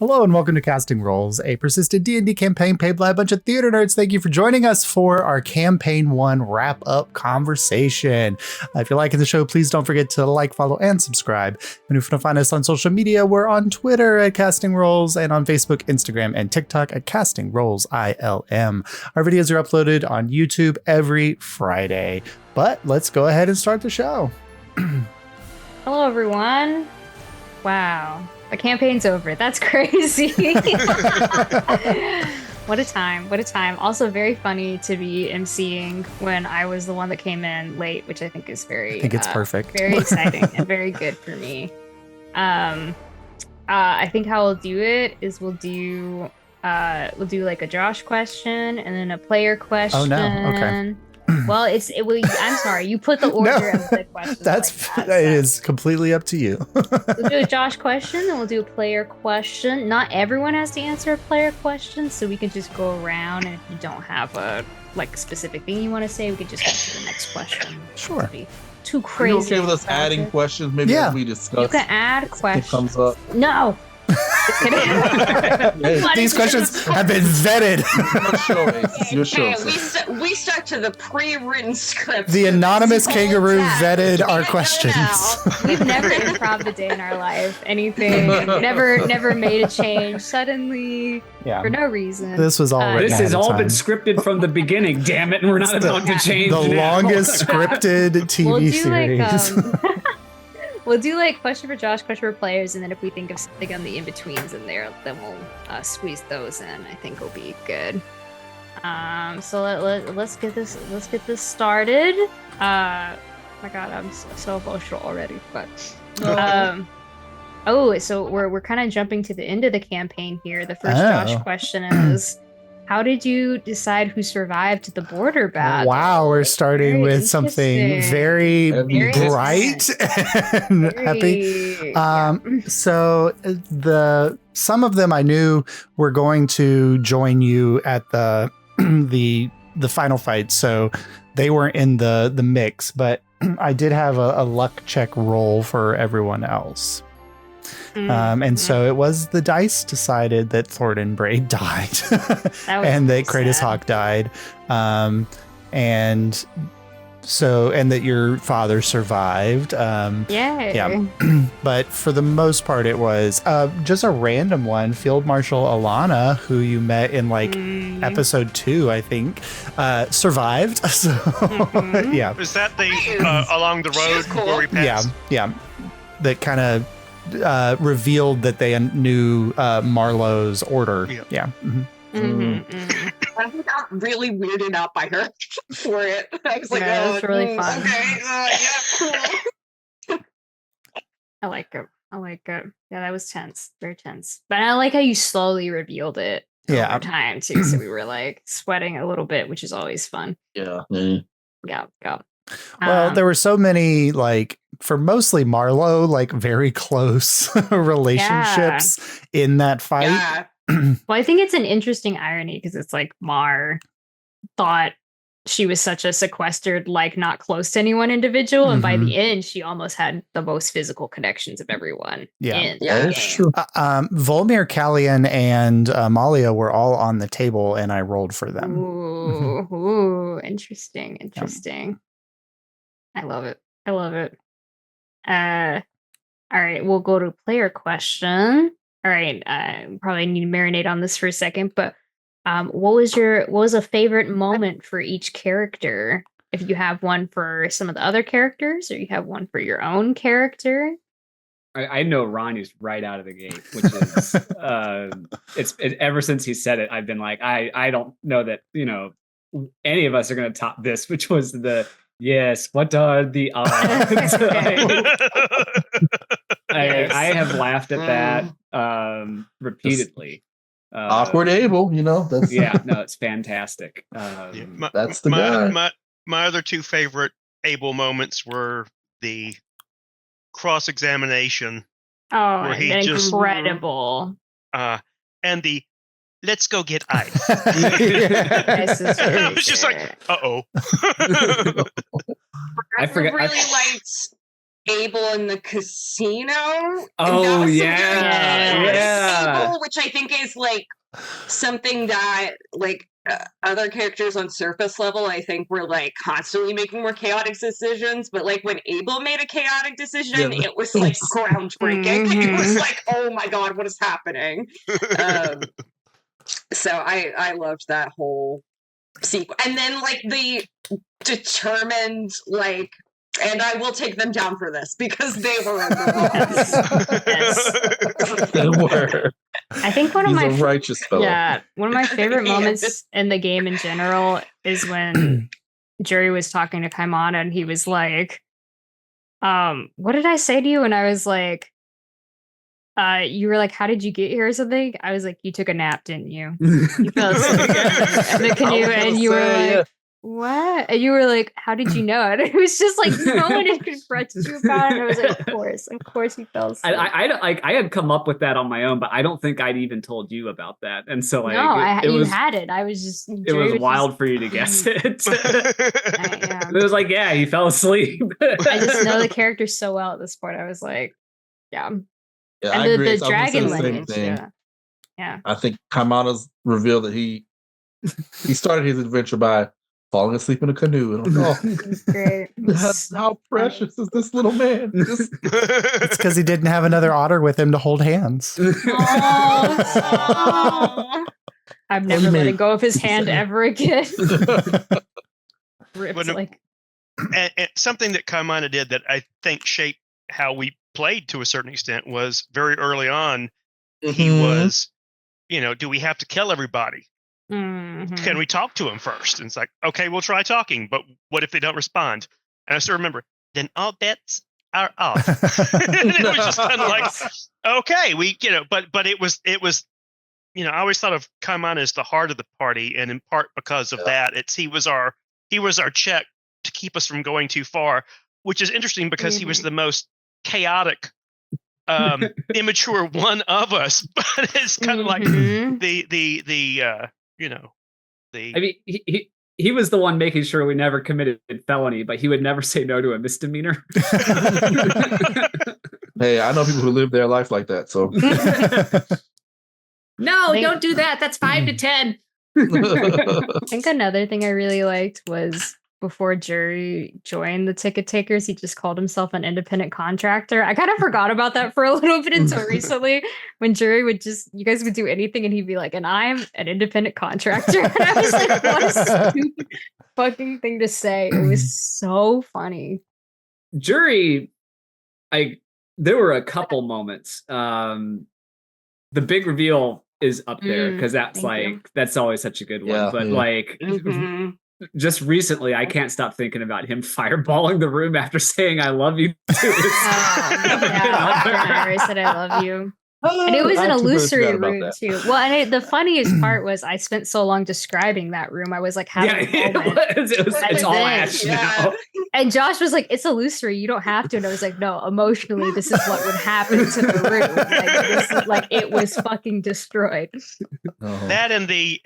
Hello and welcome to Casting Roles, a persistent D&D campaign paid by a bunch of theater nerds. Thank you for joining us for our Campaign 1 wrap-up conversation. If you're liking the show, please don't forget to like, follow, and subscribe. And if you want to find us on social media, we're on Twitter at Casting Roles and on Facebook, Instagram, and TikTok at Casting Roles ILM. Our videos are uploaded on YouTube every Friday. But let's go ahead and start the show. Hello, everyone. Wow. The campaign's over. That's crazy. What a time. What a time. Also very funny to be emceeing when I was the one that came in late, which I think is it's perfect. Very exciting and very good for me. I think how we'll do it is we'll do like a Josh question and then a player question. Oh no. Okay. Well, I'm sorry. You put the order of the questions. It is completely up to you. We'll do a Josh question, then we'll do a player question. Not everyone has to answer a player question, so we can just go around. And if you don't have a specific thing you want to say, we can just go to the next question. Sure. Be too crazy. Are you okay with us adding questions? Maybe as we discuss. You can add questions. It comes up. No. These questions have been vetted. Your show. We stuck to the pre-written script. The anonymous kangaroo vetted our questions. We've never improv a day in our life. Anything. Never made a change suddenly for no reason. This was all written. This has all been scripted from the beginning. Damn it, and we're not about to change the longest scripted TV series. We'll do like question for Josh, question for players, and then if we think of something on the in-betweens in there, then we'll squeeze those in. I think will be good. So let's get this started. My God, I'm so emotional already. But so we're kind of jumping to the end of the campaign here. The first Josh question is, how did you decide who survived the border battle? Wow, we're starting with something very bright and happy. So some of them I knew were going to join you at the final fight, so they weren't in the mix. But I did have a luck check roll for everyone else. And so it was the dice decided that Thornton Braid died and that Kratos Hawk died. And that your father survived. Yeah. But for the most part, it was just a random one. Field Marshal Alana, who you met in episode 2, I think, survived. So yeah. Was that the along the road where we passed? Yeah. That kind of revealed that they knew Marlowe's order. Yeah. I got really weirded out by her for it. I was like, it was really fun. Okay, cool. I like it. Yeah, that was tense. Very tense. But I like how you slowly revealed it over time too. So we were like sweating a little bit, which is always fun. Yeah. Yeah. Well, there were so many, for mostly Marlowe, very close relationships in that fight. Yeah. Well, I think it's an interesting irony because it's like Mar thought she was such a sequestered, not close to anyone individual. And by the end, she almost had the most physical connections of everyone. Yeah, that's true. Volmir, Callian, and Amalia were all on the table, and I rolled for them. Ooh, interesting. I love it. All right, we'll go to player question. All right, probably need to marinate on this for a second, but what was a favorite moment for each character? If you have one for some of the other characters, or you have one for your own character. I know Ronnie's right out of the gate, which is ever since he said it, I've been like, I don't know that any of us are going to top this, which was the. Yes, what are the odds? I have laughed at that repeatedly. Awkward Abel, that's it's fantastic. That's the guy. My other two favorite Abel moments were the cross-examination. Oh, where he incredible. And the let's go get ice. I was just like, uh-oh. I really liked Abel in the casino. Oh yeah. Abel, which I think is like something that like other characters on surface level, I think, were like constantly making more chaotic decisions. But like when Abel made a chaotic decision, it was like groundbreaking. It was like, oh my god, what is happening? So I loved that whole sequence, and then like the determined like. And I will take them down for this because they were in the Yes. They were. I think one of my righteous fellow. Yeah, one of my favorite moments in the game in general is when Jerry was talking to Kaimana and he was like, what did I say to you? And I was like, you were like, how did you get here or something? I was like, you took a nap, didn't you? You fell asleep in the canoe and you were like, what? And you were like, how did you know? And it was just like no one had confronted you about it. And I was like, of course you fell asleep. I had come up with that on my own, but I don't think I'd even told you about that. And so like, you had it. I was just. It was wild for you to guess it. It was like, yeah, he fell asleep. I just know the character so well at this point. I was like, yeah. And I agree. The dragon lineage. Yeah. I think Kaimana's reveal that he started his adventure by falling asleep in a canoe. And great. How precious is this little man? It's because he didn't have another otter with him to hold hands. I'm never letting go of his hand ever again. Rips like. And something that Kaimana did that I think shaped how we played to a certain extent was very early on. He was, do we have to kill everybody? Mm-hmm. Can we talk to him first? And it's like, okay, we'll try talking, but what if they don't respond? And I still remember, then all bets are off. It was just kind of like, okay, but it was, I always thought of Kaimana as the heart of the party, and in part because of that, he was our check to keep us from going too far, which is interesting because he was the most chaotic, immature one of us. But it's kind of like I mean, he was the one making sure we never committed felony, but he would never say no to a misdemeanor. Hey, I know people who live their life like that. So no, don't do that. That's 5 to 10. I think another thing I really liked was before Jerry joined the Ticket Takers, he just called himself an independent contractor. I kind of forgot about that for a little bit until recently, when Jerry you guys would do anything and he'd be like, and I'm an independent contractor. And I was like, what a stupid fucking thing to say. It was so funny. Jerry, there were a couple moments. The big reveal is up there because that's always such a good one. But just recently, I can't stop thinking about him fireballing the room after saying "I love you." I said "I love you," and it was an illusory room too. Well, and the funniest part was I spent so long describing that room. I was like, it's all ash now. And Josh was like, "It's illusory. You don't have to." And I was like, "No, emotionally, this is what would happen to the room. Like it was fucking destroyed." That and the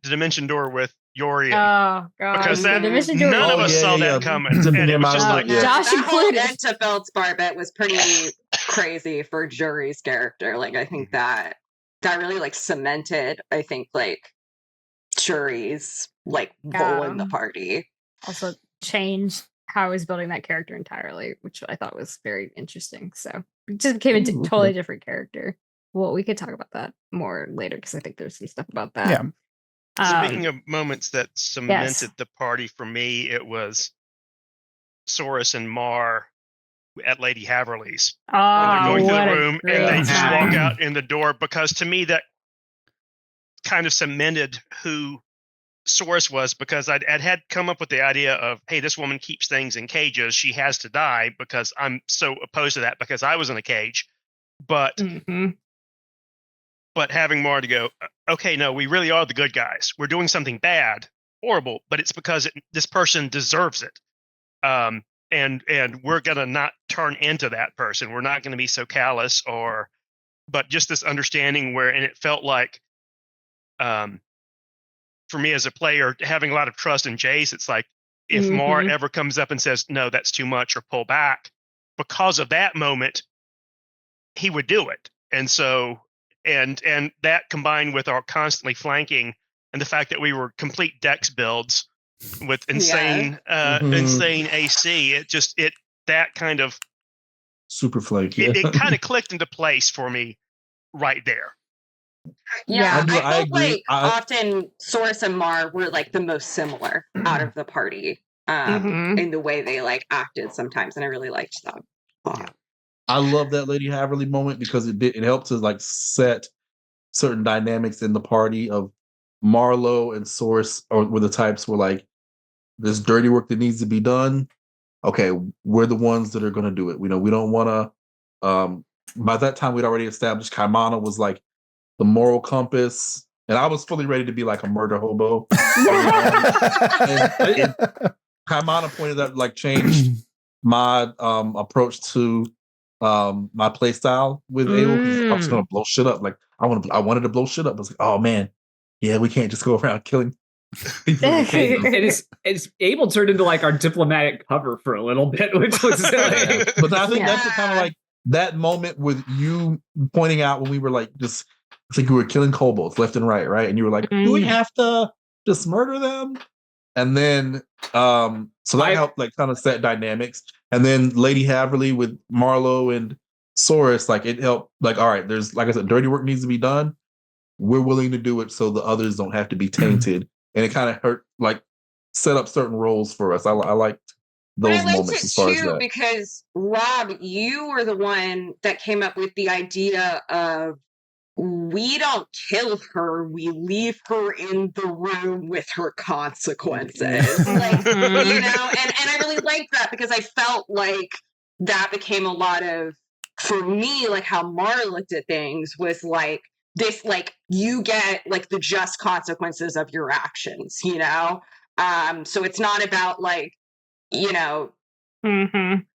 dimension door with Yorian. Oh god! Because none of us saw that coming. And it was just like Josh included. That to Feldspar was pretty crazy for Jury's character. Like I think that really like cemented. I think like Jury's like role in the party. Also changed how I was building that character entirely, which I thought was very interesting. So it just became a totally different character. Well, we could talk about that more later because I think there's some stuff about that. Yeah. Speaking of moments that cemented the party for me, it was Soros and Mar at Lady Haverly's. Oh, they're going through the room and they just time. walk out in the door, because to me that kind of cemented who Soros was, because I'd had come up with the idea of, hey, this woman keeps things in cages. She has to die, because I'm so opposed to that because I was in a cage. But but having Mar to go, okay, no, we really are the good guys. We're doing something bad, horrible, but it's because this person deserves it. And we're going to not turn into that person. We're not going to be so callous, but just this understanding and it felt like, for me as a player, having a lot of trust in Jace, it's like, if Mar ever comes up and says, no, that's too much or pull back, because of that moment, he would do it. And so, and that combined with our constantly flanking and the fact that we were complete dex builds with insane AC, that kind of super flanky. It kind of clicked into place for me right there. Yeah, I felt like often Source and Mar were like the most similar out of the party in the way they like acted sometimes, and I really liked that. Yeah. I love that Lady Haverly moment because it helped to like set certain dynamics in the party of Marlowe and Source were the types where like there's dirty work that needs to be done. Okay, we're the ones that are going to do it. We don't want to. By that time, we'd already established Kaimana was like the moral compass, and I was fully ready to be like a murder hobo. and Kaimana pointed out, like, changed my approach to my play style with Abel, because I was going to blow shit up. Like I wanted to blow shit up. I was like, oh man, yeah, we can't just go around killing people. It's Abel turned into like our diplomatic cover for a little bit, which was but I think that's kind of like that moment with you pointing out when we were like just. I think we were killing kobolds left and right? And you were like, do we have to just murder them? And then, so that helped like kind of set dynamics. And then Lady Haverly with Marlowe and Source, like it helped, like, all right, there's, like I said, dirty work needs to be done. We're willing to do it so the others don't have to be tainted. And it kind of set up certain roles for us. I liked those moments as far as that. Because Rob, you were the one that came up with the idea of, we don't kill her, we leave her in the room with her consequences. Like, and I really liked that because I felt like that became a lot of, for me, like how Mar looked at things was like this, like you get like the just consequences of your actions, so it's not about like,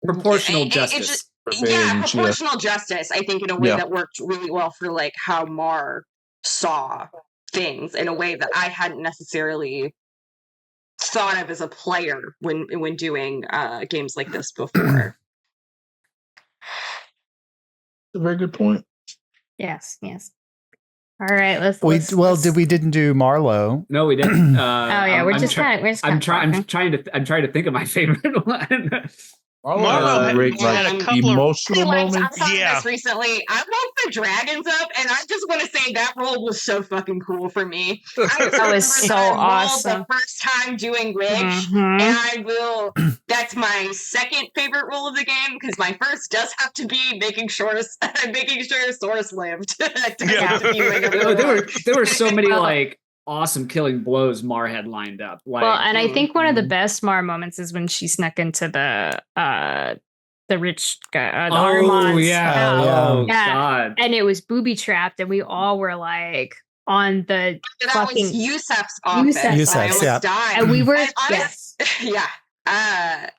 proportional justice. Proportional justice, I think, in a way that worked really well for like how Mar saw things in a way that I hadn't necessarily thought of as a player when doing games like this before. A very good point. Yes. All right, let's. We didn't do Marlowe. No, we didn't. I'm trying to think of my favorite one. Marlowe had a couple emotional moments. I this recently. I woke the dragons up, and I just want to say that role was so fucking cool for me. That was so awesome. The first time doing Witch, and that's my second favorite role of the game because my first does have to be making sure Source lived. There were so many like awesome killing blows Mar had lined up. Like, and I think one of the best Mar moments is when she snuck into the rich guy, the Armand's house. God. And it was booby trapped, and we all were like on the that was Yusef's office. Yusef's, died. And we were I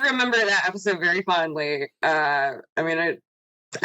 remember that episode very fondly. I'm gonna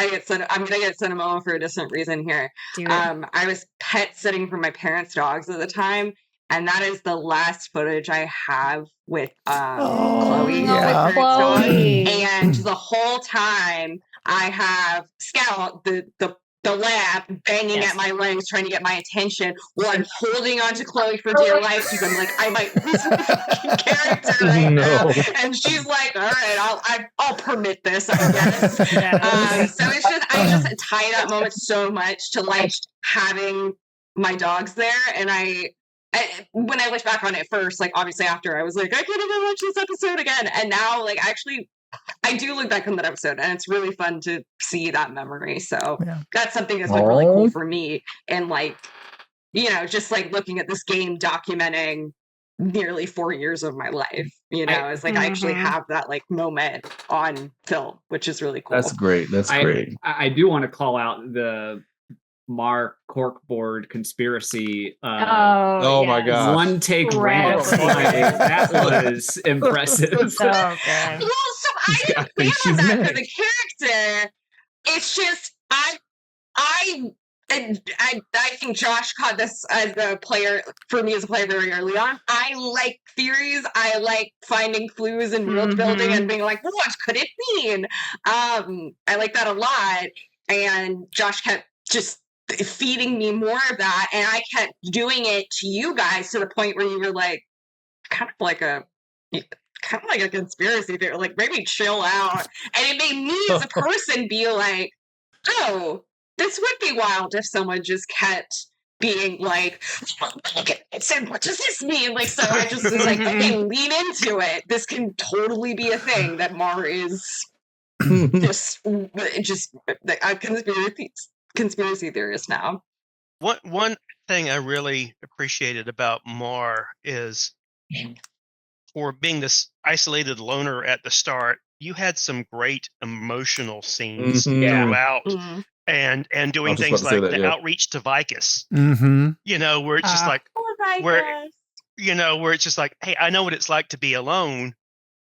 get sentimental for a different reason here. I was pet sitting for my parents' dogs at the time, and that is the last footage I have with Chloe, my parents' dog. And the whole time I have Scout, the lab, banging at my legs, trying to get my attention, while I'm holding on to Chloe for dear life because I'm like, I might lose my fucking character now. And she's like, all right, I'll permit this, I guess. So it's just, I just tie that moment so much to like having my dogs there. And when I looked back on it first, like obviously after, I was like, I can't even watch this episode again. And now, like, actually, I do look back on that episode, and it's really fun to see that memory. So that's something that's like really cool for me. And like, just like looking at this game documenting nearly 4 years of my life, it's like I actually have that like moment on film, which is really cool. That's great. I do want to call out the Mar corkboard conspiracy. My god! One take rant. That was impressive. So good. Well, so I didn't feel that for the character. It's just I I think Josh caught this as a player, for me as a player very early on. I like theories. I like finding clues and world building and being like, what could it mean? I like that a lot. And Josh kept just feeding me more of that. And I kept doing it to you guys to the point where you were like, kind of like a conspiracy theory, like maybe chill out. And it made me as a person be like, oh, this would be wild if someone just kept being like, what does this mean? Like, so I just was like, okay, lean into it. This can totally be a thing that Mar is just a conspiracy theorist now. One thing I really appreciated about Mar is, for being this isolated loner at the start, you had some great emotional scenes throughout. And doing things like the outreach to Vicus, where it's just like, where it's just like, hey, I know what it's like to be alone,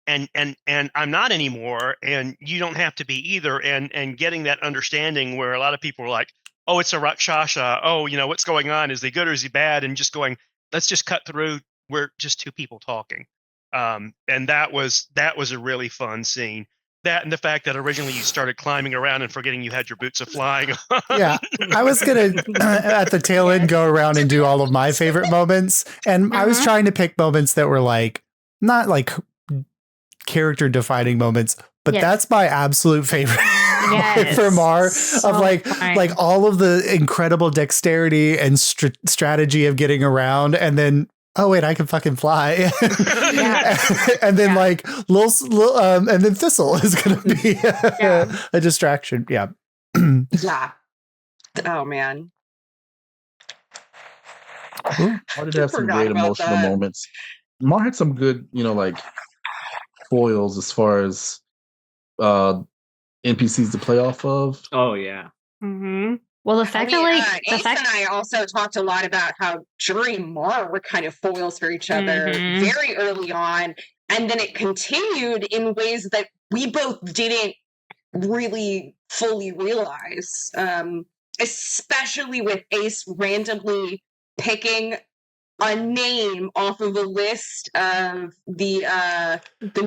and I'm not anymore, and you don't have to be either, and getting that understanding where a lot of people are like, oh, it's a Rakshasa, oh, what's going on? Is he good or is he bad? And just going, let's just cut through. We're just two people talking, and that was a really fun scene. That and the fact that originally you started climbing around and forgetting you had your boots of flying on. Yeah, I was going to, at the tail end, go around and do all of my favorite moments. And I was trying to pick moments that were like, not like character defining moments, but that's my absolute favorite for Mar, so of like all of the incredible dexterity and strategy of getting around, and then oh wait, I can fucking fly. And then like little and then Thistle is going to be a distraction. Yeah. Yeah. Oh man. I did have some great emotional moments. Mar had some good, like foils as far as NPCs to play off of. Oh yeah. Well, the fact that Ace and I also talked a lot about how Jury and Mar were kind of foils for each other very early on, and then it continued in ways that we both didn't really fully realize. Especially with Ace randomly picking a name off of a list of the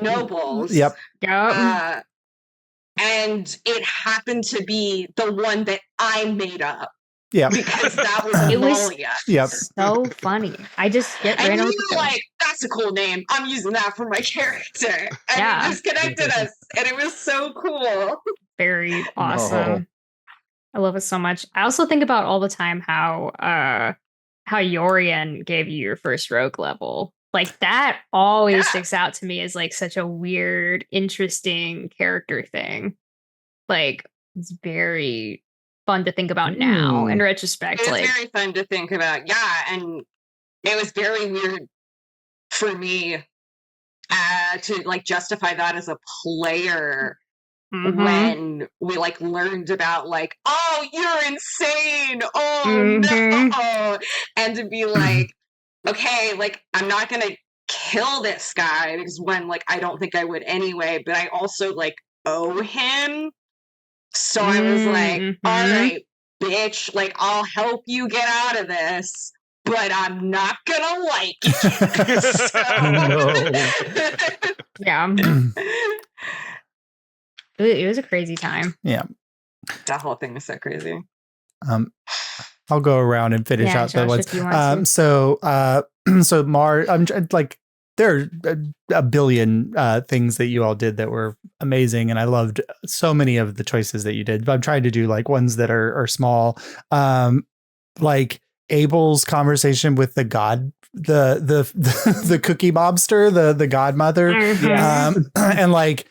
nobles. Yep. And it happened to be the one that I made up. Yeah. Because that was Amalia. Yep. So funny. I just get and you were like, that's a cool name. I'm using that for my character. And it just connected us. And it was so cool. Very awesome. I love it so much. I also think about all the time how Yorian gave you your first rogue level. Like that always sticks out to me as like such a weird, interesting character thing. Like it's very fun to think about now in retrospect. It was very fun to think about. Yeah. And it was very weird for me to like justify that as a player when we like learned about like, oh, you're insane. Oh no. And to be like, okay, like I'm not gonna kill this guy because when like I don't think I would anyway, but I also like owe him. So I was like, all right, bitch, like I'll help you get out of this, but I'm not gonna like it. Yeah. It was a crazy time. Yeah. That whole thing was so crazy. I'll go around and finish out the ones. So Mar, I'm like, there are a billion things that you all did that were amazing, and I loved so many of the choices that you did. But I'm trying to do like ones that are small, like Abel's conversation with the god, the cookie mobster, the godmother, and like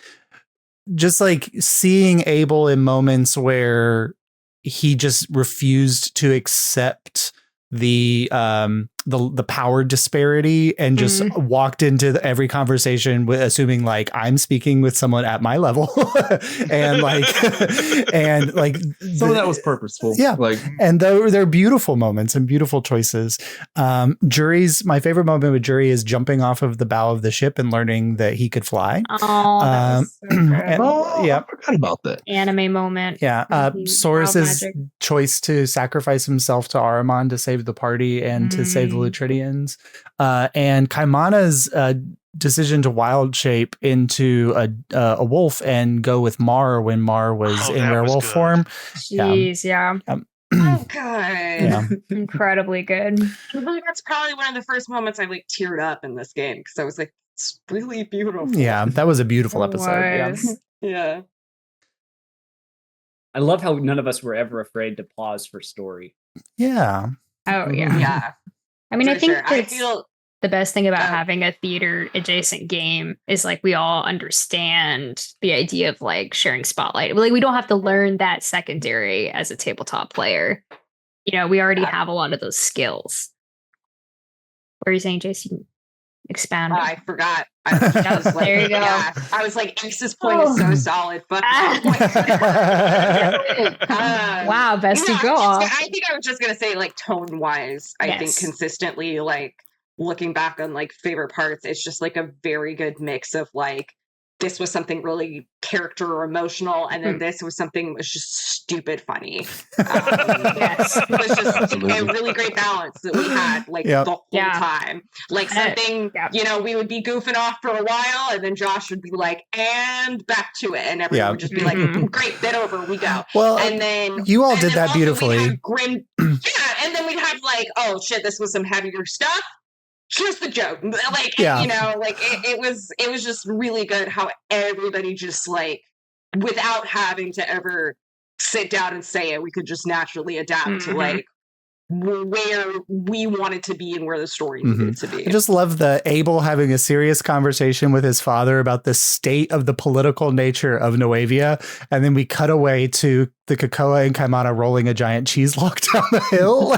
just like seeing Abel in moments where he just refused to accept the the power disparity and just walked into every conversation with assuming like I'm speaking with someone at my level and like some of that was purposeful. Yeah. Like, and they're beautiful moments and beautiful choices. My favorite moment with Jury is jumping off of the bow of the ship and learning that he could fly. Oh, that was so good. I forgot about that. Anime moment. Yeah. Soris's choice to sacrifice himself to Ahriman to save the party and to save the Lutridians. And Kaimana's decision to wild shape into a wolf and go with Mar when Mar was in werewolf form. Jeez, yeah. Oh god. Yeah. Incredibly good. I feel like that's probably one of the first moments I like teared up in this game because I was like, it's really beautiful. Yeah, that was a beautiful episode. Yeah. I love how none of us were ever afraid to pause for story. Yeah. Oh yeah. Yeah. I mean, I think I feel the best thing about having a theater adjacent game is like we all understand the idea of like sharing spotlight. Like we don't have to learn that secondary as a tabletop player. You know, we already have a lot of those skills. What are you saying, Jason? Expand. I forgot. There you go. Yeah. I was like, Ace's point is so solid, but wow, best to go off. I think I was just gonna say, like, tone wise, I think consistently, like, looking back on like favorite parts, it's just like a very good mix of like this was something really character or emotional, and then this was something that was just stupid funny. It was just a really great balance that we had like the whole time. Like something, you know, we would be goofing off for a while, and then Josh would be like, and back to it, and everyone would just be like, great, bit over, we go. Well, and then you all did that beautifully. Grim, and then we'd have like, oh shit, this was some heavier stuff. Just the joke, like you know, like it was just really good how everybody just like without having to ever sit down and say it, we could just naturally adapt to like where we wanted to be and where the story needed to be. I just love the Abel having a serious conversation with his father about the state of the political nature of Nuevia, and then we cut away to the Krakoa and Kaimana rolling a giant cheese log down the hill.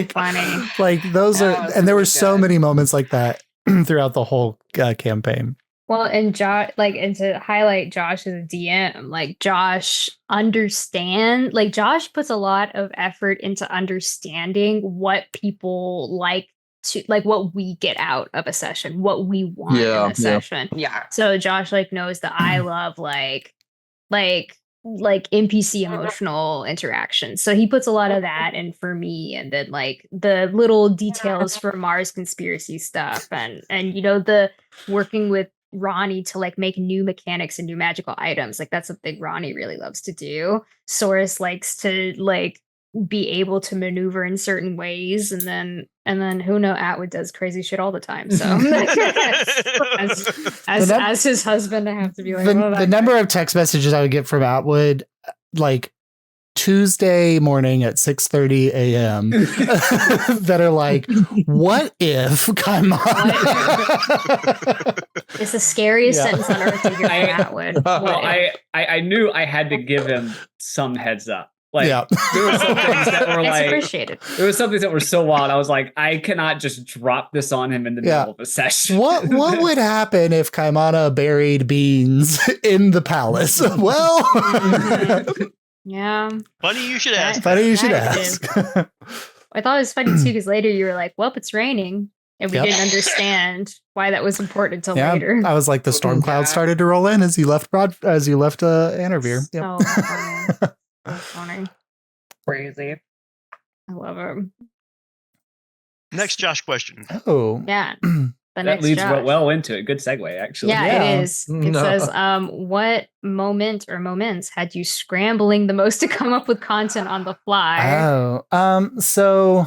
Funny. Like those are, and there were so many moments like that throughout the whole campaign. Well, and Josh, like, and to highlight Josh as a DM, like Josh Josh puts a lot of effort into understanding what people like to, like, what we get out of a session, what we want in a session. Yeah. So Josh like knows that I love like NPC emotional interaction. So he puts a lot of that in for me, and then like the little details for Mars conspiracy stuff, and you know, the working with Ronnie to like make new mechanics and new magical items. Like that's something Ronnie really loves to do. Soris likes to like be able to maneuver in certain ways, and then who know, Atwood does crazy shit all the time. So as his husband, I have to be like, the number of text messages I would get from Atwood, like Tuesday morning at 6:30 a.m. that are like, what if Kaimana? It's the scariest sentence on earth to hear from Atwood. I knew I had to give him some heads up. Like there were some things that were like appreciated. There were some things that were so wild. I was like, I cannot just drop this on him in the middle of a session. What would happen if Kaimana buried beans in the palace? Well, yeah. Funny you should ask. Funny you should ask. I thought it was funny too because later you were like, "Well, it's raining," and we didn't understand why that was important until later. I was like, the storm cloud started to roll in as you left Anarvir. So funny. Crazy. I love it. Next Josh question. Oh. Yeah. That leads well into it. Good segue, actually. Yeah, it is. It says, what moment or moments had you scrambling the most to come up with content on the fly? So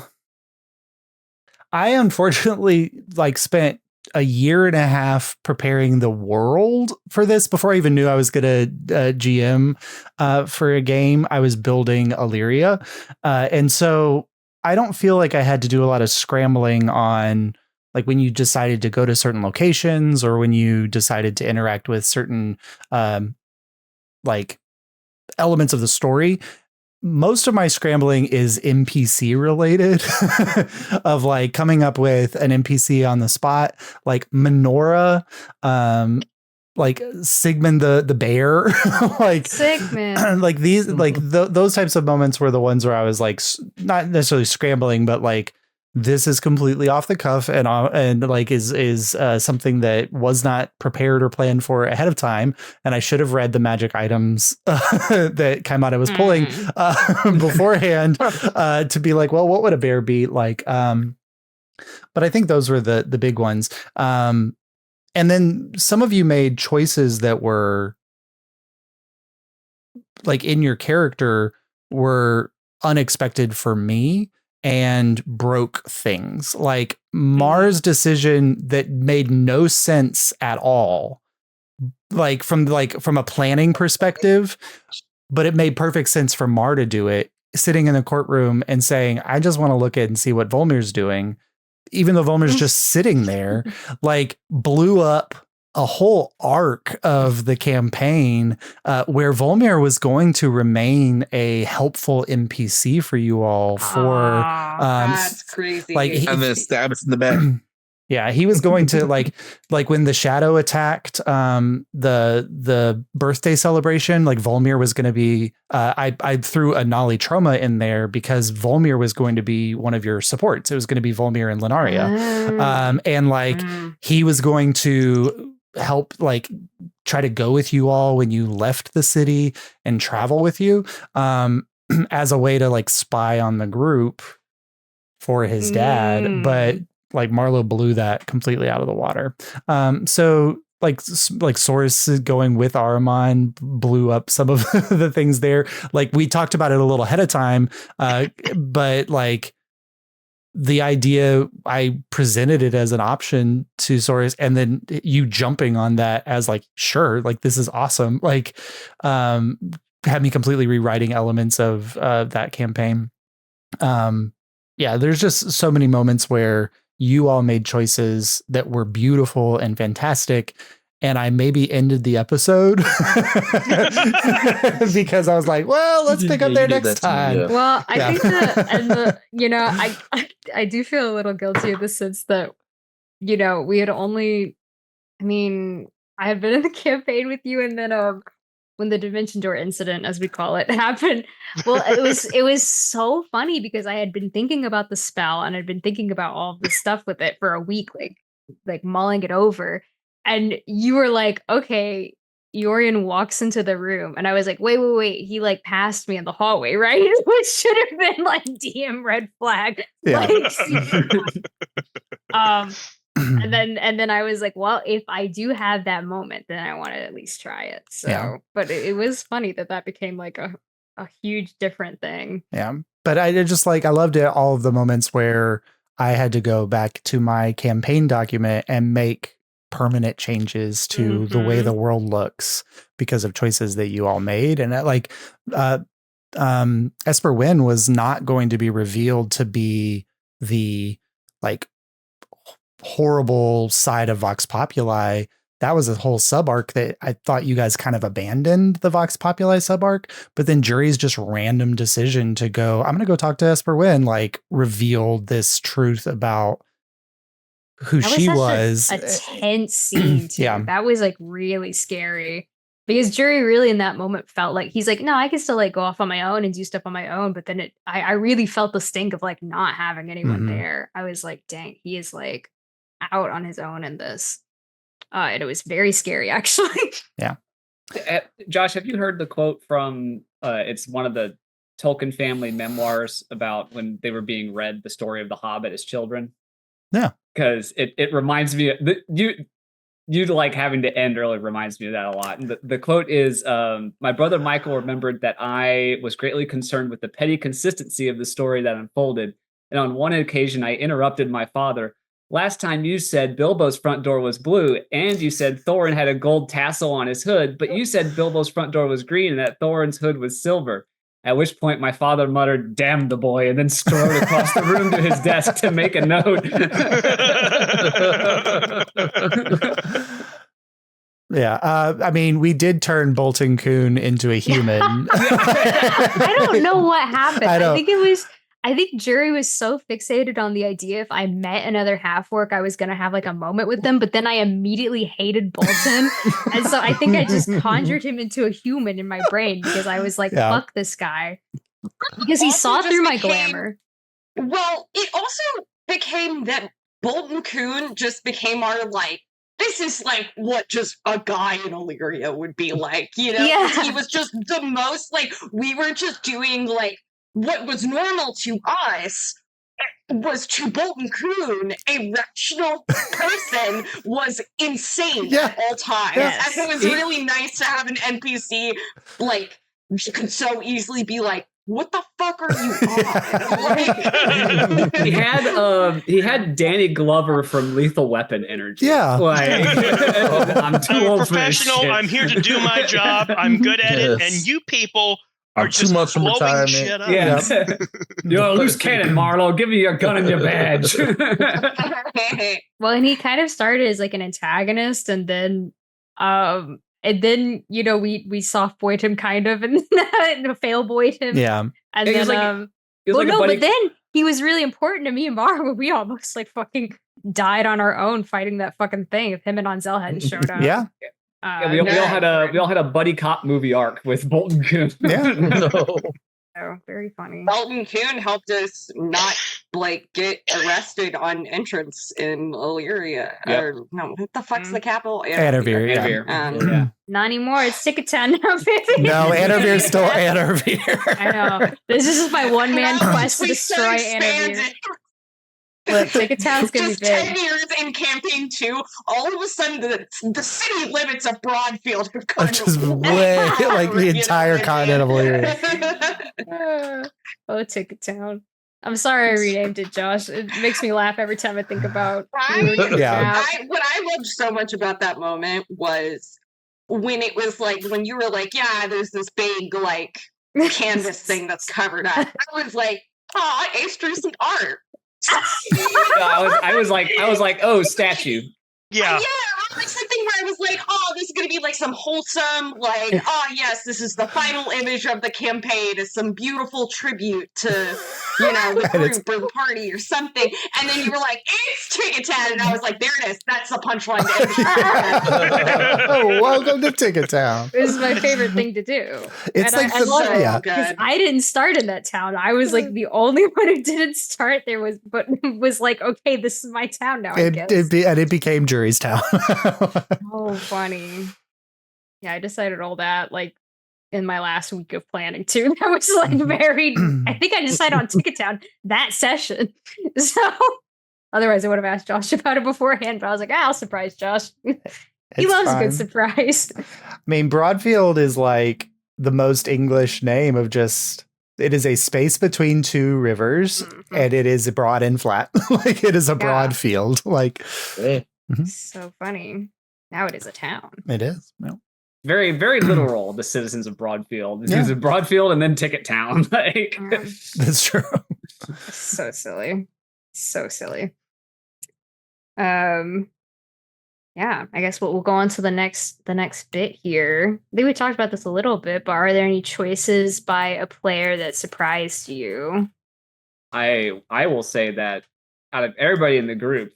I unfortunately spent a year and a half preparing the world for this before I even knew I was going to GM for a game. I was building Alyria. And so I don't feel like I had to do a lot of scrambling on like when you decided to go to certain locations or when you decided to interact with certain like elements of the story. most of my scrambling is NPC related of like coming up with an NPC on the spot, like Menorah, like Sigmund the bear, like Sigmund, like these, like those types of moments were the ones where I was like, not necessarily scrambling, but like, this is completely off the cuff and like is something that was not prepared or planned for ahead of time. And I should have read the magic items that Kaimata was pulling beforehand to be like, well, what would a bear be like? But I think those were the big ones. And then some of you made choices that were like in your character were unexpected for me and broke things, like Mars' decision that made no sense at all, like from a planning perspective, but it made perfect sense for Mar to do it, sitting in the courtroom and saying, I just want to look at and see what Volmir's doing, even though Volmir's just sitting there, like blew up a whole arc of the campaign where Volmir was going to remain a helpful NPC for you all for that's crazy. Like and then stab us in the back. Yeah, he was going to like when the shadow attacked the birthday celebration, like Volmir was going to be I threw a Nolly trauma in there because Volmir was going to be one of your supports. It was going to be Volmir and Lunaria. And like he was going to help like try to go with you all when you left the city and travel with you as a way to like spy on the group for his dad. But like Marlo blew that completely out of the water. So like Soros going with Ahriman blew up some of the things there. Like we talked about it a little ahead of time, but like the idea, I presented it as an option to Soros, and then you jumping on that as like, sure, like this is awesome. Like had me completely rewriting elements of that campaign. Yeah, there's just so many moments where you all made choices that were beautiful and fantastic. And I maybe ended the episode because I was like, well, let's pick up there next time. Well, I think I do feel a little guilty in the sense that, we had only, I had been in the campaign with you, and then when the Dimension Door incident, as we call it, happened, well, it was so funny because I had been thinking about the spell and I'd been thinking about all of the stuff with it for a week, like mulling it over. And you were like, okay, Yorian walks into the room. And I was like, wait. He like passed me in the hallway, right? Which should have been like DM red flag. Yeah. And then I was like, well, if I do have that moment, then I want to at least try it. So, yeah. But it was funny that became like a huge different thing. Yeah. But I just I loved it. All of the moments where I had to go back to my campaign document and make permanent changes to the way the world looks because of choices that you all made. And Esper Wynn was not going to be revealed to be the like horrible side of Vox Populi. That was a whole sub arc that I thought you guys kind of abandoned, the Vox Populi sub arc, but then Jury's just random decision to go, I'm going to go talk to Esper Wynn, like revealed this truth about who she was. A tense scene too. Yeah. That was like really scary because Jury really in that moment felt like he's like, no, I can still like go off on my own and do stuff on my own. But then I really felt the stink of like not having anyone there. I was like, dang, he is like out on his own in this. And it was very scary, actually. Yeah. Josh, have you heard the quote from, it's one of the Tolkien family memoirs about when they were being read the story of The Hobbit as children? Yeah. Because it reminds me, you like having to end early reminds me of that a lot. And the quote is, my brother Michael remembered that I was greatly concerned with the petty consistency of the story that unfolded. And on one occasion, I interrupted my father. Last time you said Bilbo's front door was blue, and you said Thorin had a gold tassel on his hood, but you said Bilbo's front door was green and that Thorin's hood was silver. At which point my father muttered, "Damn the boy," and then strode across the room to his desk to make a note. Yeah. I mean, we did turn Bolton Coon into a human. I don't know what happened. I think Jury was so fixated on the idea if I met another half-orc, I was going to have like a moment with them, but then I immediately hated Bolton. And so I think I just conjured him into a human in my brain because I was like, fuck this guy. Because he saw through my glamour. Well, it also became that Bolton Coon just became our like, this is like what just a guy in Alyria would be like, you know? Yeah. He was just the most like, we were just doing like, what was normal to us was to Bolton Coon, a rational person, was insane at all times. Yes. And it was really nice to have an NPC like could so easily be like, what the fuck are you on? He had Danny Glover from Lethal Weapon energy. Yeah. Like, I'm too old professional. For this shit. I'm here to do my job. I'm good at it. And you people are just too much from blowing retirement. shit up. Yeah. You're a loose cannon, Marlowe. Give me your gun and your badge. Well, and he kind of started as like an antagonist, and then you know we soft boyed him kind of and fail boyed him. Yeah. And then but then he was really important to me and Mar. We almost like fucking died on our own fighting that fucking thing if him and Anzel hadn't showed up. Yeah. We all had a buddy cop movie arc with Bolton Coon. Yeah. Oh, very funny. Bolton Coon helped us not like get arrested on entrance in Illyria. Yep. Or no, what the fuck's the capital? Anarvir. Yeah. Not anymore. It's Ticketown now, baby. No, Anarvir's still Anarvir. I know. This is my one-man quest to destroy Anarvir. Look, Ticketown's gonna be big. 10 years in campaign 2, all of a sudden the city limits of Broadfield have gone just way like the entire continental area. Oh, Ticketown. I'm sorry I renamed it, Josh. It makes me laugh every time I think about what I loved so much about that moment was when it was like, when you were like, yeah, there's this big like canvas thing that's covered up. I was like, oh, Ace drew some art. I was like, oh, statue. Yeah. Like something where I was like, oh, this is going to be like some wholesome, like, oh, yes, this is the final image of the campaign. It's some beautiful tribute to, you know, the group or the party or something. And then you were like, it's Ticketown. And I was like, there it is. That's the punchline. Oh, welcome to Ticketown. This is my favorite thing to do. It's and like I love it yeah. because I didn't start in that town. I was like the only one who didn't start there, but was like, okay, this is my town now. It became Jury's town. Oh, funny. Yeah, I decided all that like in my last week of planning too. That was like very. I think I decided on Ticketown that session. So otherwise, I would have asked Josh about it beforehand. But I was like, I'll surprise Josh. He loves a good surprise. I mean, Broadfield is like the most English name of just. It is a space between two rivers, and it is broad and flat. Like it is a broad field. Like. So funny. Now it is a town. It is. No. Very, very literal, the citizens of Broadfield. It's Broadfield and then Ticketown. Like that's true. So silly. So silly. Yeah, I guess we'll go on to the next bit here. I think we talked about this a little bit, but are there any choices by a player that surprised you? I will say that out of everybody in the group,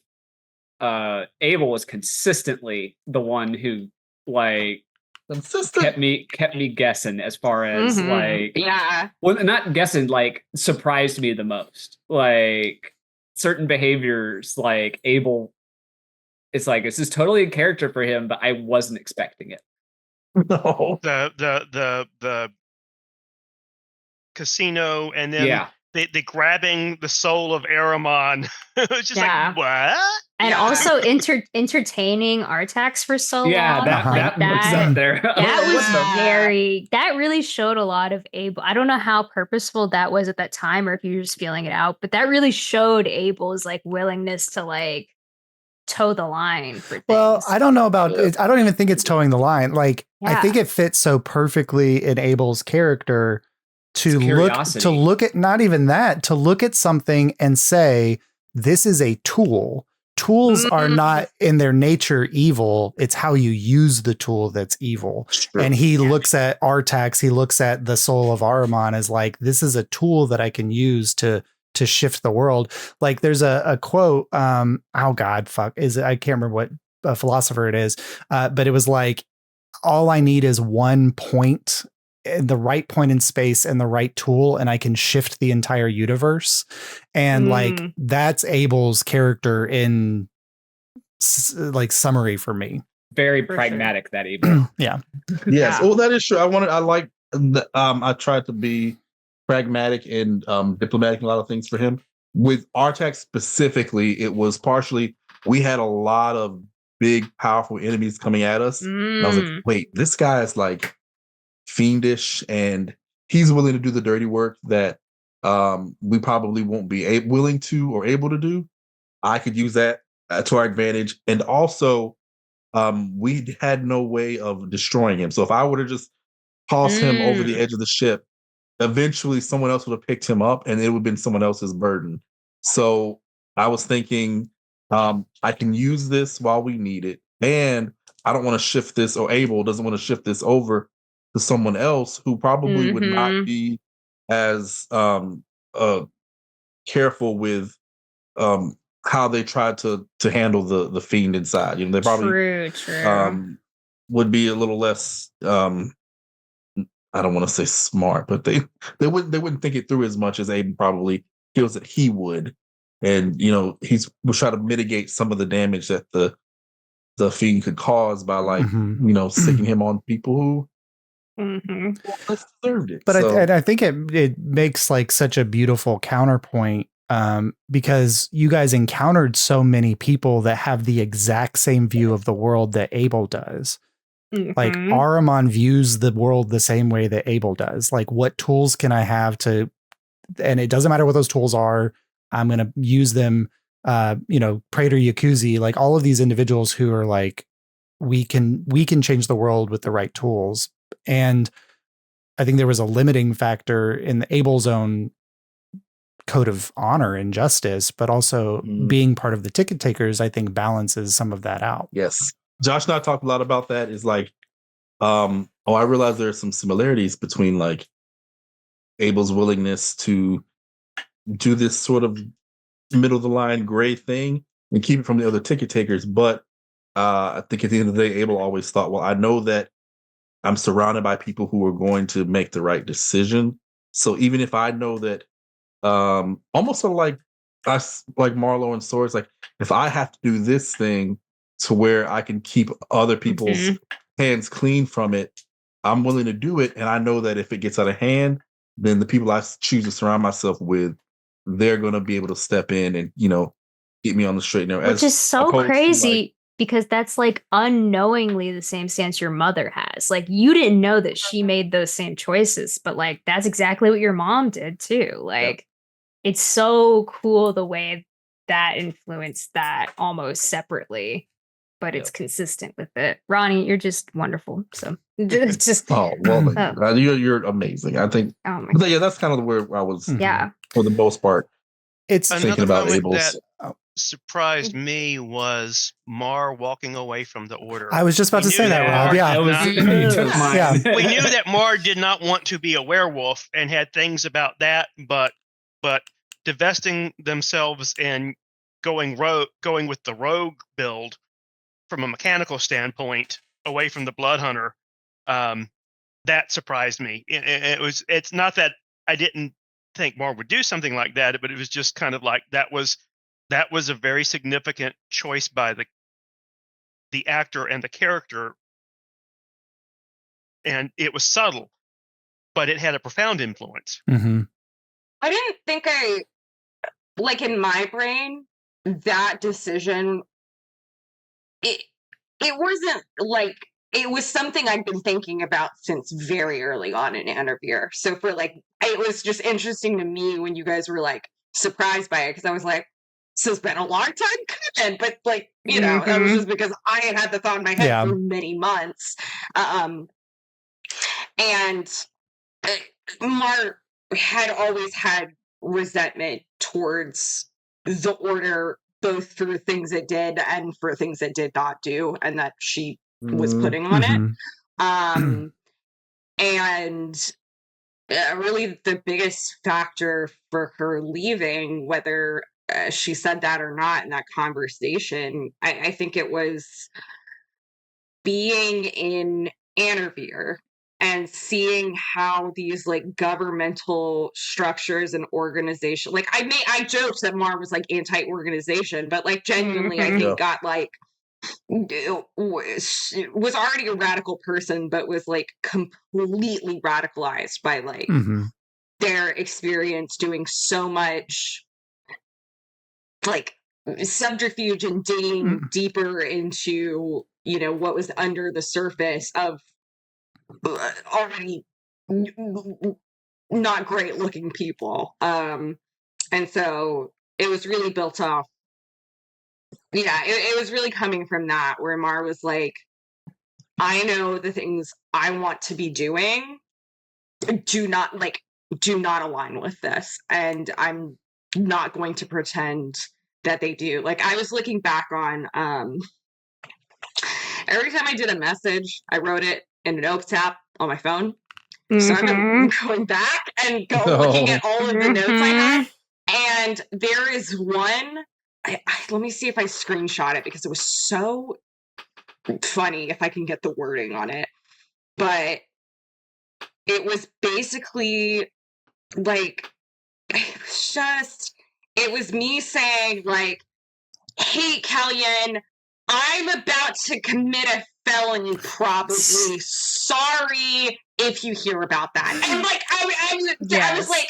Abel was consistently the one who like kept me guessing as far as not guessing, like surprised me the most. Like certain behaviors, like Abel, it's like this is totally a character for him, but I wasn't expecting it. No, the casino, and then the grabbing the soul of Aramon. It's just like, what? And also entertaining Artax for so long. That was up there. That really showed a lot of Abel. I don't know how purposeful that was at that time or if you were just feeling it out, but that really showed Abel's like willingness to like toe the line for things. Well, I don't know about it. I don't even think it's towing the line. Like I think it fits so perfectly in Abel's character to look at not even that, to look at something and say, this is a tool tools are not in their nature evil. It's how you use the tool that's evil. Sure. And he looks at Artax, he looks at the soul of Ahriman as like, this is a tool that I can use to shift the world. Like there's a quote, I can't remember what philosopher it is, but it was like, all I need is one point, the right point in space and the right tool, and I can shift the entire universe. And like that's Abel's character in like summary for me. Very pragmatic, that Abel. Yeah. Yes. Oh, that is true. I tried to be pragmatic and diplomatic in a lot of things for him. With Artax specifically, it was partially we had a lot of big, powerful enemies coming at us. And I was like, wait, this guy is like fiendish and he's willing to do the dirty work that we probably won't be willing to or able to do. I could use that to our advantage. And also, we had no way of destroying him. So if I would have just tossed him over the edge of the ship, eventually someone else would have picked him up and it would have been someone else's burden. So I was thinking, I can use this while we need it. And I don't want to shift this, or Abel doesn't want to shift this over to someone else who probably would not be as careful with how they try to handle the fiend inside. You know, they probably would be a little less I don't want to say smart, but they wouldn't think it through as much as Aiden probably feels that he would. And you know, will try to mitigate some of the damage that the fiend could cause by like you know, sicking him on people who deserved it. But I think it makes like such a beautiful counterpoint because you guys encountered so many people that have the exact same view of the world that Abel does. Like Ahriman views the world the same way that Abel does. Like, what tools can I have to, and it doesn't matter what those tools are, I'm going to use them. You know, Praetor Yakuzi, like all of these individuals who are like, we can change the world with the right tools. And I think there was a limiting factor in the Abel's own code of honor and justice, but also being part of the ticket takers, I think balances some of that out. Yes. Josh and I talked a lot about that. Is like, I realize there are some similarities between like Abel's willingness to do this sort of middle of the line gray thing and keep it from the other ticket takers. But I think at the end of the day, Abel always thought, well, I know that I'm surrounded by people who are going to make the right decision. So even if I know that, almost sort of like us, like Marlowe and Swords, like if I have to do this thing to where I can keep other people's hands clean from it, I'm willing to do it. And I know that if it gets out of hand, then the people I choose to surround myself with, they're going to be able to step in and, you know, get me on the straight and narrow. Which is so crazy because that's like unknowingly the same stance your mother has. Like you didn't know that she made those same choices, but like that's exactly what your mom did too. Like it's so cool the way that influenced that almost separately, but it's consistent with it. Ronnie, you're just wonderful. So just you're amazing. I think that's kind of where I was for the most part. It's thinking about Abel's. That surprised me was Mar walking away from the order. I was just about to say that, Rob. Yeah. We knew that Mar did not want to be a werewolf and had things about that, but divesting themselves and going with the rogue build from a mechanical standpoint away from the blood hunter, that surprised me. It's not that I didn't think Mar would do something like that, but it was just kind of like that was a very significant choice by the actor and the character, and it was subtle, but it had a profound influence. I didn't think like in my brain, that decision, it wasn't like, it was something I'd been thinking about since very early on in Anarvir. So it was just interesting to me when you guys were like surprised by it, because I was like, this has been a long time coming, but like, you know, that was just because I had the thought in my head for many months. And Mark had always had resentment towards the order both for things it did and for things it did not do, and that she was putting on it. And really the biggest factor for her leaving, whether she said that or not in that conversation, I think it was being in Alyria and seeing how these like governmental structures and organization, like I joked that Mar was like anti-organization, but like genuinely I think got like was already a radical person, but was like completely radicalized by like their experience doing so much like subterfuge and digging deeper into, you know, what was under the surface of already not great looking people. And so it was really built off. Yeah, it was really coming from that, where Mar was like, I know the things I want to be doing do not align with this, and I'm not going to pretend that they do. Like, I was looking back on every time I did a message, I wrote it in a notes app on my phone. So I've been going back and looking at all of the notes I had, and there is one. Let me see if I screenshot it, because it was so funny, if I can get the wording on it. But it was basically like, it was me saying like, hey, Kellyanne, I'm about to commit a felony, probably. Sorry if you hear about that. And like, I was like,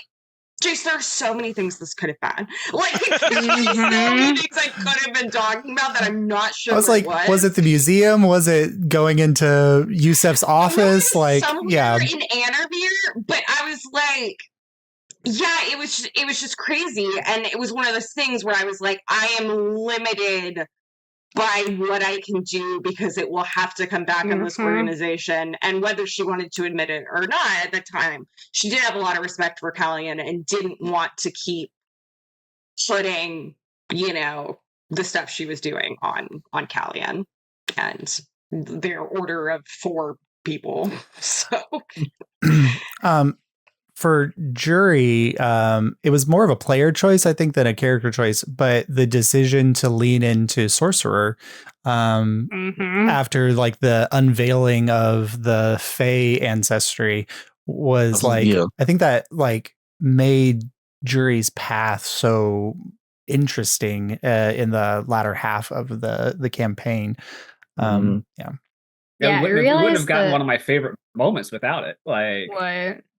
Jace, there are so many things this could have been. Like, so many things I could have been talking about that I'm not sure. I was like, was it the museum? Was it going into Yusef's office? Like, yeah, in Alyria, but I was like, yeah, it was just crazy. And it was one of those things where I was like, I am limited by what I can do, because it will have to come back on this organization. And whether she wanted to admit it or not at the time, she did have a lot of respect for Kellyanne and didn't want to keep putting, you know, the stuff she was doing on Kellyanne and their order of 4 people. So for jury, it was more of a player choice, I think, than a character choice. But the decision to lean into sorcerer after like the unveiling of the Fae ancestry was like, I think that like made jury's path so interesting in the latter half of the campaign. We wouldn't have gotten one of my favorite moments without it. Like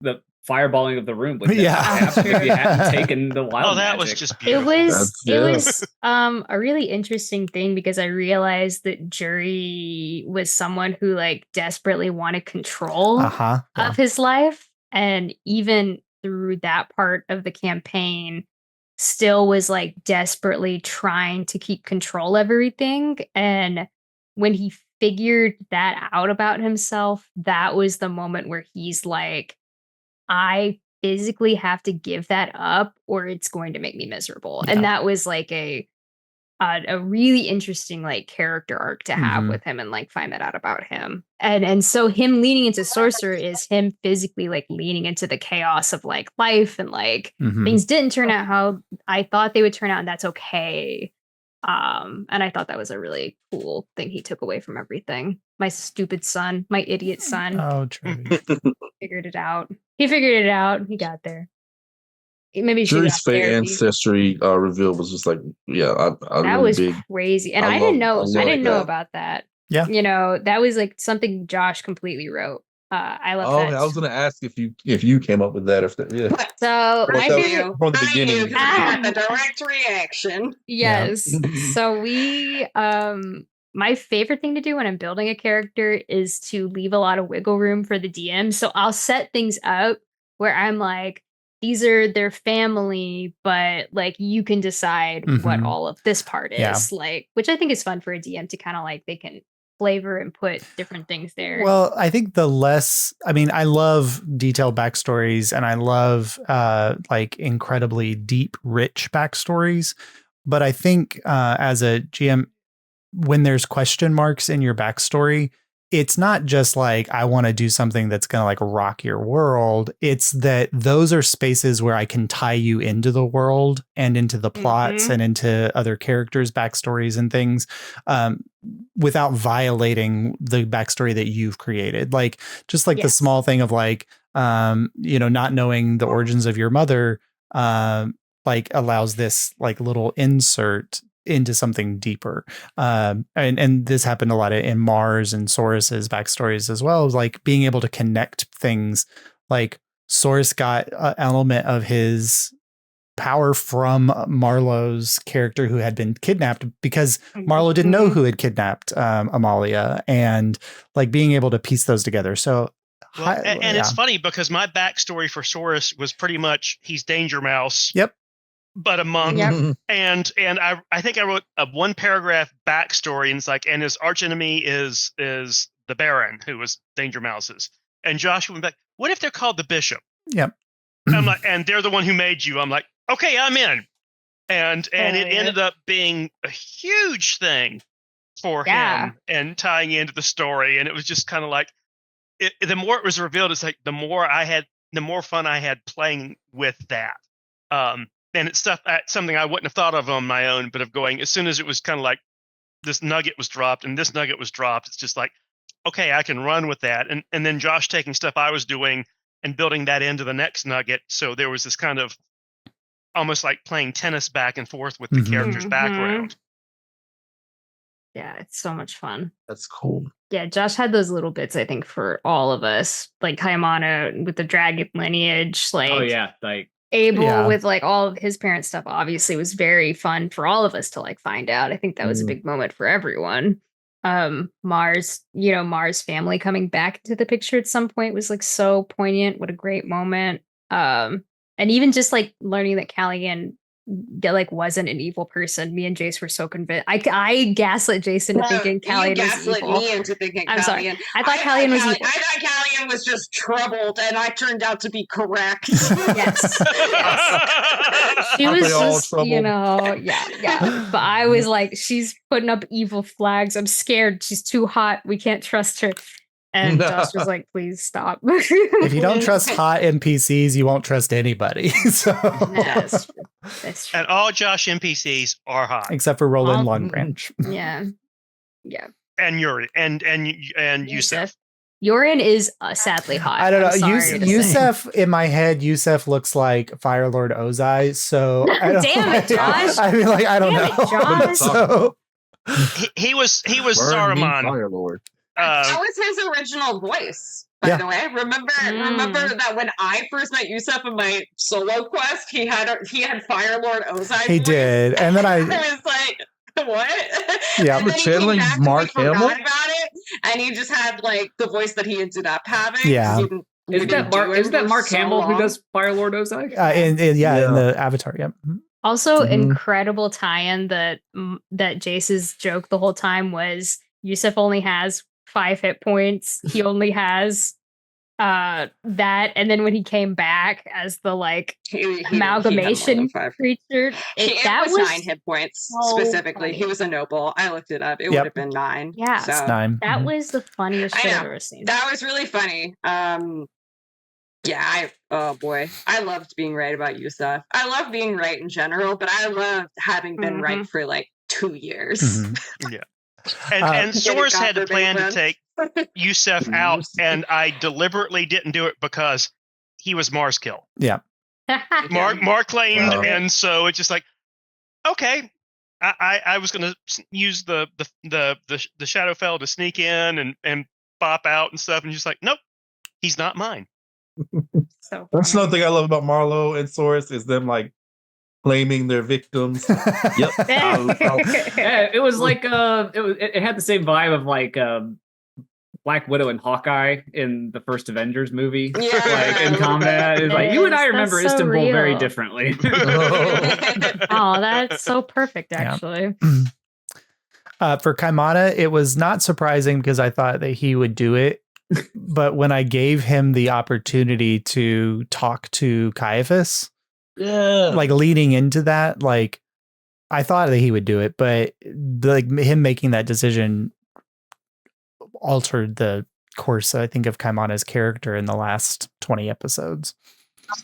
the fireballing of the room. If you hadn't taken the wild that magic. was just beautiful. It was a really interesting thing, because I realized that Jury was someone who like desperately wanted control of his life, and even through that part of the campaign still was like desperately trying to keep control of everything. And when he figured that out about himself, that was the moment where he's like, I physically have to give that up or it's going to make me miserable. And that was like a really interesting like character arc to have with him, and like find that out about him. And so him leaning into sorcerer is him physically like leaning into the chaos of like life, and like things didn't turn out how I thought they would turn out, and that's okay. And I thought that was a really cool thing he took away from everything. My stupid son, my idiot son. Oh, true. Figured it out. He figured it out. He got there. Maybe Jury's Fate ancestry reveal was just like, I that really was big. Crazy, and I didn't know about that. Yeah, you know, that was like something Josh completely wrote. I love that. I was going to ask if you came up with that. So my favorite from the beginning. The direct reaction. Yes. So we my favorite thing to do when I'm building a character is to leave a lot of wiggle room for the DM. So I'll set things up where I'm like, these are their family, but like you can decide what all of this part is, like, which I think is fun for a DM to kind of like, they can flavor and put different things there. Well, I think I love detailed backstories, and I love like incredibly deep, rich backstories. But I think as a GM, when there's question marks in your backstory, it's not just like, I want to do something that's going to like rock your world. It's that those are spaces where I can tie you into the world and into the plots and into other characters' backstories and things without violating the backstory that you've created. Like, just like the small thing of like, not knowing the origins of your mother, like allows this like little insert into something deeper. And this happened a lot in Mars and Saurus's backstories as well, like being able to connect things. Like Saurus got an element of his power from Marlowe's character who had been kidnapped, because Marlowe didn't know who had kidnapped Amalia, and like being able to piece those together. So it's funny because my backstory for Saurus was pretty much he's Danger Mouse. Yep. But a monk. Yep. And I think I wrote a 1 paragraph backstory, and it's like, and his archenemy is the Baron, who was Danger Mouse's. And Josh went back, what if they're called the Bishop? Yep. I'm like, and they're the one who made you. I'm like, okay, I'm in. And it ended up being a huge thing for him and tying into the story. And it was just kind of like, the more it was revealed, it's like the more fun I had playing with that. And it's something I wouldn't have thought of on my own, but of going, as soon as it was kind of like this nugget was dropped and this nugget was dropped, it's just like, okay, I can run with that. And then Josh taking stuff I was doing and building that into the next nugget. So there was this kind of almost like playing tennis back and forth with the character's background. Yeah, it's so much fun. That's cool. Yeah, Josh had those little bits, I think, for all of us. Like Kaimana with the dragon lineage. Like, oh, yeah. Like, Abel with like all of his parent stuff obviously was very fun for all of us to like find out. I think that was a big moment for everyone. Mars family coming back into the picture at some point was like so poignant. What a great moment. And even just like learning that Callian wasn't an evil person. Me and Jace were so convinced. I gaslit Jason into thinking Callian was evil. Me into thinking I'm Callian. sorry. I thought Callian was evil. I thought Callian was just troubled, and I turned out to be correct. Yes. She was just, But I was like, she's putting up evil flags. I'm scared. She's too hot. We can't trust her. And Josh was like, please stop. If you don't trust hot NPCs, you won't trust anybody. So that's true. And all Josh NPCs are hot. Except for Roland Longbranch. Yeah. Yeah. And Yuri and Yusef. Yorin is sadly hot. I don't know. Yusef, in my head, Yusef looks like Firelord Ozai. So damn it, Josh. I mean, like, I don't know. So he was Saruman. Firelord. That was his original voice, by the way. Remember that when I first met Yusef in my solo quest, he had Firelord Ozai. He did, and then I was like, what? Yeah, we're channeling Mark Hamill about it, and he just had like the voice that he ended up having. Yeah. Isn't that Mark Hamill who does Firelord Ozai? In the Avatar. Yep. Also, incredible tie-in that Jace's joke the whole time was Yusef only has 5 hit points. He only has that, and then when he came back as the like amalgamation creature, that was 9 hit points specifically. Funny. He was a noble. I looked it up. It would have been 9. Yeah, so. It's 9. That was the funniest shit I've ever seen. That was really funny. Oh boy, I loved being right about Yusef. I love being right in general, but I loved having been right for like 2 years. Yeah. And Source had a plan to take Yusef out, and I deliberately didn't do it because he was Mars kill. Yeah. Mark claimed, and so it's just like, okay, I was going to use the Shadowfell to sneak in and pop out and stuff, and just like, nope, he's not mine. So that's another thing I love about Marlowe and Source is them like claiming their victims. Yep. It was like it had the same vibe of like Black Widow and Hawkeye in the first Avengers movie. Yeah. Like in combat. It's like you and I remember Istanbul real. very differently. Oh, that's so perfect, actually. For Kaimana, it was not surprising because I thought that he would do it. But when I gave him the opportunity to talk to Caiaphas, like leading into that, like I thought that he would do it, but like him making that decision altered the course, I think, of Kaimana's character in the last 20 episodes.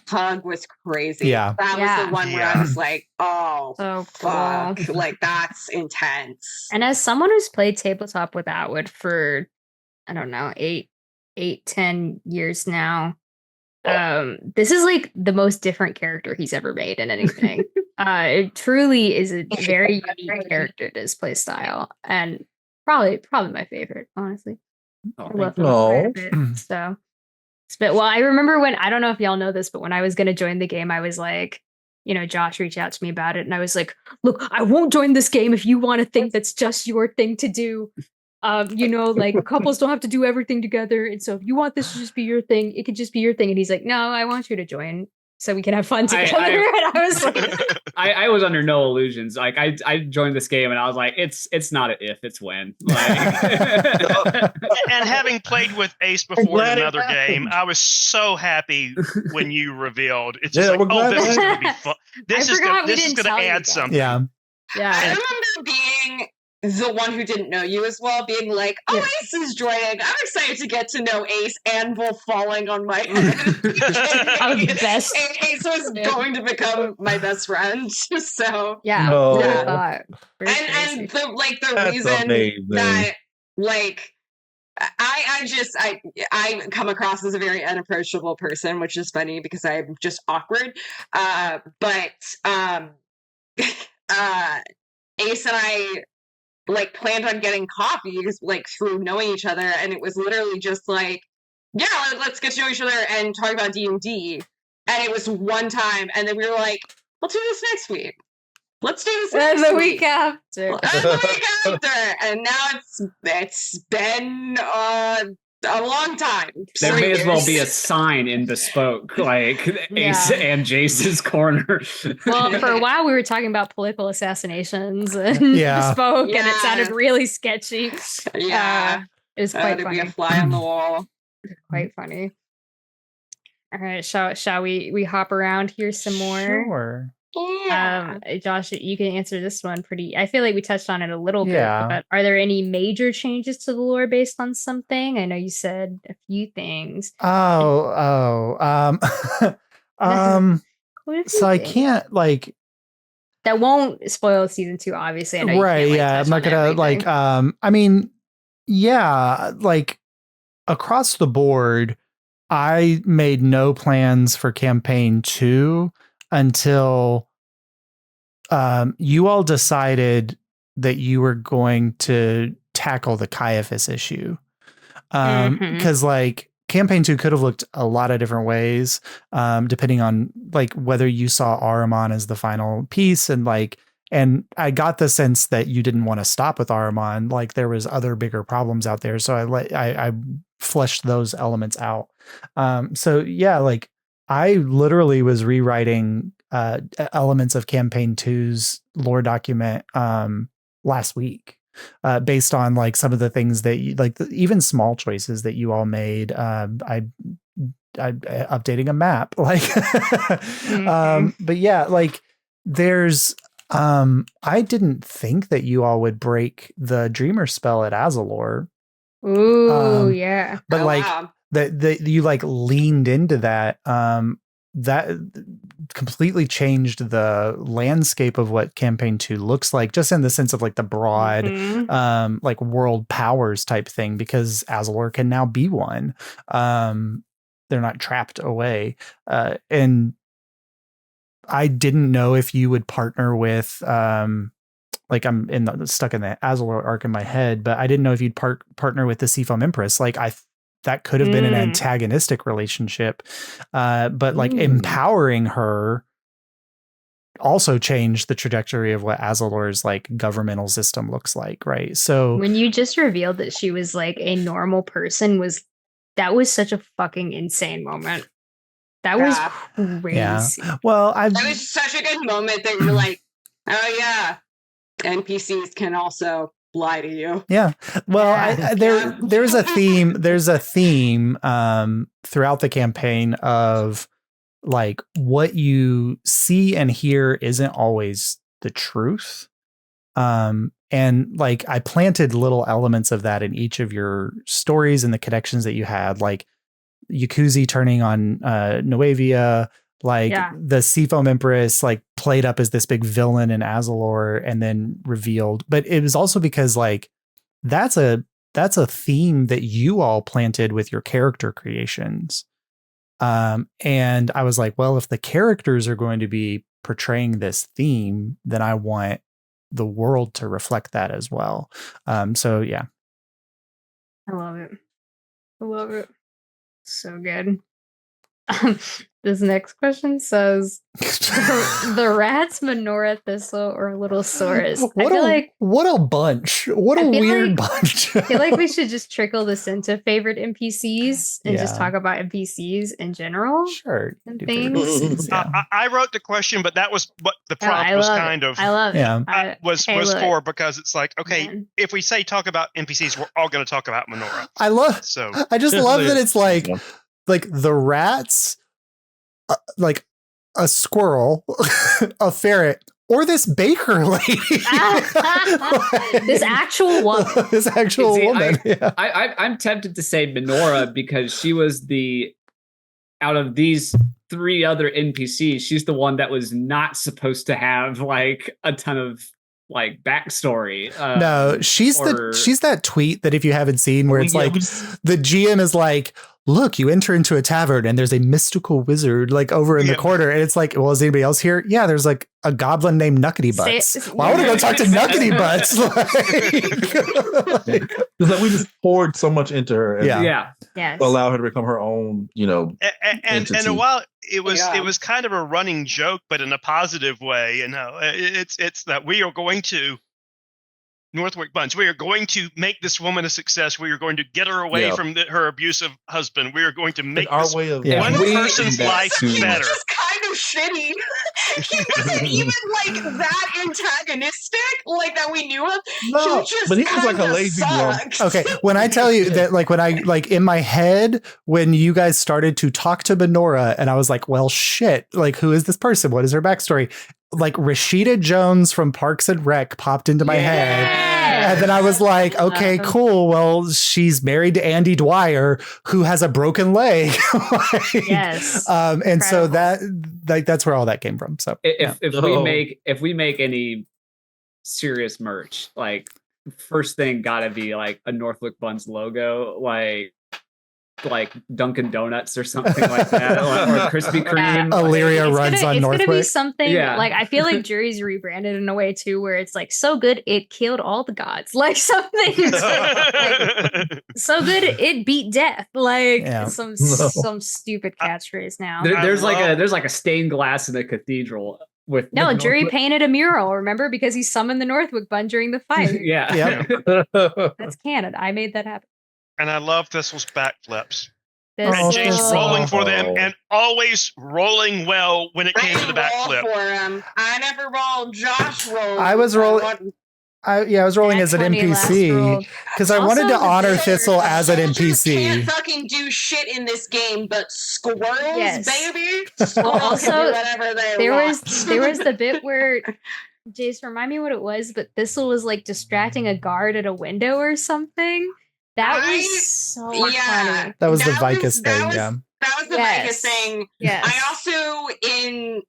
Hug was crazy. Yeah. That was the one where I was like, oh, so fuck. cool. Like, that's intense. And as someone who's played tabletop with Atwood for, I don't know, 10 years now, this is like the most different character he's ever made in anything. It truly is a very unique character to his play style, and probably my favorite, honestly. I love him quite a bit. So, well, I remember when, I don't know if y'all know this, but when I was going to join the game, I was like, Josh reached out to me about it, and I was like, look, I won't join this game if you want to think that's just your thing to do. Like couples don't have to do everything together, and so if you want this to just be your thing, it could just be your thing. And he's like, no, I want you to join so we can have fun together. And I was like, I was under no illusions. Like I joined this game and I was like, it's not an if, it's when. Like, and having played with Ace before in another game, I was so happy when you revealed. It's just like, oh, this is going to be fun. This is going to add something. Yeah. I remember being the one who didn't know you as well, being like, oh, Ace is joining. I'm excited to get to know Ace, anvil falling on my head. Best. Ace was going to become my best friend. So and the reason that like I come across as a very unapproachable person, which is funny because I'm just awkward. But Ace and I like planned on getting coffees like through knowing each other, and it was literally just like, yeah, let's get to know each other and talk about D&D. And it was one time, and then we were like, we'll do this next week. Let's do this next week. Week after. And the week after. And now it's been a long time. There may as well be a sign in Bespoke, like Ace and Jace's corner. Well, for a while we were talking about political assassinations and Bespoke, and it sounded really sketchy. Yeah. It was quite funny. Be a fly on the wall. Quite funny. All right, shall we hop around here some more? Sure. Yeah. Josh, you can answer this one pretty. I feel like we touched on it a little bit, but are there any major changes to the lore based on something? I know you said a few things. So I can't like. That won't spoil season 2, obviously. I know right? Yeah, I'm not gonna like. I mean, yeah, like across the board, I made no plans for campaign 2 until you all decided that you were going to tackle the Caiaphas issue. Because like campaign 2 could have looked a lot of different ways, depending on like whether you saw Ahriman as the final piece, and I got the sense that you didn't want to stop with Ahriman. Like there was other bigger problems out there, so I fleshed those elements out. So yeah, like I literally was rewriting elements of campaign 2's lore document last week, based on like some of the things that you, like even small choices that you all made. I updating a map, like but yeah, like there's I didn't think that you all would break the dreamer spell at Azalor. Ooh, yeah. But that you like leaned into that. That completely changed the landscape of what campaign 2 looks like, just in the sense of like the broad like world powers type thing, because Azalor can now be one. They're not trapped away. And I didn't know if you would partner with like I'm stuck in the Azalor arc in my head, but I didn't know if you'd partner with the Seafoam Empress. Like that could have been an antagonistic relationship, but like empowering her also changed the trajectory of what Azalor's like governmental system looks like, right? So when you just revealed that she was like a normal person, that was such a fucking insane moment. That was crazy. Yeah. Well, that was such a good moment that you're like, oh yeah, NPCs can also lie to you. Yeah. Well, there's a theme. There's a theme throughout the campaign of like what you see and hear isn't always the truth. And like I planted little elements of that in each of your stories and the connections that you had, like Yakuzi turning on Nuevia, like the Seafoam Empress, like played up as this big villain in Azalor and then revealed. But it was also because like that's a theme that you all planted with your character creations. And I was like, well, if the characters are going to be portraying this theme, then I want the world to reflect that as well. So yeah. I love it. I love it. So good. This next question says the rats, Menorah, Thistle, or Little Saurus. What a bunch. What a weird bunch. I feel like we should just trickle this into favorite NPCs and just talk about NPCs in general. Sure. And things. I wrote the question, but that was what the prompt was kind of. I love it. Was for, because it's like, okay, if we say talk about NPCs, we're all going to talk about Menorah. I just love that it's like the rats, like a squirrel, a ferret, or this baker lady. This actual woman. I'm tempted to say Menorah because she was out of these 3 other NPCs, she's the one that was not supposed to have like a ton of like backstory. No, she's that tweet that if you haven't seen where it's like the GM is like, look, you enter into a tavern and there's a mystical wizard like over in the corner. And it's like, well, is anybody else here? Yeah, there's like a goblin named Nuckety Butts. Why would I go talk to Nuckety Butts? Like we just poured so much into her. And allow her to become her own, and a while it was kind of a running joke, but in a positive way. It's that we are going to Northwick Bunch. We are going to make this woman a success. We are going to get her away from her abusive husband. We are going to make our this way of one person's life better. He was just kind of shitty. He wasn't even like that antagonistic, like that we knew of. No, but he was like a lazy one. Okay, when I tell you that, like when I like in my head, when you guys started to talk to Menorah, and I was like, well, shit, like who is this person? What is her backstory? Like Rashida Jones from Parks and Rec popped into my head. And then I was like, okay, cool. Well, she's married to Andy Dwyer, who has a broken leg. Yes. And incredible. So that's where all that came from. So if we make any serious merch, like first thing gotta be like a Northwick Buns logo, like Dunkin' Donuts or something like that, or Krispy Kreme. Alyria runs on Northwick. It's gonna be something like I feel like Jury's rebranded in a way too, where it's like so good it killed all the gods, like something like, so good it beat death, like some stupid catchphrase now. There's like a stained glass in a cathedral. Jury painted a mural, remember, because he summoned the Northwick Bun during the fight. That's canon. I made that happen. And I love Thistle's backflips. And Jace rolling for them and always rolling well when it came to the backflip. I never rolled. Josh rolled. I was rolling. I was rolling as an NPC because I wanted to honor Thistle as an NPC. Can't fucking do shit in this game, but squirrels, baby. Well, also, whatever there was the bit where Jace, remind me what it was, but Thistle was like distracting a guard at a window or something. That was so funny. That was the Vicus thing, That was the Vicus thing. Yes. I also, in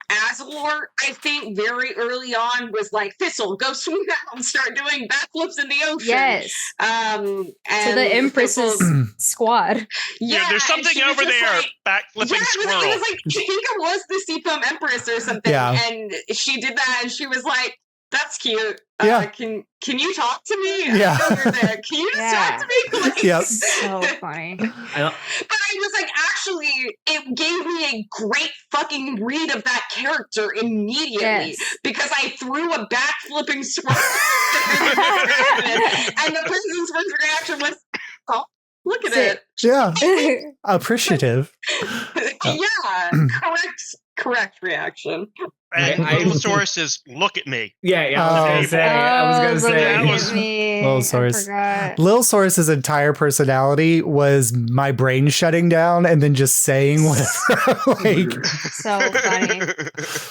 Azalor, I think very early on was like, Thistle, go swing out and start doing backflips in the ocean. Yes. And to the Empress's squad. Yeah, there's something over there, backflipping squirrel. It was like, I think it was the Seafoam Empress or something. And she did that and she was like, that's cute. Can you talk to me? Yeah. Can you just talk to me? Like, so funny. But I was like, actually, it gave me a great fucking read of that character immediately because I threw a backflipping swirl. And the person's first reaction was, oh, look at it. Yeah. Appreciative. Correct correct reaction. And Little Source is look at me. Yeah, I was gonna say. That was Lil Source. Lil Source's entire personality was my brain shutting down and then just saying whatever. Like, so funny.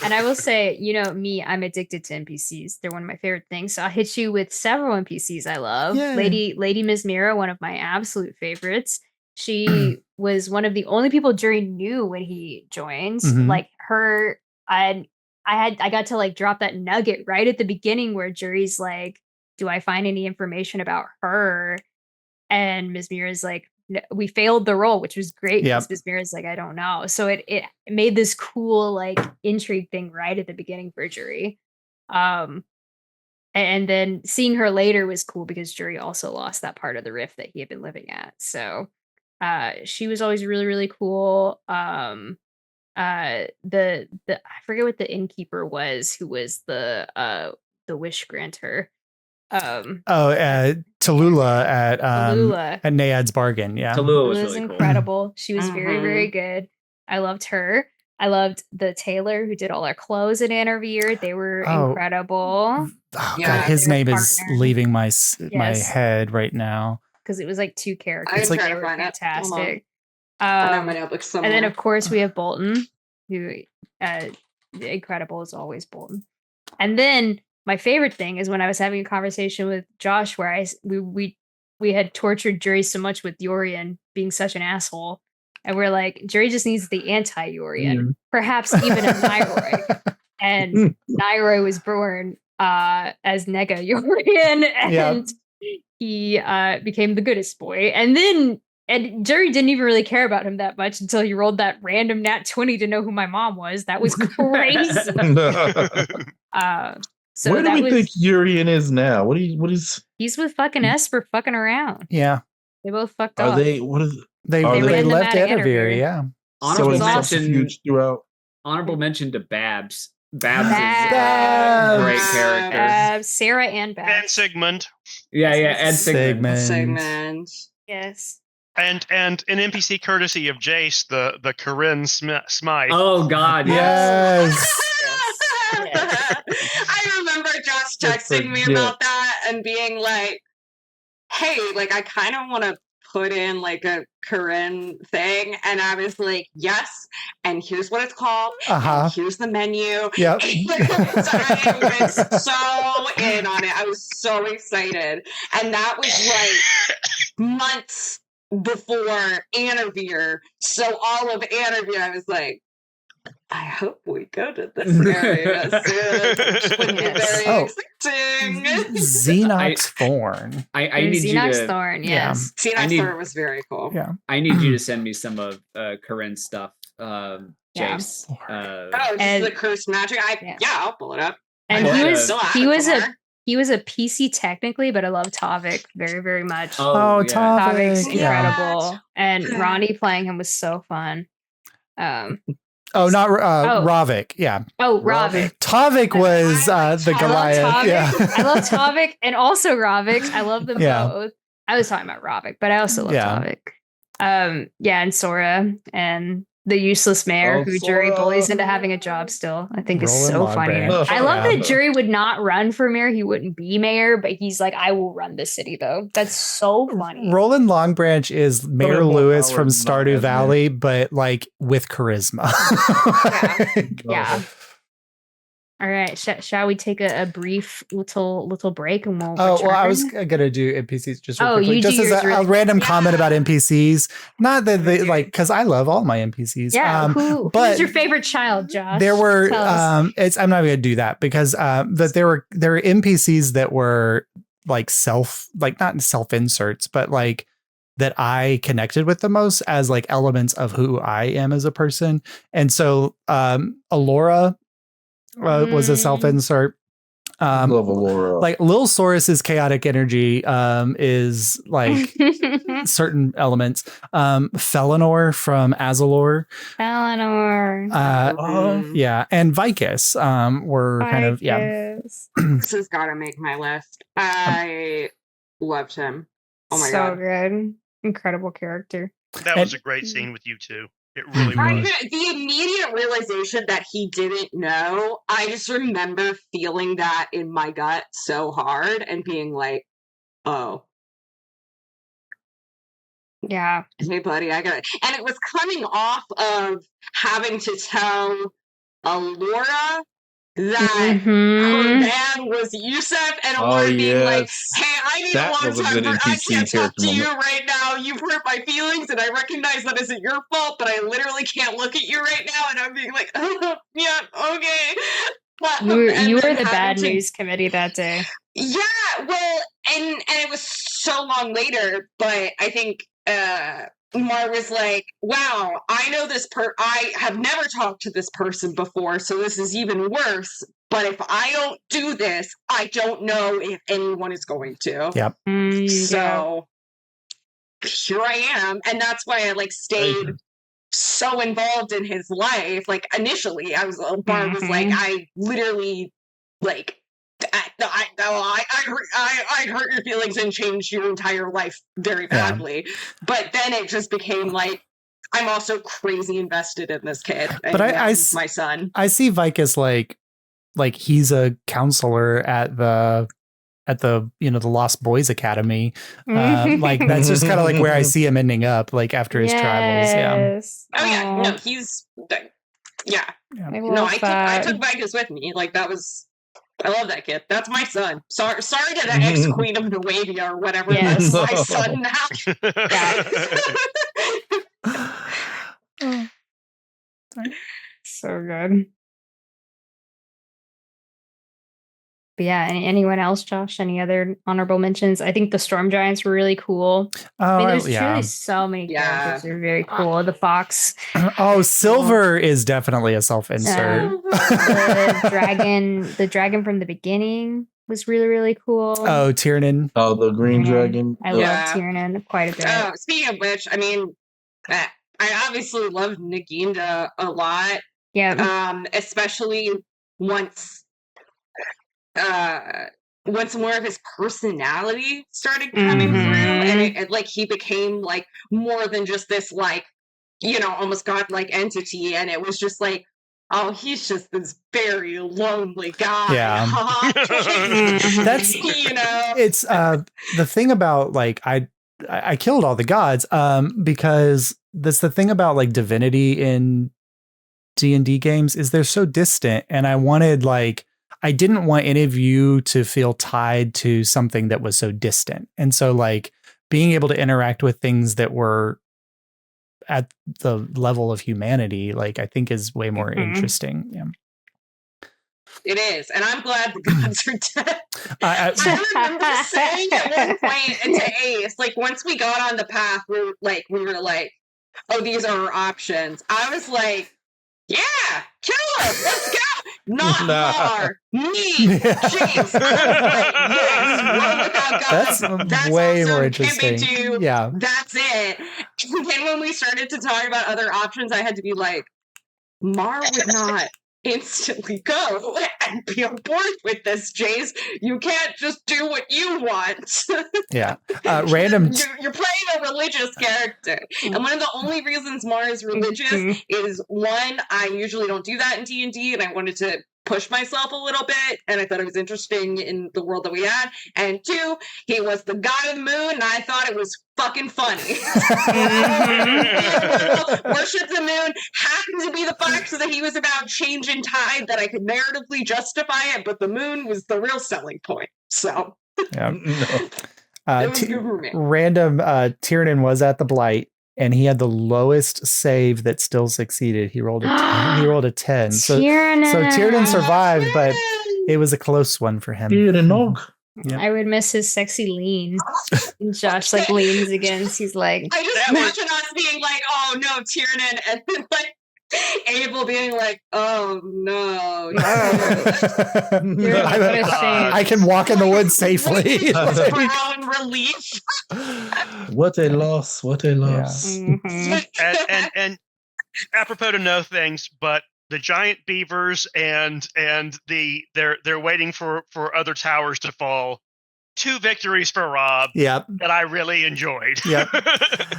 And I will say, you know, me, I'm addicted to NPCs. They're one of my favorite things. So I'll hit you with several NPCs I love. Yay. Lady Ms. Mira, one of my absolute favorites. She was one of the only people Jury knew when he joined. Mhm. Like her, I got to like drop that nugget right at the beginning where Jury's like, do I find any information about her? And Ms. Mira's like, no, we failed the roll, which was great because Ms. Mira's like, I don't know. So it made this cool like intrigue thing right at the beginning for Jury. And then seeing her later was cool because Jury also lost that part of the rift that he had been living at. So she was always really, really cool. The I forget what the innkeeper was, who was the wish granter. Tallulah at Nayad's Bargain. Yeah, Tallulah was really really incredible. Cool. She was very, very good. I loved her. I loved the tailor who did all our clothes at Anarvir. They were incredible. Oh God, his name is leaving my head right now because it was like two characters. It's like fantastic. I my notebook somewhere. And then of course we have Bolton, who incredible as always, Bolton. And then my favorite thing is when I was having a conversation with Josh where we had tortured Jury so much with Yorian being such an asshole. And we're like, Jury just needs the anti-Yorian, perhaps even a Nairoy. And Nairoy was born as Nega Yorian, and he became the goodest boy. And Jury didn't even really care about him that much until he rolled that random nat 20 to know who my mom was. That was crazy. So where do we think Yorian is now? What is? He's with fucking Esper, fucking around. Yeah, they both fucked off. Are they? What is? They left Anarvir. Yeah. Honorable mention throughout. Honorable mention to Babs. Babs is a great character. Sarah and Babs. And Sigmund. Yeah, and Sigmund. Yes. And an NPC courtesy of Jace, the Corinne Smythe. Oh God, yes. I remember Josh texting me about that and being like, hey, like I kind of want to put in like a Corinne thing, and I was like, yes, and here's what it's called, and here's the menu. Yep. I was so in on it. I was so excited, and that was like months before Anarvir. So all of Anarvir, I was like, I hope we go to this area soon. Very exciting. Xenox Thorn. I need Xenox you to, Thorn, yes. Xenox Thorn was very cool. Yeah. I need you to send me some of Corinne's stuff, Jace. And the cursed magic. I'll pull it up. And he was a PC technically, but I love Tavik very, very much. Tavik's incredible. And Ronnie playing him was so fun. Ravik. Yeah. Oh, Ravik. Tavik was the Goliath. Yeah. I love Tavik and also Ravik. I love them both. I was talking about Ravik, but I also love Tavik. And Sora and the useless mayor who Jury bullies into having a job still. I think is so funny. I love that Jury would not run for mayor. He wouldn't be mayor, but he's like, I will run the city though. That's so funny. Roland Longbranch is Mayor Lewis from Stardew Valley, but like with charisma. Yeah. All right, shall we take a brief little break and we'll return? I was gonna do NPCs just real quickly. You just as a random comment about NPCs. Not that they like, because I love all my NPCs. Yeah, who's your favorite child, Josh? There were I'm not gonna do that because that there were NPCs that were like not self inserts, but like that I connected with the most as like elements of who I am as a person. And so Alyria was a self-insert. Love Alyria. Like Lil Saurus's chaotic energy is like certain elements. Felinor from Azalor. Yeah, and Vicus were kind of This has got to make my list. I loved him. Oh my god, so good, incredible character. That was a great scene with you too. It really was. The immediate realization that he didn't know, I just remember feeling that in my gut so hard and being like, oh. Yeah. Hey, buddy, I got it. And it was coming off of having to tell Alyria that her dad was Yusuf, and Alyria being like, hey, I need a long time. I can't talk to you right now. You've hurt my feelings, and I recognize that isn't your fault, but I literally can't look at you right now. And I'm being like, oh, yeah, okay. You were the bad news committee that day. Yeah, well, and it was so long later, but I think Mar was like, wow, I know this I have never talked to this person before, so this is even worse. But if I don't do this, I don't know if anyone is going to. Yep. So here I am. And that's why I stayed so involved in his life. Like initially Bar was like, I literally I hurt your feelings and changed your entire life very badly. Yeah. But then it just became like, I'm also crazy invested in this kid. But my son. I see Vike as like he's a counselor at the the Lost Boys Academy. Like that's just kind of like where I see him ending up, like after his travels. Yeah. Oh yeah. No, he's yeah. No, I took Vicus with me. Like that was. I love that kid. That's my son. Sorry to the ex-queen of Nuavia or whatever. Yes. That's my son now. So good. But yeah, anyone else, Josh? Any other honorable mentions? I think the Storm Giants were really cool. I mean, there's truly so many characters that are very cool. The Fox. Oh, Silver is definitely a self-insert. The dragon from the beginning was really, really cool. Oh, Tiernan. Oh, the green dragon. I love Tiernan quite a bit. Oh, speaking of which, I mean, I obviously loved Naginda a lot. Yeah. Especially once more of his personality started coming through, and it he became like more than just this almost godlike entity, and it was just like, oh, he's just this very lonely guy. Yeah. That's it's the thing about I killed all the gods because that's the thing about divinity in D&D games is they're so distant, and I wanted I didn't want any of you to feel tied to something that was so distant. And so being able to interact with things that were at the level of humanity, I think is way more interesting. Yeah. It is. And I'm glad the gods are dead. I remember saying at one point to Ace, once we got on the path, we were like, oh, these are our options. I was like, yeah, kill us, let's go. Not Mar, me, James. That's way more interesting. Yeah, that's it. And then when we started to talk about other options, I had to be like, Mar would not instantly go and be on board with this, Jace. You can't just do what you want. Yeah. Random. You're playing a religious character. And one of the only reasons Mar is religious is, one, I usually don't do that in D&D, and I wanted to push myself a little bit, and I thought it was interesting in the world that we had. And two, he was the god of the moon, and I thought it was fucking funny. Worship the moon, happened to be the fact that he was about change in tide that I could narratively justify it, but the moon was the real selling point. So yeah. Random Tiernan was at the Blight, and he had the lowest save that still succeeded. He rolled a 10. He rolled a 10. So Tiernan survived, but it was a close one for him. Yeah. I would miss his sexy lean. Josh leans against. He's like, I just imagine us being like, oh no, Tiernan, and then Abel being like, oh no. I can walk in the woods safely. Brown relief. What a loss. What a loss. Yeah. And apropos to no things, but the giant beavers and they're waiting for other towers to fall. 2 victories for Rob Yep. that I really enjoyed. Yep.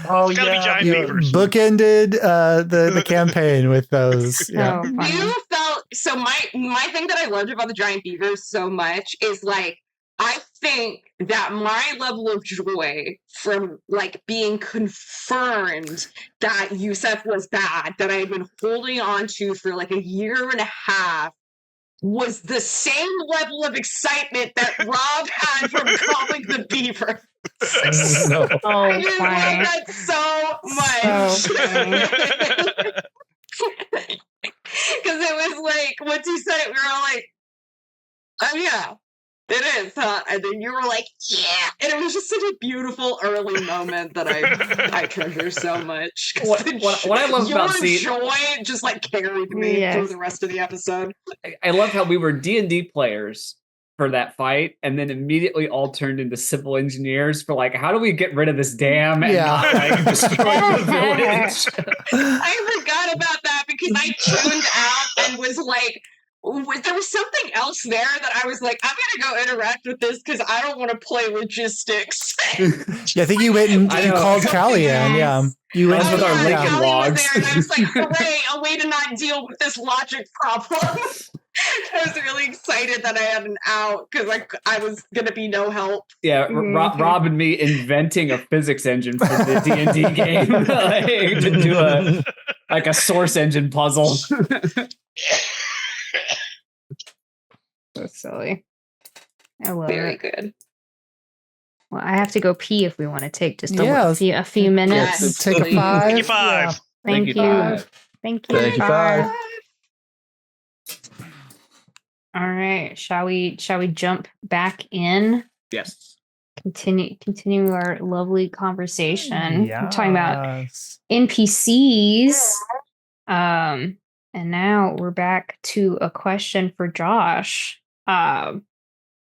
Oh, It's gotta be giant beavers. Bookended the campaign with those. Yeah. So funny. You felt so. My thing that I loved about the giant beavers so much is like I think that my level of joy from like being confirmed that Yusef was bad, that I had been holding on to for like a year and a half, was the same level of excitement that Rob had from calling the beaver. No. Oh, I just funny. love that so much. Because it was like, once you said it, we were all like, oh yeah, it is, huh? And then you were like, yeah. And it was just such a beautiful early moment that I treasure so much. What I love your about joy just like carried me through the rest of the episode. I love how we were D&D players for that fight, and then immediately all turned into civil engineers for like, how do we get rid of this dam and not like destroy the village? I forgot about that because I tuned out and was like, there was something else there that I was like, I'm gonna go interact with this because I don't want to play logistics. Yeah, I think you went and you called Callie in. Yeah, you went with our Lincoln logs. Was there, and I was like, hooray, a way to not deal with this logic problem. I was really excited that I had an out because I was gonna be no help. Yeah, Rob and me inventing a physics engine for the D&D game, like, to do a source engine puzzle. So silly. I love Very it. good. Well, I have to go pee if we want to take just a few minutes. Yes, take a 5. Thank you, 5. Yeah. Thank you. Thank you. Thank you, 5. All right. Shall we jump back in? Yes. Continue our lovely conversation. Yes. We're talking about NPCs. And now we're back to a question for Josh. I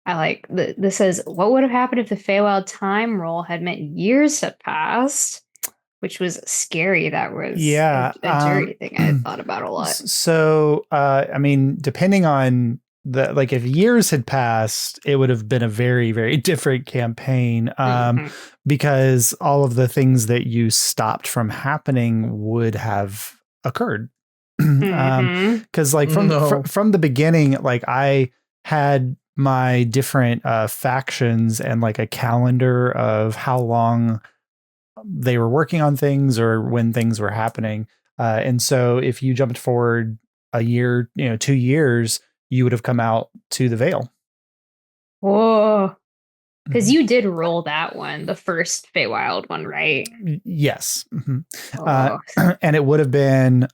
like this says, what would have happened if the Feywild time roll had meant years had passed? Which was scary. That was a jury thing I had thought about a lot. So, I mean, depending on if years had passed, it would have been a very, very different campaign, because all of the things that you stopped from happening would have occurred. Because from the beginning, like I had my different factions and like a calendar of how long they were working on things or when things were happening. And so if you jumped forward a year, 2 years, you would have come out to the Vale. Whoa. Because you did roll that one, the first Feywild one, right? Yes. And it would have been,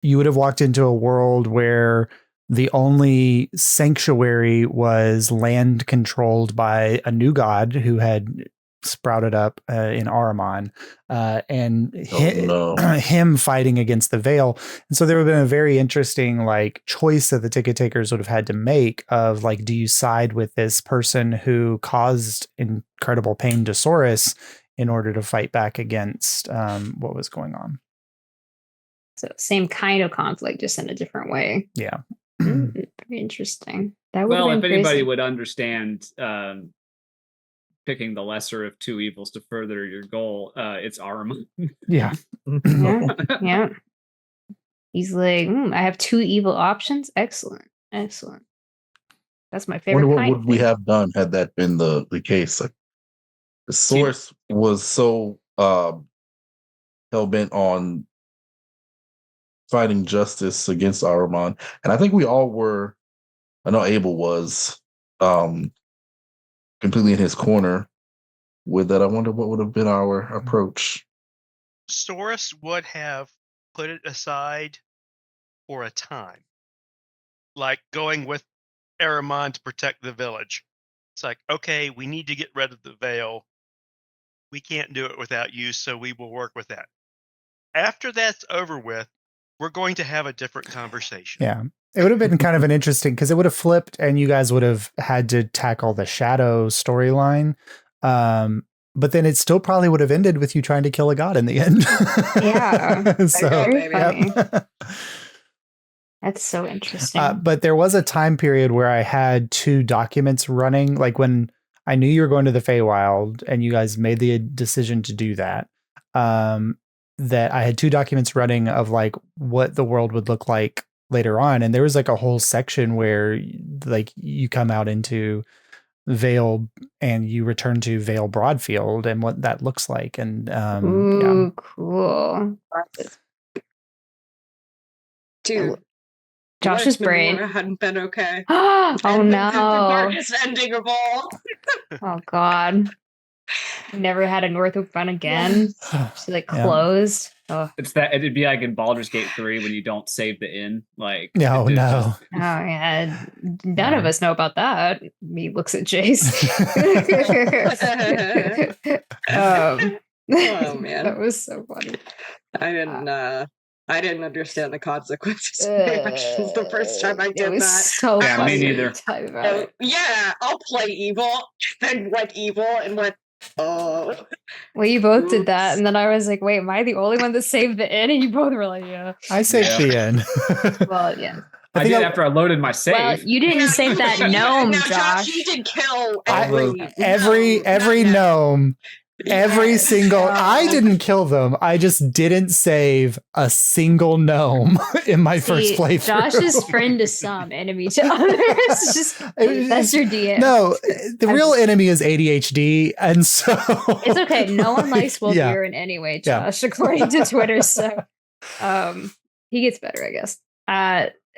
you would have walked into a world where the only sanctuary was land controlled by a new god who had sprouted up in Ahriman, and him fighting against the Vale. And so there would have been a very interesting choice that the ticket takers would have had to make of do you side with this person who caused incredible pain to Saurus in order to fight back against what was going on. So same kind of conflict, just in a different way. Yeah. Very interesting. That would if anybody would understand picking the lesser of two evils to further your goal, it's Ahriman. Yeah. Yeah. He's like, I have 2 evil options. Excellent. That's my favorite. What would we have done had that been the case? The source was so hell-bent on fighting justice against Ahriman, and I think we all were. I know Abel was completely in his corner with that. I wonder what would have been our approach. Saurus would have put it aside for a time, like going with Ahriman to protect the village. It's like, okay, we need to get rid of the Vale. We can't do it without you, so we will work with that. After that's over with, we're going to have a different conversation. Yeah. It would have been kind of an interesting, because it would have flipped and you guys would have had to tackle the shadow storyline. But then it still probably would have ended with you trying to kill a god in the end. Yeah. So, that's so interesting. But there was a time period where I had 2 documents running. Like when I knew you were going to the Feywild, and you guys made the decision to do that. That I had 2 documents running of like what the world would look like later on, and there was like a whole section where like you come out into Vale and you return to Vale Broadfield and what that looks like, and Ooh, cool. Dude, Josh's brain hadn't been okay. Oh And no! the darkest ending of all. Oh god! Never had a Northrop run again. She like closed. Oh. It's that it'd be like in Baldur's Gate 3 when you don't save the inn. Like no. Oh yeah, none of us know about that. Me looks at Jace. Oh man, that was so funny. I didn't understand the consequences of my actions the first time I did that. So yeah, funny. me neither. Yeah, I'll play evil and like evil and like well, you both did that, and then I was like, "Wait, am I the only one that saved the inn?" And you both were like, "Yeah, I saved the inn." Well, yeah. I did after I loaded my save. Well, you didn't save that gnome, now, Josh. You did kill every gnome. Every single, I didn't kill them. I just didn't save a single gnome in my first playthrough. Josh's friend to some, enemy to others. That's your DM. No, the real enemy is ADHD, and so it's okay. No one likes Will Beer in any way, Josh, according to Twitter. So, he gets better, I guess.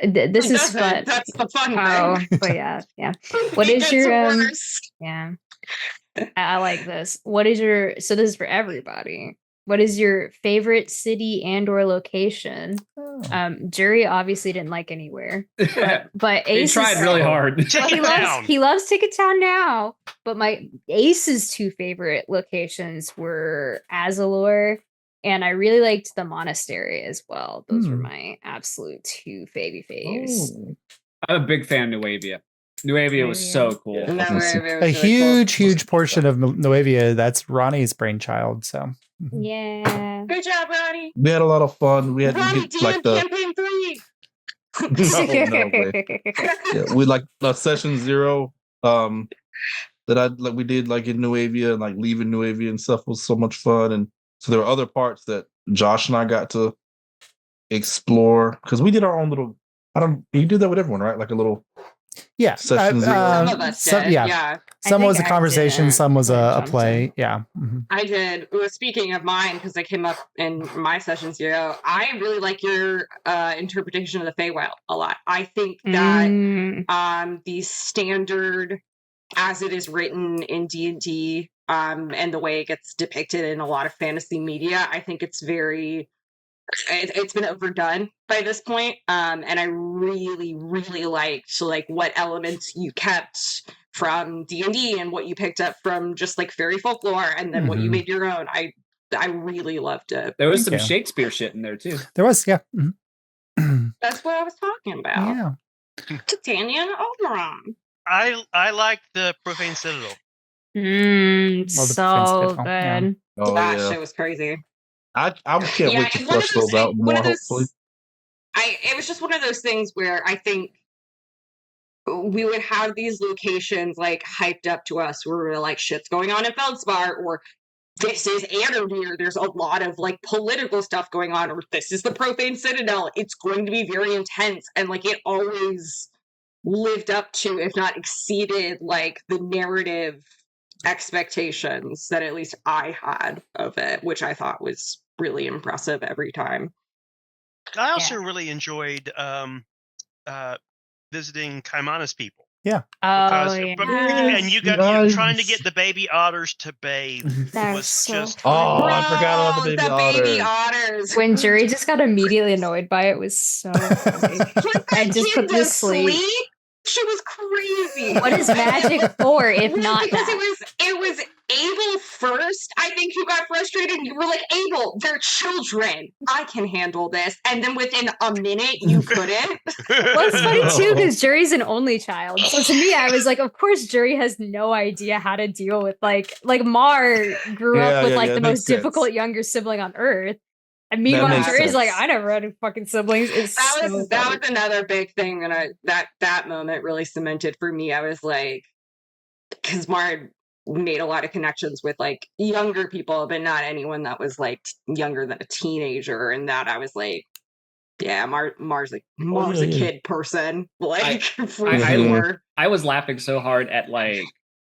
This is fun. That's the fun thing. But yeah. What is your yeah? I like this. What is your, so this is for everybody. What is your favorite city and or location? Jury obviously didn't like anywhere, but Ace he tried really hard. He loves Ticket Town now, but my Ace's 2 favorite locations were Azalor, and I really liked the monastery as well. Those were my absolute 2 faves. I'm a big fan of Nuevia. Nuevia was so cool. A huge portion of Nuevia, that's Ronnie's brainchild. So yeah, good job, Ronnie. We had a lot of fun. We had Ronnie, like the campaign 3. Yeah, we like session 0. That we did like in Nuevia and like leaving Nuevia and stuff was so much fun. And so there were other parts that Josh and I got to explore because we did our own little. You do that with everyone, right? Like a little. Yeah, session 0. Some of us did. Yeah. Some was a conversation, some was a play. Yeah, I did. Speaking of mine, because I came up in my session 0, I really like your interpretation of the Feywild a lot. I think that the standard, as it is written in D&D, and the way it gets depicted in a lot of fantasy media, I think it's it's been overdone by this point, and I really liked like what elements you kept from D&D and what you picked up from just like fairy folklore, and then what you made your own. I really loved it. There was some Shakespeare shit in there too. There was, yeah. That's what I was talking about. Yeah, Titania and Oberon. I liked the Profane Citadel. So good. Yeah. Oh, that shit was crazy. I can't wait to flush those out more, hopefully. It was just one of those things where I think we would have these locations like hyped up to us where we're like, shit's going on in Feldspar, or this is Anordir, there's a lot of like political stuff going on, or this is the Profane Citadel, it's going to be very intense. And like it always lived up to, if not exceeded, like the narrative expectations that at least I had of it, which I thought was really impressive every time. I also really enjoyed visiting Kaimana's people. Yeah. And you got trying to get the baby otters to bathe was just. I forgot about the baby otters. When Jury just got immediately annoyed by it was so funny. I just put to sleep. She was crazy. What is magic for if not because that? it was Abel first, I think, who got frustrated, and you were like, Abel, they're children. I can handle this. And then within a minute, you couldn't. Well, it's funny, too, because Jury's an only child. So to me, I was like, of course, Jury has no idea how to deal with, like Mar grew up with, the most difficult younger sibling on Earth. And meanwhile, Jury's like, I never had any fucking siblings. That was another big thing, and that moment really cemented for me. I was like, because Mar made a lot of connections with like younger people, but not anyone that was like younger than a teenager. And that I was like, yeah, Mars a kid person. Like I was laughing so hard at like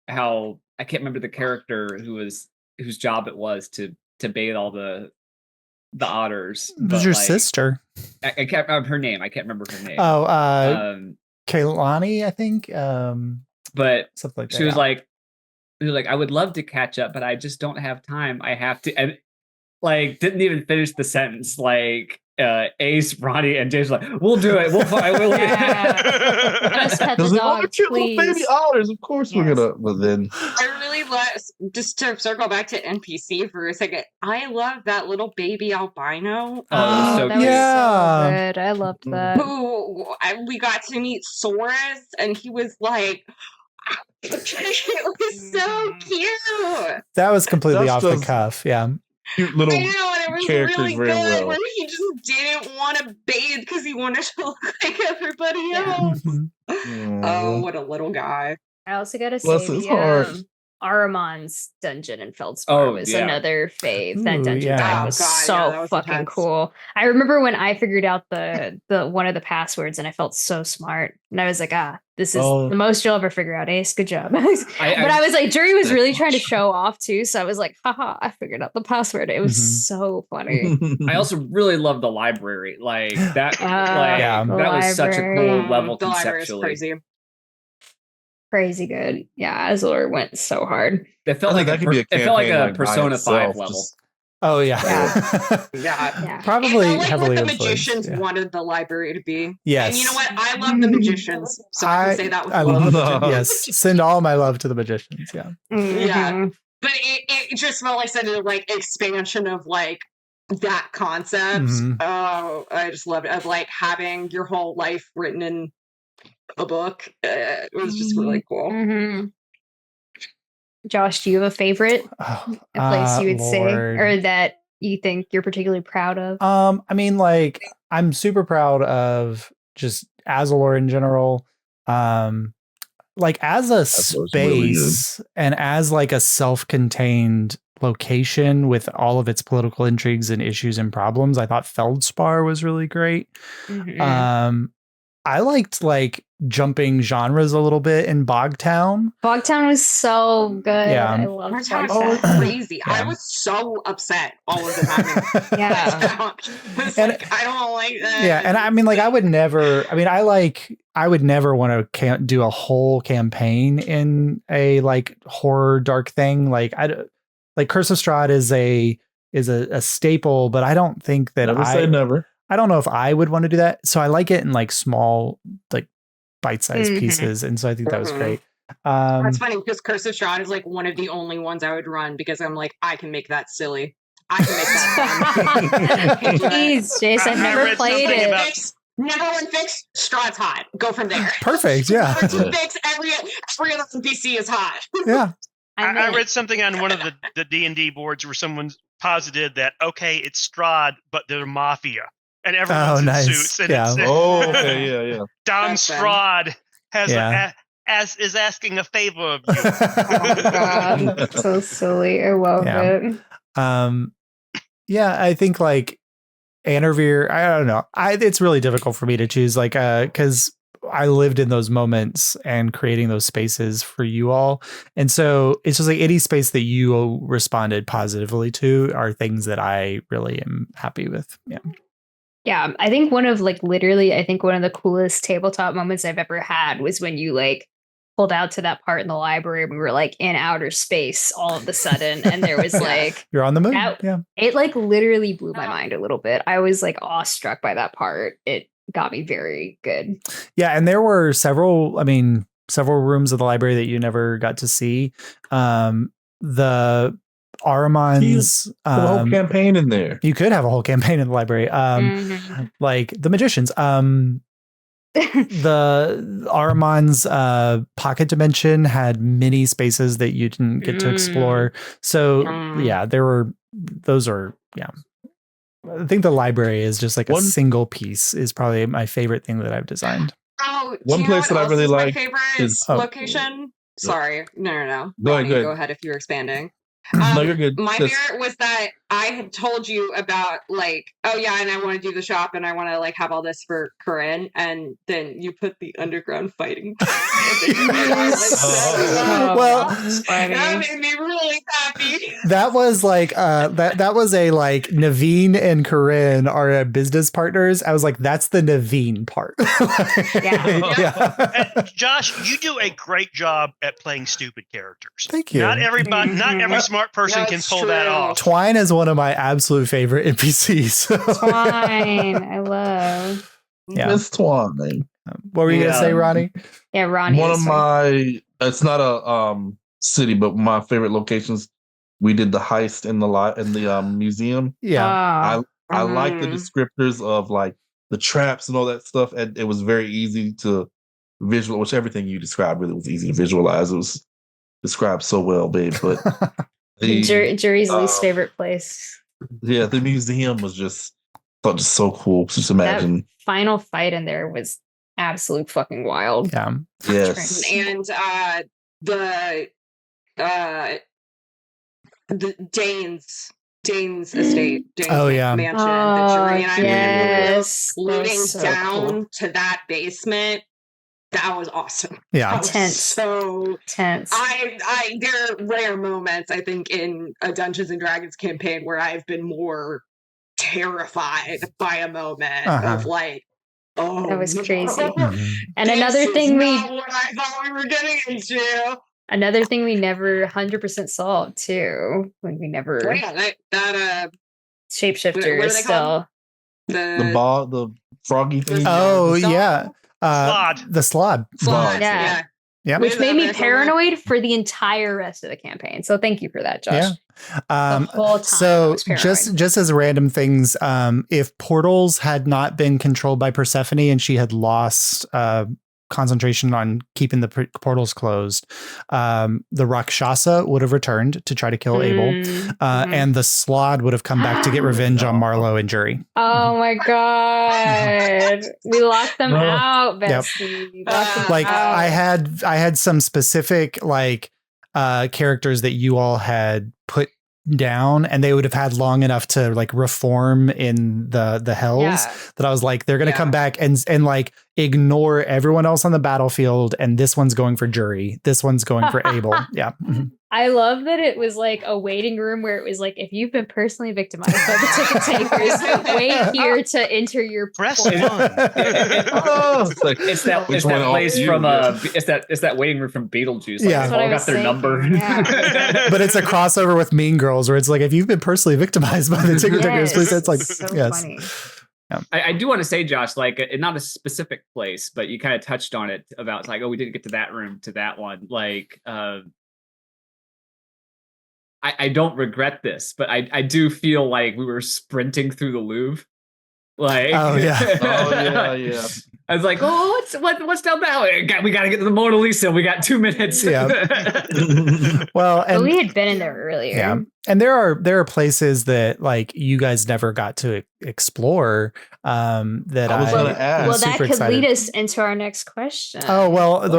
how I can't remember the character whose job it was to bathe all the otters. It was your sister. I can't remember her name. I can't remember her name. Oh, Kaylani, I think. But something like that. She was like, I would love to catch up, but I just don't have time. I have to, and like didn't even finish the sentence. Like Ace, Ronnie, and James were like, we'll do it. We'll just pet the dog, please. Baby otters, of course we're gonna. But then I really love, just to circle back to NPC for a second. I love that little baby albino. That was so good. I loved that. We got to meet Soros, and he was like, it was so cute. That was completely off the cuff. Yeah. Cute little I know, and it was really good when he just didn't want to bathe because he wanted to look like everybody else. Oh, what a little guy. I also gotta say Ahriman's dungeon in Feldspar was another fave. That dungeon guide was so fucking cool. I remember when I figured out the one of the passwords and I felt so smart. And I was like, this is the most you'll ever figure out, Ace. Good job. But I was like, Jury was really trying to show off too. So I was like, haha, I figured out the password. It was so funny. I also really love the library. Like that, that was such a cool level the conceptually. Crazy. Crazy good. Yeah, Azor went so hard. It felt like a Persona 5 level. Oh yeah. Yeah. Probably it felt like heavily what the influenced, magicians wanted the library to be. Yes. And you know what? I love the magicians, so I can say that with love. Yes. Send all my love to the magicians. Yeah. Yeah. But it just felt like such a like expansion of like that concept. Oh, I just loved it. Of like having your whole life written in a book. It was just really cool. Josh, do you have a favorite? A place you would say, or that you think you're particularly proud of? I mean, like, I'm super proud of just Azalor in general. Like as a space and as like a self-contained location with all of its political intrigues and issues and problems, I thought Feldspar was really great. I liked like jumping genres a little bit in Bogtown. Bogtown was so good. Yeah. I loved Bogtown. Oh, crazy. I was so upset all of the time. Yeah. I don't like that. Yeah. And I mean, like, I would never want to do a whole campaign in a like horror dark thing. Like Curse of Strahd is a staple, but I don't think that never. I don't know if I would want to do that. So I like it in like small, like bite-sized pieces. And so I think that was great. That's funny because Curse of Strahd is like one of the only ones I would run because I'm like, I can make that silly. I can make that fun. Jeez, Jason, I've never played it. Number one fix, Strahd's hot. Go from there. Perfect, yeah. Number two fix, every other NPC is hot. Yeah. I read something on one of the D&D boards where someone posited that, okay, it's Strahd, but they're mafia. And everyone's in suits. And yeah. Don Strahd is asking a favor of you. Oh God, so silly. I love it. Yeah, I think like Anarvir, I don't know. It's really difficult for me to choose, like, because I lived in those moments and creating those spaces for you all. And so it's just like any space that you responded positively to are things that I really am happy with. Yeah. Yeah, I think one of the coolest tabletop moments I've ever had was when you like pulled out to that part in the library. We were like in outer space all of a sudden, and there was like you're on the moon. It like literally blew my mind a little bit. I was like awestruck by that part. It got me very good. Yeah, and there were several rooms of the library that you never got to see. The Ahriman's whole campaign in there. You could have a whole campaign in the library. Like the magicians. The Ahriman's pocket dimension had many spaces that you didn't get to explore. So I think the library is just like a single piece is probably my favorite thing that I've designed. Oh, one place that I really like is location. Sorry. No. Go ahead. Go ahead if you're expanding. No, you're good. My fear was that I had told you about like, oh yeah, and I want to do the shop and I want to like have all this for Corinne, and then you put the underground fighting. Well, that made me really happy. That was like that was a like Naveen and Corinne are business partners. I was like, that's the Naveen part. Yeah. And Josh, you do a great job at playing stupid characters. Thank you. Not every smart person can pull that off. Twine is one of my absolute favorite NPCs. Twine, I love. Yeah. Miss Twine. What were you gonna say, Ronnie? Yeah, Ronnie. One of my, it's not a city, but my favorite locations. We did the heist in the museum. Yeah, I like the descriptors of like the traps and all that stuff, and it was very easy to visual. Which everything you described really was easy to visualize. It was described so well, babe. But Jury's least favorite place. Yeah, the museum was just so cool. Just imagine that final fight in there was absolute fucking wild. Yeah. Yes. And the Dane's estate. Dane's mansion. The jury and I yes, looting so down cool. to that basement. That was awesome. Yeah, that was tense. So tense. There are rare moments I think in a Dungeons and Dragons campaign where I've been more terrified by a moment of like, oh, that was crazy. Mm-hmm. And another thing not what I thought we were getting into. Another thing we never 100% solved too. Like we never. Oh, yeah, that shapeshifter is still the froggy thing. Oh yeah. The slod. Yeah. Yeah. Which made me paranoid for the entire rest of the campaign. So thank you for that, Josh. Yeah. The whole time so just as random things, if portals had not been controlled by Persephone and she had lost concentration on keeping the portals closed, the Rakshasa would have returned to try to kill Abel, and the Slod would have come back to get revenge on Marlowe and Jury. Oh my god, we locked them out, Bestie. Yep. Like I had some specific like characters that you all had put down, and they would have had long enough to like reform in the hells that I was like, they're gonna come back and like ignore everyone else on the battlefield, and this one's going for Jury, this one's going for Abel. Yeah. I love that it was like a waiting room where it was like, if you've been personally victimized by the ticket takers, wait here to enter your press portal. It's that place from it's that waiting room from Beetlejuice. Like, Yeah, they've all got their number. Yeah. But it's a crossover with Mean Girls, where it's like, if you've been personally victimized by the ticket takers, please. It's like, so yes. funny. Yeah. I do want to say, Josh, like not a specific place, but you kind of touched on it about like, oh, we didn't get to that room, to that one. Like, I don't regret this, but I do feel like we were sprinting through the Louvre. Like, oh yeah. I was like, oh, what's down that way? We got to get to the Mona Lisa. We got 2 minutes. Yeah. Well, and we had been in there earlier. Yeah, and there are places that like you guys never got to explore. That I was going to ask. Well, that could lead us into our next question. Oh well, go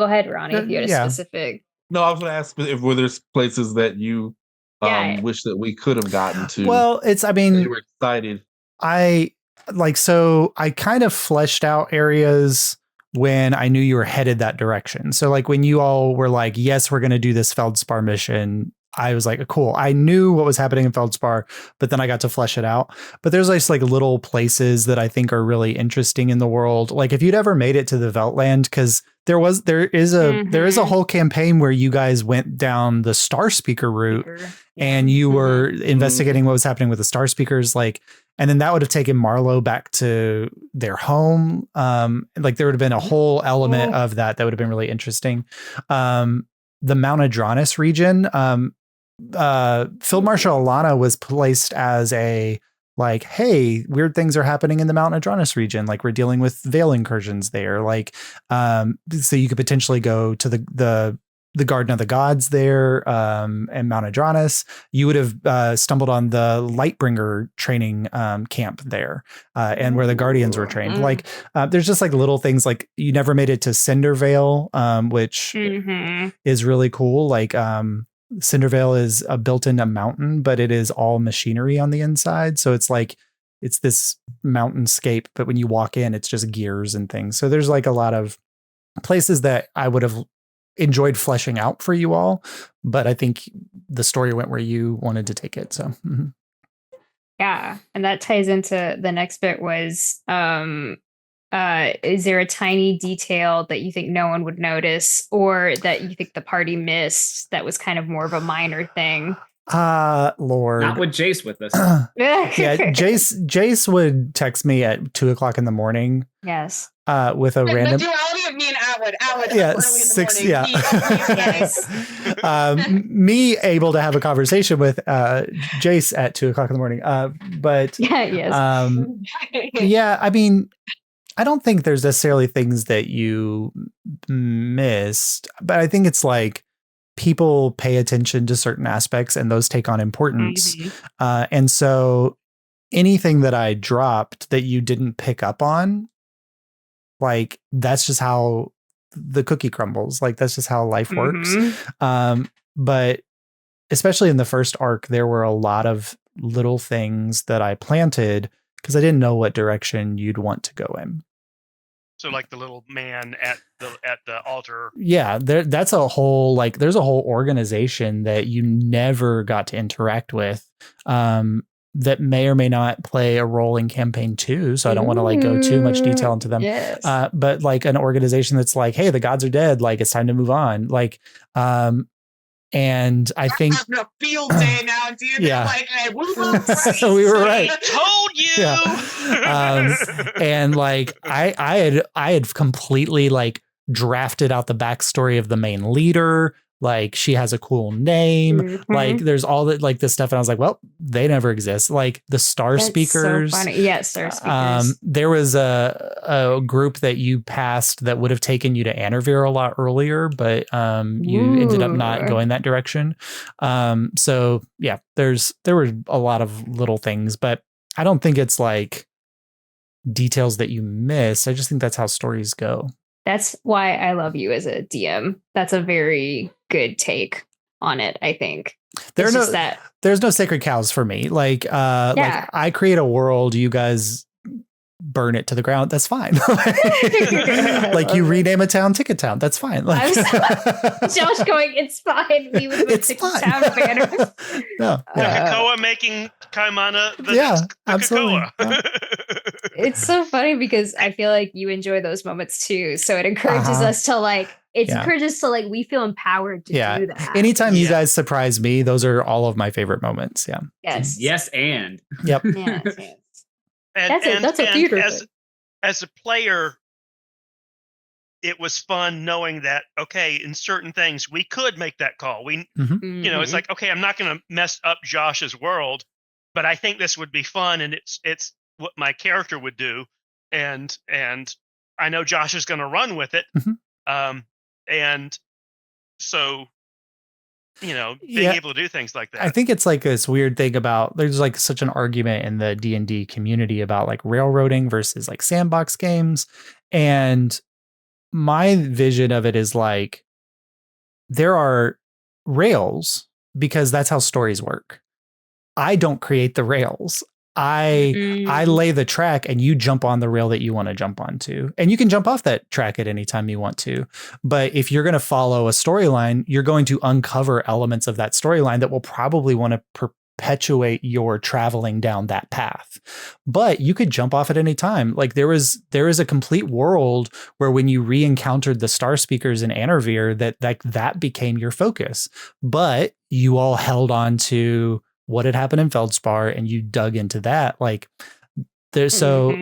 ahead, Ronnie. If you had a specific. No, I was going to ask if were there places that you wish that we could have gotten to. Well, you were excited. I kind of fleshed out areas when I knew you were headed that direction. So like when you all were like, yes, we're going to do this Feldspar mission, I was like, cool. I knew what was happening in Feldspar, but then I got to flesh it out. But there's like little places that I think are really interesting in the world. Like if you'd ever made it to the Veltland, because there is a whole campaign where you guys went down the Star Speaker route and you were investigating what was happening with the Star Speakers, like, and then that would have taken Marlowe back to their home. Like there would have been a whole element of that would have been really interesting. The Mount Adronis region, Field Marshal Alana was placed as a like, hey, weird things are happening in the Mount Adronis region. Like we're dealing with veil incursions there. Like, so you could potentially go to the the Garden of the Gods there, and Mount Adranus, you would have stumbled on the Lightbringer training camp there, and where the Guardians were trained. Like, there's just like little things, like you never made it to Cindervale, which is really cool. Like, Cindervale is built in a mountain, but it is all machinery on the inside. So it's like, it's this mountainscape, but when you walk in, it's just gears and things. So there's like a lot of places that I would have enjoyed fleshing out for you all, but I think the story went where you wanted to take it. So yeah, and that ties into the next bit was is there a tiny detail that you think no one would notice, or that you think the party missed that was kind of more of a minor thing? Lord, not with Jace with us. Yeah, Jace would text me at 2:00 in the morning. Yes. With a random. The duality of me and Atwood. Yeah, early 6. in the morning. Yeah. Me able to have a conversation with Jace at 2:00 in the morning. But yeah, I mean, I don't think there's necessarily things that you missed, but I think it's like people pay attention to certain aspects and those take on importance. And so anything that I dropped that you didn't pick up on, like, that's just how the cookie crumbles. Like, that's just how life works. But especially in the first arc, there were a lot of little things that I planted because I didn't know what direction you'd want to go in. So like the little man at the altar. Yeah, that's a whole, like, there's a whole organization that you never got to interact with, that may or may not play a role in campaign 2. So I don't want to like go too much detail into them. Yes. But like an organization that's like, hey, the gods are dead. Like, it's time to move on. Like, and I think a field day now, dude. Yeah. Like, hey, we were right. I told you. Yeah. And like I had completely like drafted out the backstory of the main leader. Like, she has a cool name. Like, there's all that, like, this stuff. And I was like, well, they never exist. Like, the Star Speakers. So funny. Yeah, Star Speakers. There was a group that you passed that would have taken you to Alyria a lot earlier, but you ended up not going that direction. So yeah, there were a lot of little things, but I don't think it's like details that you miss. I just think that's how stories go. That's why I love you as a DM. That's a very good take on it, I think. There's no sacred cows for me. Like, like I create a world, you guys burn it to the ground. That's fine. Like, you rename a town Ticket Town. That's fine. Like, Josh going, it's fine. We would put Ticket Town banner. No. Krakoa making Kaimana the absolutely. Krakoa. It's so funny because I feel like you enjoy those moments too. So it encourages us to like, encourages to like, we feel empowered to do that. Anytime you guys surprise me, those are all of my favorite moments. Yeah. Yes. Yes. And yep. Yes. And, that's a theater thing. As a player, it was fun knowing that, okay, in certain things we could make that call. We, you know, it's like, okay, I'm not going to mess up Josh's world, but I think this would be fun, and it's what my character would do, and I know Josh is going to run with it, and so, you know, being able to do things like that. I think it's like this weird thing about, there's like such an argument in the D&D community about like railroading versus like sandbox games. And my vision of it is like, there are rails because that's how stories work. I don't create the rails. I lay the track and you jump on the rail that you want to jump onto. And you can jump off that track at any time you want to. But if you're going to follow a storyline, you're going to uncover elements of that storyline that will probably want to perpetuate your traveling down that path. But you could jump off at any time. Like, there is a complete world where when you re-encountered the Star Speakers in Alyria, that became your focus. But you all held on to what had happened in Feldspar and you dug into that. Like, there's so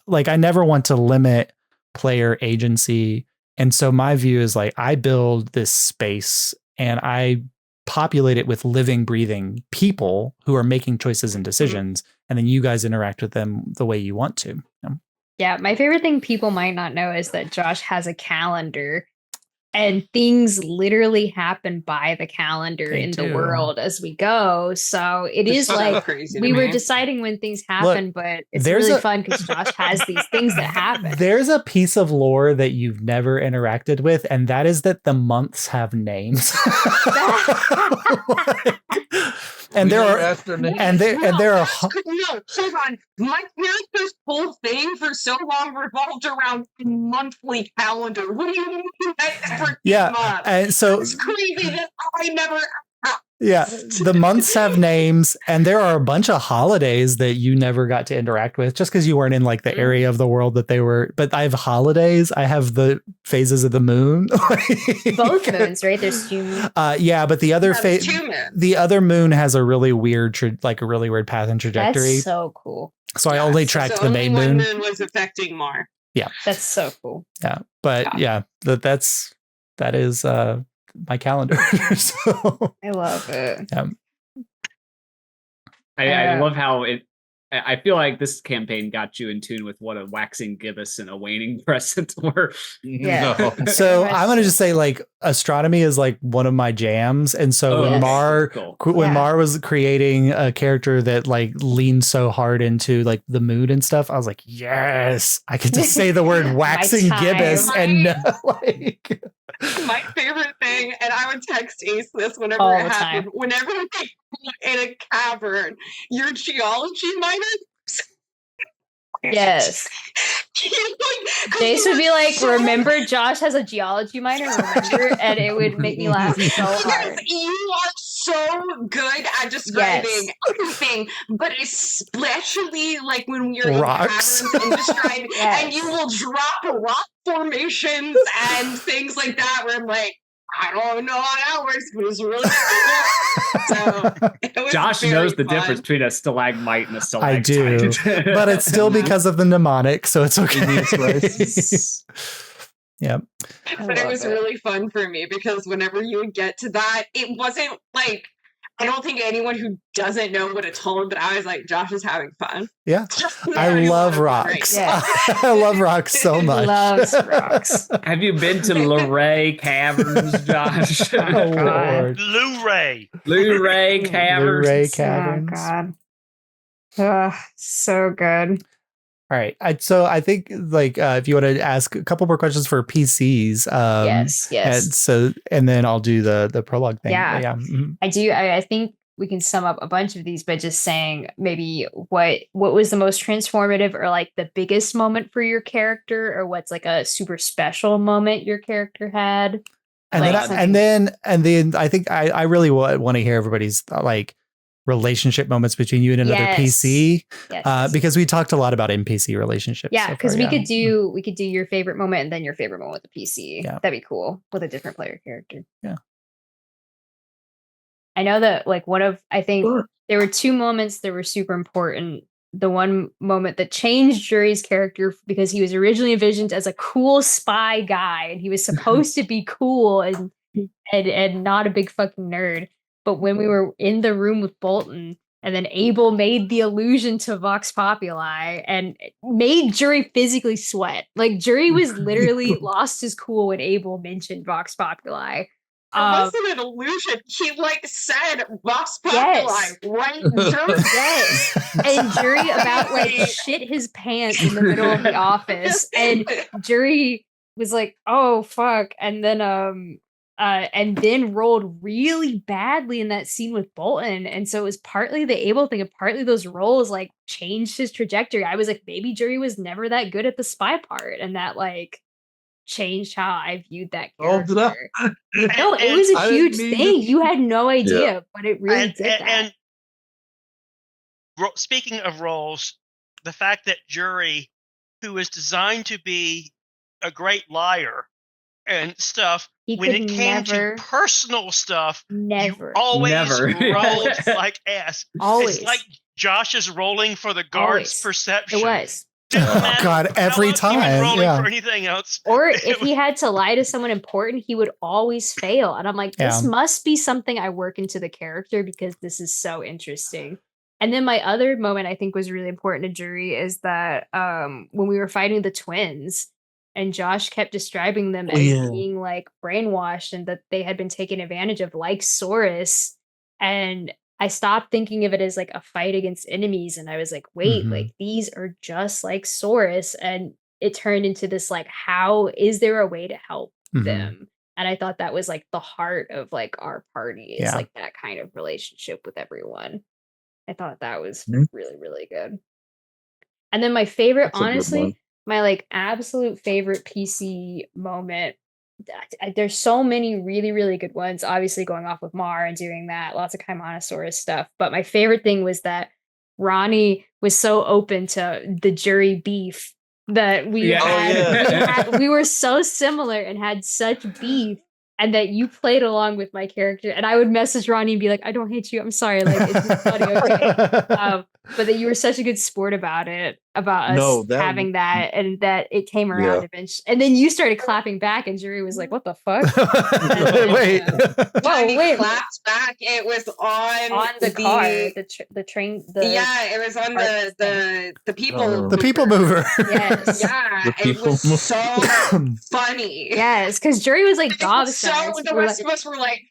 like, I never want to limit player agency. And so my view is like, I build this space and I populate it with living, breathing people who are making choices and decisions. And then you guys interact with them the way you want to. Yeah. My favorite thing people might not know is that Josh has a calendar and things literally happen by the calendar They in do. the world as we go. So it is so like crazy to we were me. deciding when things happen, but it's there's really a- fun because Josh has these things that happen. There's a piece of lore that you've never interacted with, and that is that the months have names. And there are No, hold on. My character's whole thing for so long revolved around the monthly calendar. What do you mean that ever came up? And so It's crazy that I never. the months have names, and there are a bunch of holidays that you never got to interact with just because you weren't in like the area of the world that they were. But I have holidays. I have the phases of the moon. Both moons, right? There's 2 moons. Yeah, but the other That's 2 moons. the other moon has a really weird path and trajectory. That's so cool. So I only tracked the main moon. moon. One moon was affecting more. Yeah, that's so cool. Yeah, but that is my calendar. So I love it. Yeah. I love how I feel like this campaign got you in tune with what a waxing gibbous and a waning crescent were. Yeah. No. So I'm gonna just say like astronomy is like one of my jams, and so when Mar was creating a character that like leaned so hard into like the mood and stuff, I was like, yes, I get to say the word waxing gibbous and like. My favorite thing, and I would text Ace this whenever All it the happened. time. Whenever in a cavern, your geology minor. Yes. Jace would be like, remember Josh has a geology minor, remember? And it would make me laugh so hard. You are so good at describing everything, but especially like when you're rocks. in caverns and describing, and you will drop rock formations and things like that where I'm like, I don't know how that works, but it's really cool. So Josh knows the difference between a stalagmite and a stalactite. I do, but it's still because of the mnemonic, so it's okay. Yeah. But it was really fun for me because whenever you would get to that, it wasn't like, I don't think anyone who doesn't know would have told, but I was like, Josh is having fun. Yeah. I love rocks. Yeah. I love rocks so much. Loves rocks. Have you been to Luray Caverns, Josh? Oh, Lord. Luray Caverns. Luray Caverns. Oh, God. So good. All right. So I think like if you want to ask a couple more questions for PCs. Yes. And then I'll do the prologue thing. Yeah. Mm-hmm. I do. I think we can sum up a bunch of these by just saying maybe what was the most transformative or like the biggest moment for your character, or what's like a super special moment your character had. And then I think I really want to hear everybody's like relationship moments between you and another PC. Yes. Because we talked a lot about NPC relationships. Yeah, because we could do your favorite moment and then your favorite moment with the PC. Yeah. That'd be cool with a different player character. Yeah. I know that like there were 2 moments that were super important. The one moment that changed Jury's character because he was originally envisioned as a cool spy guy and he was supposed to be cool and not a big fucking nerd. But when we were in the room with Bolton and then Abel made the allusion to Vox Populi and made Jury physically sweat. Like Jury was literally lost his cool when Abel mentioned Vox Populi. It wasn't an illusion. He like said Vox Populi right Jury. Yes. And Jury about like shit his pants in the middle of the office. And Jury was like, oh fuck. And then rolled really badly in that scene with Bolton. And so it was partly the Abel thing and partly those roles like changed his trajectory. I was like, maybe Jury was never that good at the spy part. And that like changed how I viewed that character. No, it was a huge thing. You had no idea, but it really did that. And speaking of roles, the fact that Jury, who is designed to be a great liar and stuff, when it came to personal stuff, you always rolled like ass. Always. It's like Josh is rolling for the guard's perception. It was. Oh God! Every time, for anything else. Or if he had to lie to someone important, he would always fail. And I'm like, this must be something I work into the character because this is so interesting. And then my other moment I think was really important to Jury is that when we were fighting the twins, and Josh kept describing them as being like brainwashed and that they had been taken advantage of, like Saurus. And I stopped thinking of it as like a fight against enemies, and I was like, wait, like these are just like Saurus. And it turned into this like, how is there a way to help them? And I thought that was like the heart of like our party, is like that kind of relationship with everyone. I thought that was really, really good. And then my favorite, honestly, my like absolute favorite PC moment. There's so many really, really good ones. Obviously, going off with Mar and doing that, lots of Kaimanosaurus stuff. But my favorite thing was that Ronnie was so open to the jury beef that we were so similar and had such beef, and that you played along with my character. And I would message Ronnie and be like, I don't hate you. I'm sorry. Like, it's just funny. Okay. But that you were such a good sport about it, about us having that, and that it came around eventually. And then you started clapping back, and Jury was like, what the fuck? Wait. Wait. Clapped back. It was on the car, the train. It was on the people. The people mover. Yes. Yeah. It was so funny. Yes, because Jury was like gobsmacked. So the rest of us were like,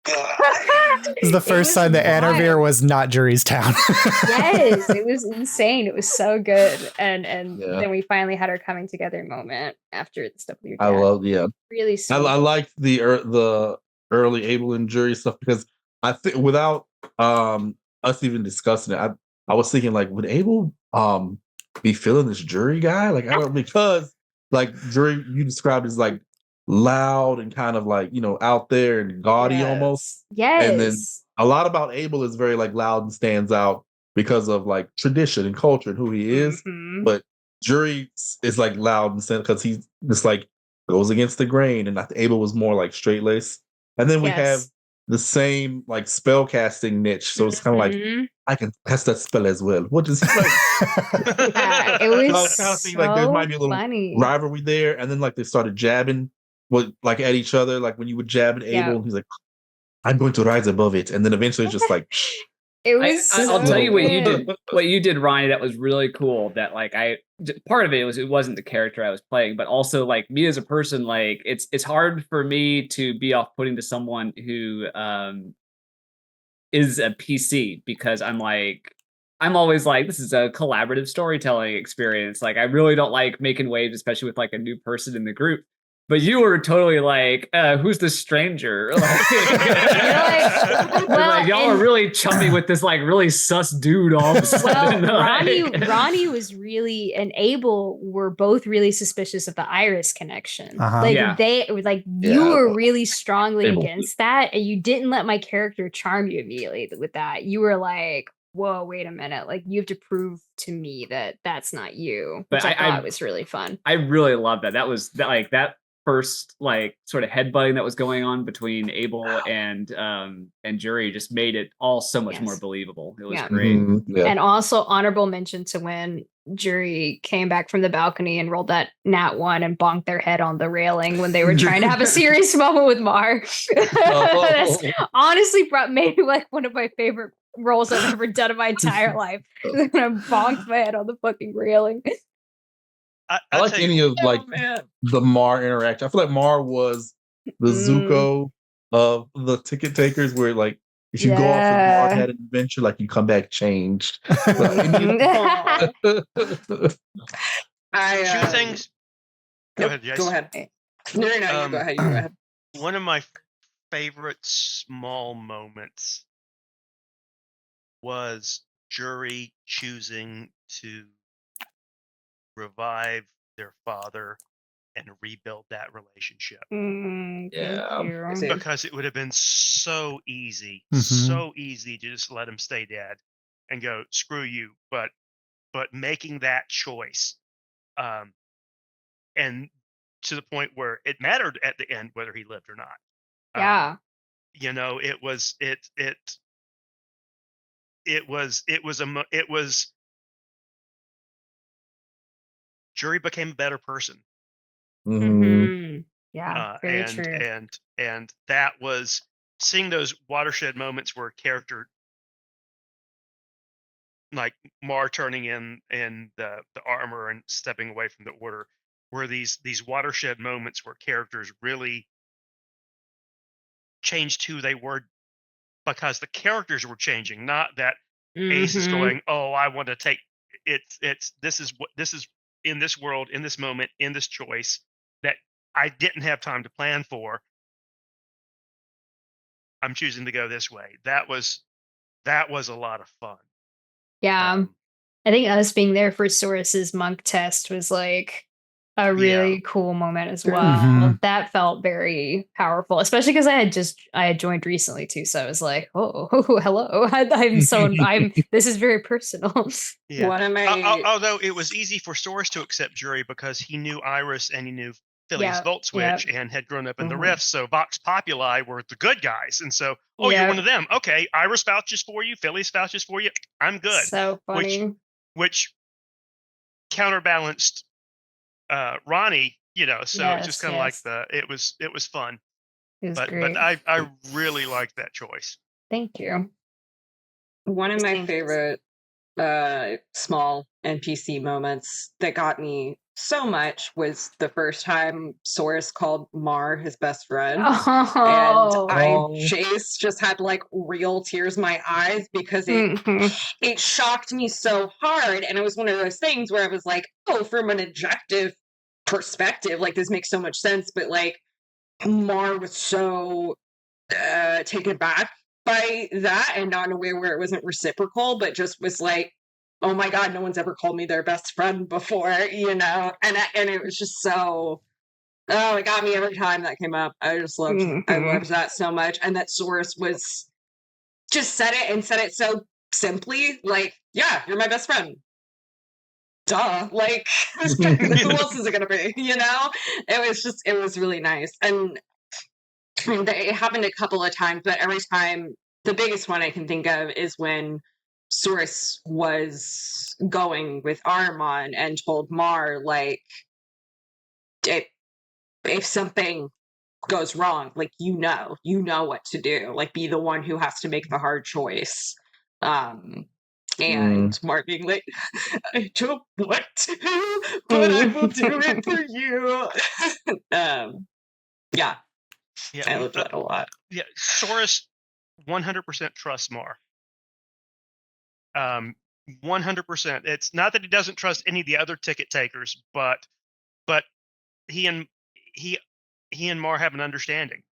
this is the first time that Alyria was not Jury's town. Yes, it was insane. It was so good, and then we finally had our coming together moment after the stuff with your dad. I love, really. I liked the early Abel and Jury stuff, because I think without us even discussing it, I was thinking like, would Abel be feeling this Jury guy? Like, I don't, because like Jury, you described as like loud and kind of like, out there and gaudy almost. Yes. And then a lot about Abel is very like loud and stands out because of like tradition and culture and who he is. But Jury is like loud and stands because he's just like goes against the grain, and Abel was more like straight laced. And then we have the same like spell casting niche, so it's kind of like, I can cast that spell as well. What does he like? It was kind of thing, like there might be a little rivalry there, and then like they started jabbing like at each other, like when you would jab at Abel, and he's like, I'm going to rise above it, and then eventually it's just like it was I'll tell you what you did, Ronnie, that was really cool. That like part of it wasn't the character I was playing, but also like me as a person, like it's hard for me to be off-putting to someone who is a PC, because I'm always like, this is a collaborative storytelling experience. Like, I really don't like making waves, especially with like a new person in the group. But you were totally like, who's this stranger? Like, y'all are really chummy with this like really sus dude all of a sudden. Ronnie was really, and Abel were both really suspicious of the Iris connection. You were really strongly against that, and you didn't let my character charm you immediately with that. You were like, whoa, wait a minute. Like, you have to prove to me that that's not you, which I thought was really fun. I really love that. That was that first like sort of headbutting that was going on between Abel and Jury just made it all so much more believable. It was great. And also honorable mention to when Jury came back from the balcony and rolled that nat 1 and bonked their head on the railing when they were trying to have a serious moment with Mar. That's honestly made me like one of my favorite roles I've ever done in my entire life. When I bonked my head on the fucking railing. I like any of like the Mar interaction. I feel like Mar was the Zuko of the ticket takers, where like if you go off and Mar had an adventure, like you come back changed. Two things. Go ahead, Jace. Go ahead. No, you go ahead. You go ahead. One of my favorite small moments was Jury choosing to revive their father and rebuild that relationship. Because it would have been so easy to just let him stay dead and go, screw you. But making that choice, and to the point where it mattered at the end whether he lived or not. Jury became a better person. Yeah, very true. And that was seeing those watershed moments where character like Mar turning in the armor and stepping away from the order were these watershed moments where characters really changed who they were because the characters were changing, not that Ace is going, oh, I want to take this is in this world, in this moment, in this choice that I didn't have time to plan for. I'm choosing to go this way. That was a lot of fun. Yeah. I think us being there for Source's monk test was like a really cool moment as well. That felt very powerful, especially because I had joined recently too. So I was like, oh hello. This is very personal. Yeah. One of my although it was easy for Source to accept Jury because he knew Iris and he knew Philly's Volt Switch and had grown up in the Rifts. So Vox Populi were the good guys. And so, you're one of them. Okay, Iris vouches for you, Philly's vouches for you. I'm good. So funny. Which counterbalanced Ronnie, so it's just kind of like it was fun. It was but great. I really liked that choice. Thank you. One of my favorite small NPC moments that got me so much was the first time Source called Mar his best friend. And Chase just had like real tears in my eyes because it shocked me so hard. And it was one of those things where I was like, oh, from an objective perspective, like this makes so much sense. But like Mar was so taken back by that and not in a way where it wasn't reciprocal, but just was like, oh my God, no one's ever called me their best friend before, and it was just so, it got me every time that came up. I just loved, I loved that so much. And that Source was just said it so simply, like, yeah, you're my best friend. Duh. Like, who else is it going to be? It was really nice. And it happened a couple of times, but every time, the biggest one I can think of is when Source was going with Armon and told Mar, like, if something goes wrong, like, you know what to do. Like, be the one who has to make the hard choice. And Mar being like, I don't want to, but I will do it for you. Yeah. I loved that a lot. Yeah, Source 100% trusts Mar. 100%. It's not that he doesn't trust any of the other ticket takers, but he and Mar have an understanding,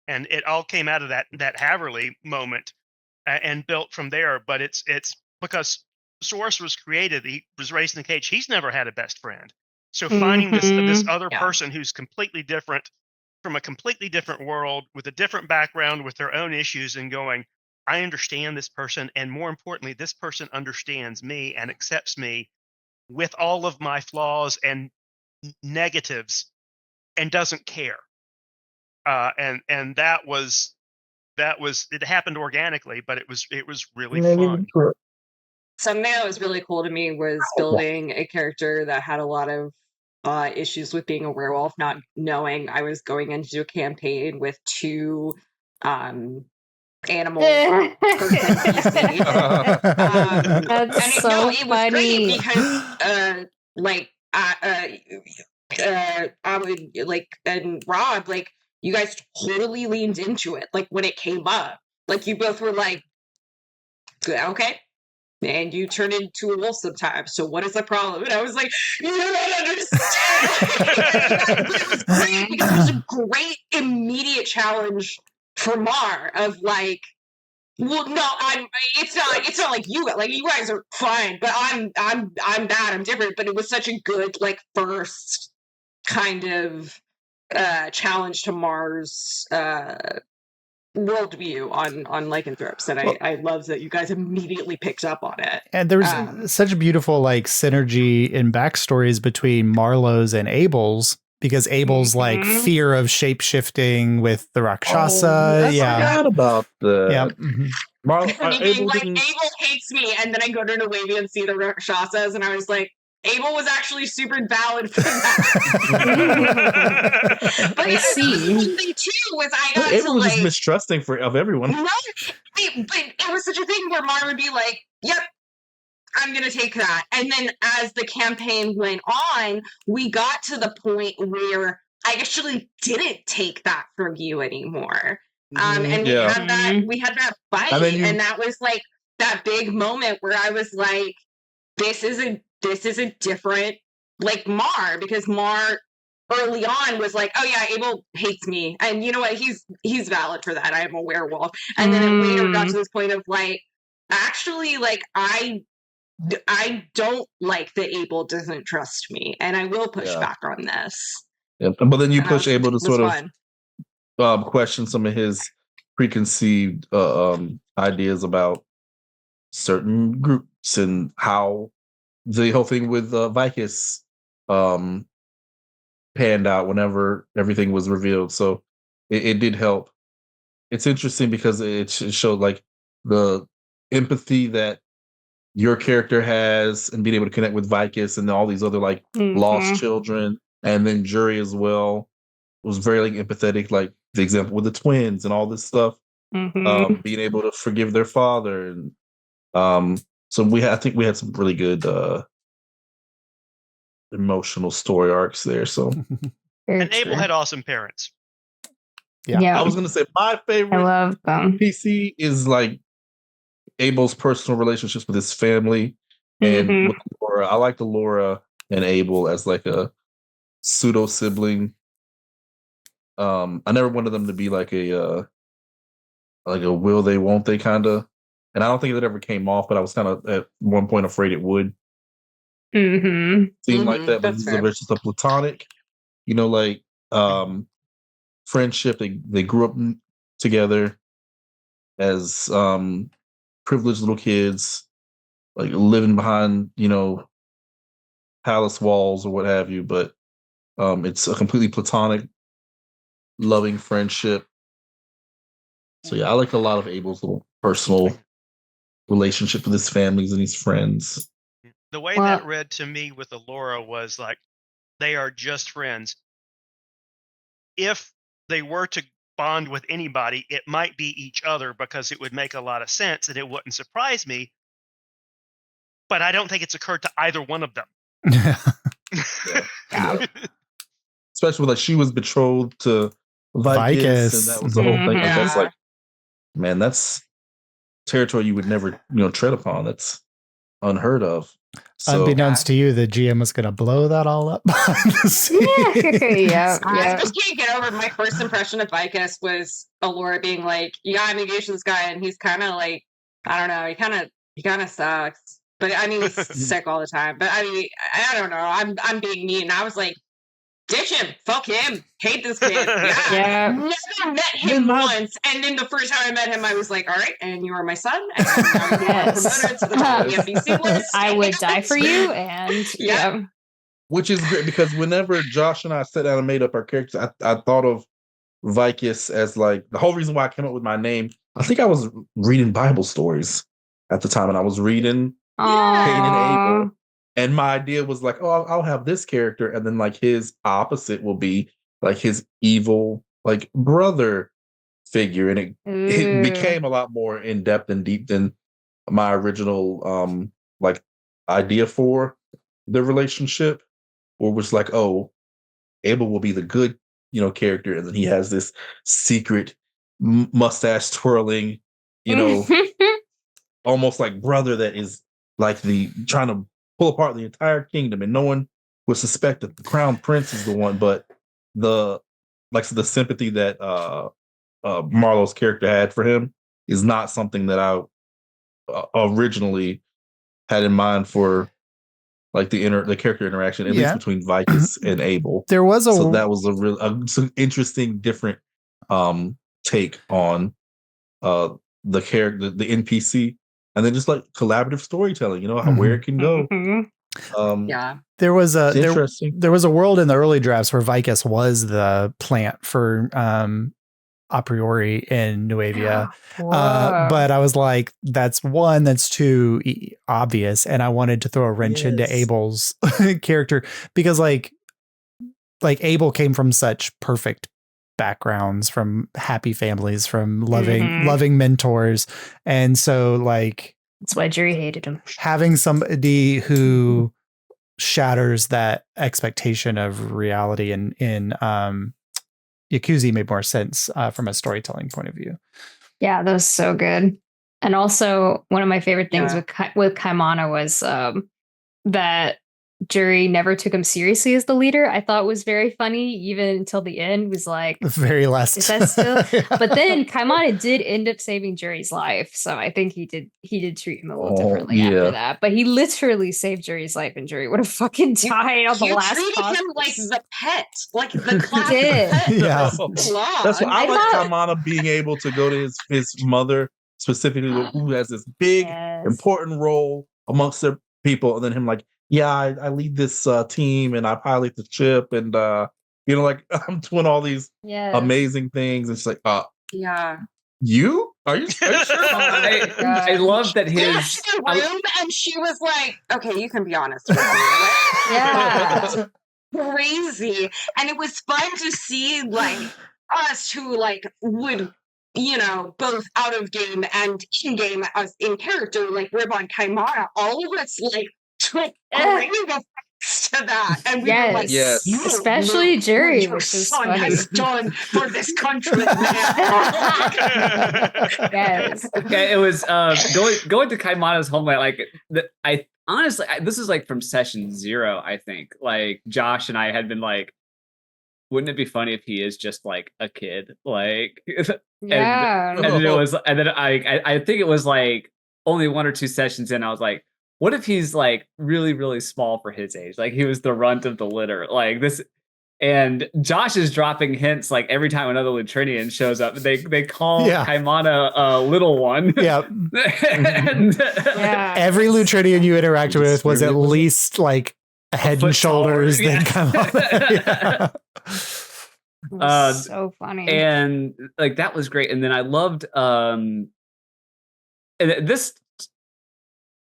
and it all came out of that Haverly moment and built from there. But it's because Source was created. He was raised in the cage. He's never had a best friend, so finding this other person who's completely different, from a completely different world, with a different background, with their own issues, and going, I understand this person, and more importantly, this person understands me and accepts me with all of my flaws and negatives and doesn't care. And that was it happened organically, but it was really fun. Something that was really cool to me was building a character that had a lot of issues with being a werewolf, not knowing I was going into a campaign with two animal person. That's so it was funny. great because I would like, and Rob, like, you guys totally leaned into it. Like, when it came up, like, you both were like, okay, and you turn into a wolf sometimes, so what is the problem? And I was like, you don't understand. It was great because it was a great immediate challenge for Mar of like, well, no, it's not like you guys are fine, but I'm bad, I'm different. But it was such a good, like, first kind of challenge to Mar's worldview on lycanthropes, and I love that you guys immediately picked up on it. And there was such a beautiful like synergy in backstories between Marlowe's and Abel's, because Abel's like fear of shape-shifting with the Rakshasa. I forgot about the Abel hates me, and then I go to Nuavia and see the Rakshasas, and I was like, Abel was actually super valid for that. But I see. The thing too was I got Abel to was like just mistrusting of everyone. Right, but it was such a thing where Mar would be like, "Yep, I'm going to take that. And then as the campaign went on, we got to the point where I actually didn't take that from you anymore. And we had that fight, and that was like that big moment where I was like, this is a different like Mar, because Mar early on was like, oh yeah, Abel hates me, and you know what, he's valid for that. I am a werewolf. And then it later got to this point of like, actually, like I don't like that Abel doesn't trust me, and I will push back on this. Yeah, but then you push Abel to sort of question some of his preconceived ideas about certain groups and how the whole thing with Vicus panned out whenever everything was revealed. So it did help. It's interesting because it showed like the empathy that your character has and being able to connect with Vicus and all these other like lost children, and then Jury as well was very like empathetic, like the example with the twins and all this stuff, being able to forgive their father. And so I think we had some really good emotional story arcs there. So and Abel had awesome parents. Yeah. I was gonna say my favorite NPC is like Abel's personal relationships with his family and with Laura. I like the Laura and Abel as like a pseudo sibling. I never wanted them to be like a will they won't they kind of, and I don't think it ever came off, but I was kind of at one point afraid it would seem like that. But this is just a platonic, like friendship. They grew up together as privileged little kids, like living behind palace walls or what have you. But it's a completely platonic, loving friendship. So yeah, I like a lot of Abel's little personal relationship with his families and his friends. The way that read to me with Alyria was like, they are just friends. If they were to bond with anybody, it might be each other, because it would make a lot of sense and it wouldn't surprise me. But I don't think it's occurred to either one of them. Yeah. Especially like she was betrothed to Vicus, and that was the whole thing. Like, that's like, man, that's territory you would never, tread upon. That's unheard of. So, unbeknownst to you, the GM was going to blow that all up behind the scenes. I just can't get over my first impression of Vicus was Alyria being like, yeah, I'm engaged to this guy, and he's kind of like, I don't know, he kind of sucks. But I mean, he's sick all the time. But I mean, I don't know. I'm being mean. I was like, ditch him, fuck him, hate this kid. Never met him once, and then the first time I met him, I was like, all right, and you are my son, and I'm promoted to the top of the NPC list. I would die for you, and which is great, because whenever Josh and I sat down and made up our characters, I thought of Vicus as like the whole reason why I came up with my name. I think I was reading Bible stories at the time, and I was reading Cain and Abel. And my idea was like, oh, I'll have this character, and then like his opposite will be like his evil like brother figure, and it became a lot more in depth and deep than my original like idea for the relationship, or was like, oh, Abel will be the good character, and then he has this secret mustache twirling, almost like brother that is like the trying to pull apart the entire kingdom, and no one would suspect that the crown prince is the one. But the sympathy that Marlowe's character had for him is not something that I originally had in mind for like the character interaction, at least between Vicus and Abel. There was that was some interesting, different take on the character, the NPC. And then just like collaborative storytelling, where it can go. There was a world in the early drafts where Vicus was the plant for a priori in Nuevia. But I was like, that's too obvious. And I wanted to throw a wrench into Abel's character, because like Abel came from such perfect backgrounds, from happy families, from loving mentors. And so like That's why Juri hated him. Having somebody who shatters that expectation of reality in Yakuza made more sense from a storytelling point of view. Yeah, that was so good. And also, one of my favorite things with Kaimana was that Juri never took him seriously as the leader. I thought was very funny, even until the end. Was like the very last. Is that still? Yeah. But then Kaimana did end up saving Juri's life, so I think he did treat him a little differently after that. But he literally saved Juri's life, and Juri would have fucking died on the last. You treated him like the pet, like the classic pet. Yeah, that's why I like Kaimana being able to go to his mother specifically, who has this big important role amongst their people, and then him like, yeah, I lead this team and I pilot the ship and you know, like I'm doing all these amazing things. And it's like, yeah. You? Are you sure? I love that his room, and she was like, okay, you can be honest with me. Yeah. Crazy. And it was fun to see like us who like would, you know, both out of game and in game as in character, like rib on Kaimana, all of us like took great effects to that. And we were like, especially Juri, your son has done for this country. Yes. Okay, it was going to Kaimana's homeland. Like I honestly, this is like from session 0. I think like Josh and I had been like, wouldn't it be funny if he is just like a kid? Like, and then it was, and then I think it was like only 1 or 2 sessions in. I was like, what if he's like really, really small for his age? Like he was the runt of the litter. Like this, and Josh is dropping hints like every time another Lutrinian shows up. They call Kaimana a little one. Yeah. And, every Lutrinian you interacted with was at least like a head and shoulders than Kaimana. So funny. And like that was great. And then I loved and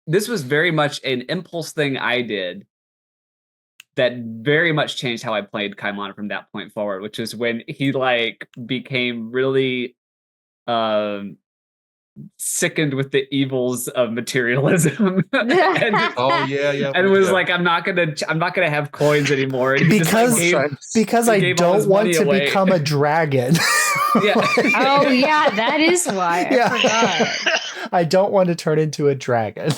this was very much an impulse thing I did that very much changed how I played Kaimana from that point forward, which is when he like became really sickened with the evils of materialism. And was like, I'm not gonna have coins anymore. And because I don't want to become a dragon. That is why. I forgot. I don't want to turn into a dragon.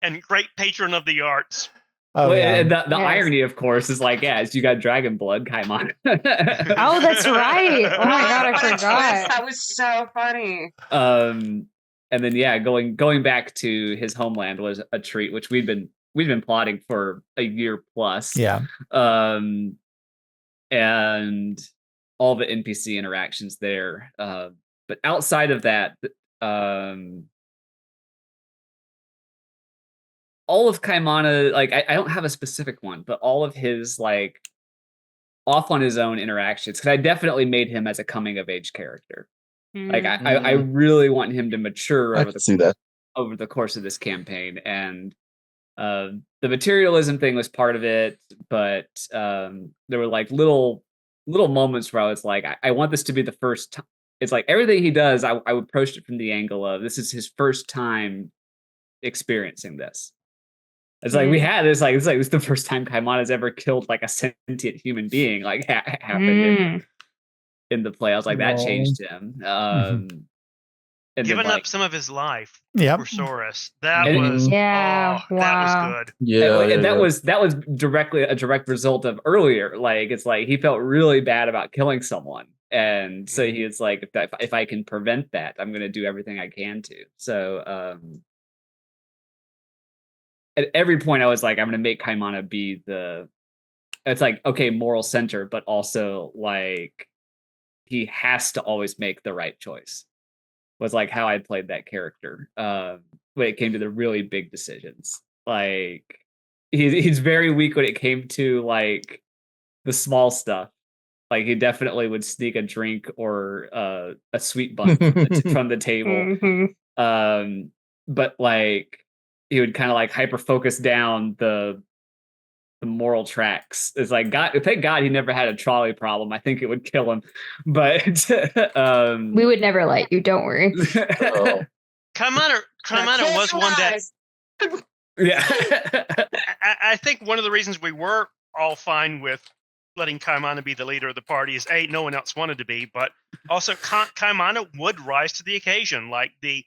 And great patron of the arts. And the irony, of course, is like, you got dragon blood, Kaimana. Oh, that's right. Oh my god, I forgot. That was so funny. And then going back to his homeland was a treat, which we've been plotting for a year plus. Yeah. And all the NPC interactions there. But outside of that, all of Kaimana, like I don't have a specific one, but all of his like off on his own interactions, because I definitely made him as a coming of age character. Like I really want him to mature over the course of this campaign, and the materialism thing was part of it, but there were like little moments where I was like, I want this to be the first time. It's like everything he does, I approached it from the angle of this is his first time experiencing this. It's like we had this, like it's the first time Kaimana's ever killed like a sentient human being, like happened in the play. I was like, that changed him. And giving then, up some of his life for Soros. That was that was good. That was directly a direct result of earlier. Like it's like he felt really bad about killing someone. And so he was like, if I can prevent that, I'm gonna do everything I can to. So at every point I was like, I'm gonna make Kaimana be it's like, okay, moral center, but also like he has to always make the right choice. Was like how I played that character when it came to the really big decisions. Like he's very weak when it came to like the small stuff. Like he definitely would sneak a drink or a sweet bun from the table. But like he would kind of like hyper focus down the moral tracks. It's like thank God he never had a trolley problem. I think it would kill him. But we would never let you, don't worry. Kaimana Kaimana was one that. Yeah. I think one of the reasons we were all fine with letting Kaimana be the leader of the party is no one else wanted to be, but also Kaimana would rise to the occasion. Like the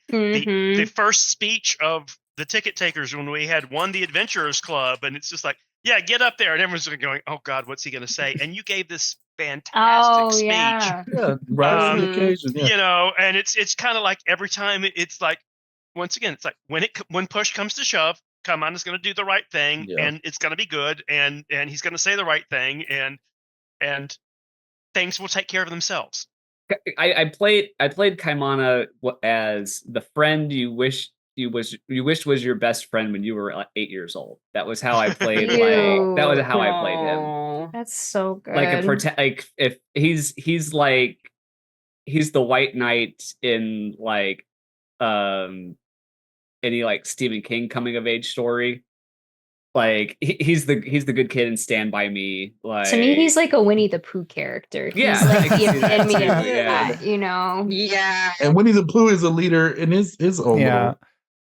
first speech of the ticket takers when we had won the Adventurers Club, and it's just like, yeah, get up there, and everyone's going, oh God, what's he going to say? And you gave this fantastic speech. Yeah, rise to the occasion. Yeah. You know, and it's kind of like every time it's like, once again, it's like when push comes to shove, Kaimana's going to do the right thing, and it's going to be good, and he's going to say the right thing, and things will take care of themselves. I played Kaimana as the friend you wished was your best friend when you were like 8 years old. That was how I played. That was how I played him. That's so good. Like if he's the White Knight in like any like Stephen King coming of age story. Like he's the good kid in Stand By Me. Like, to me, he's like a Winnie the Pooh character. Yeah, he's like the epitome of yeah. that, you know. Yeah. And Winnie the Pooh is a leader in his own little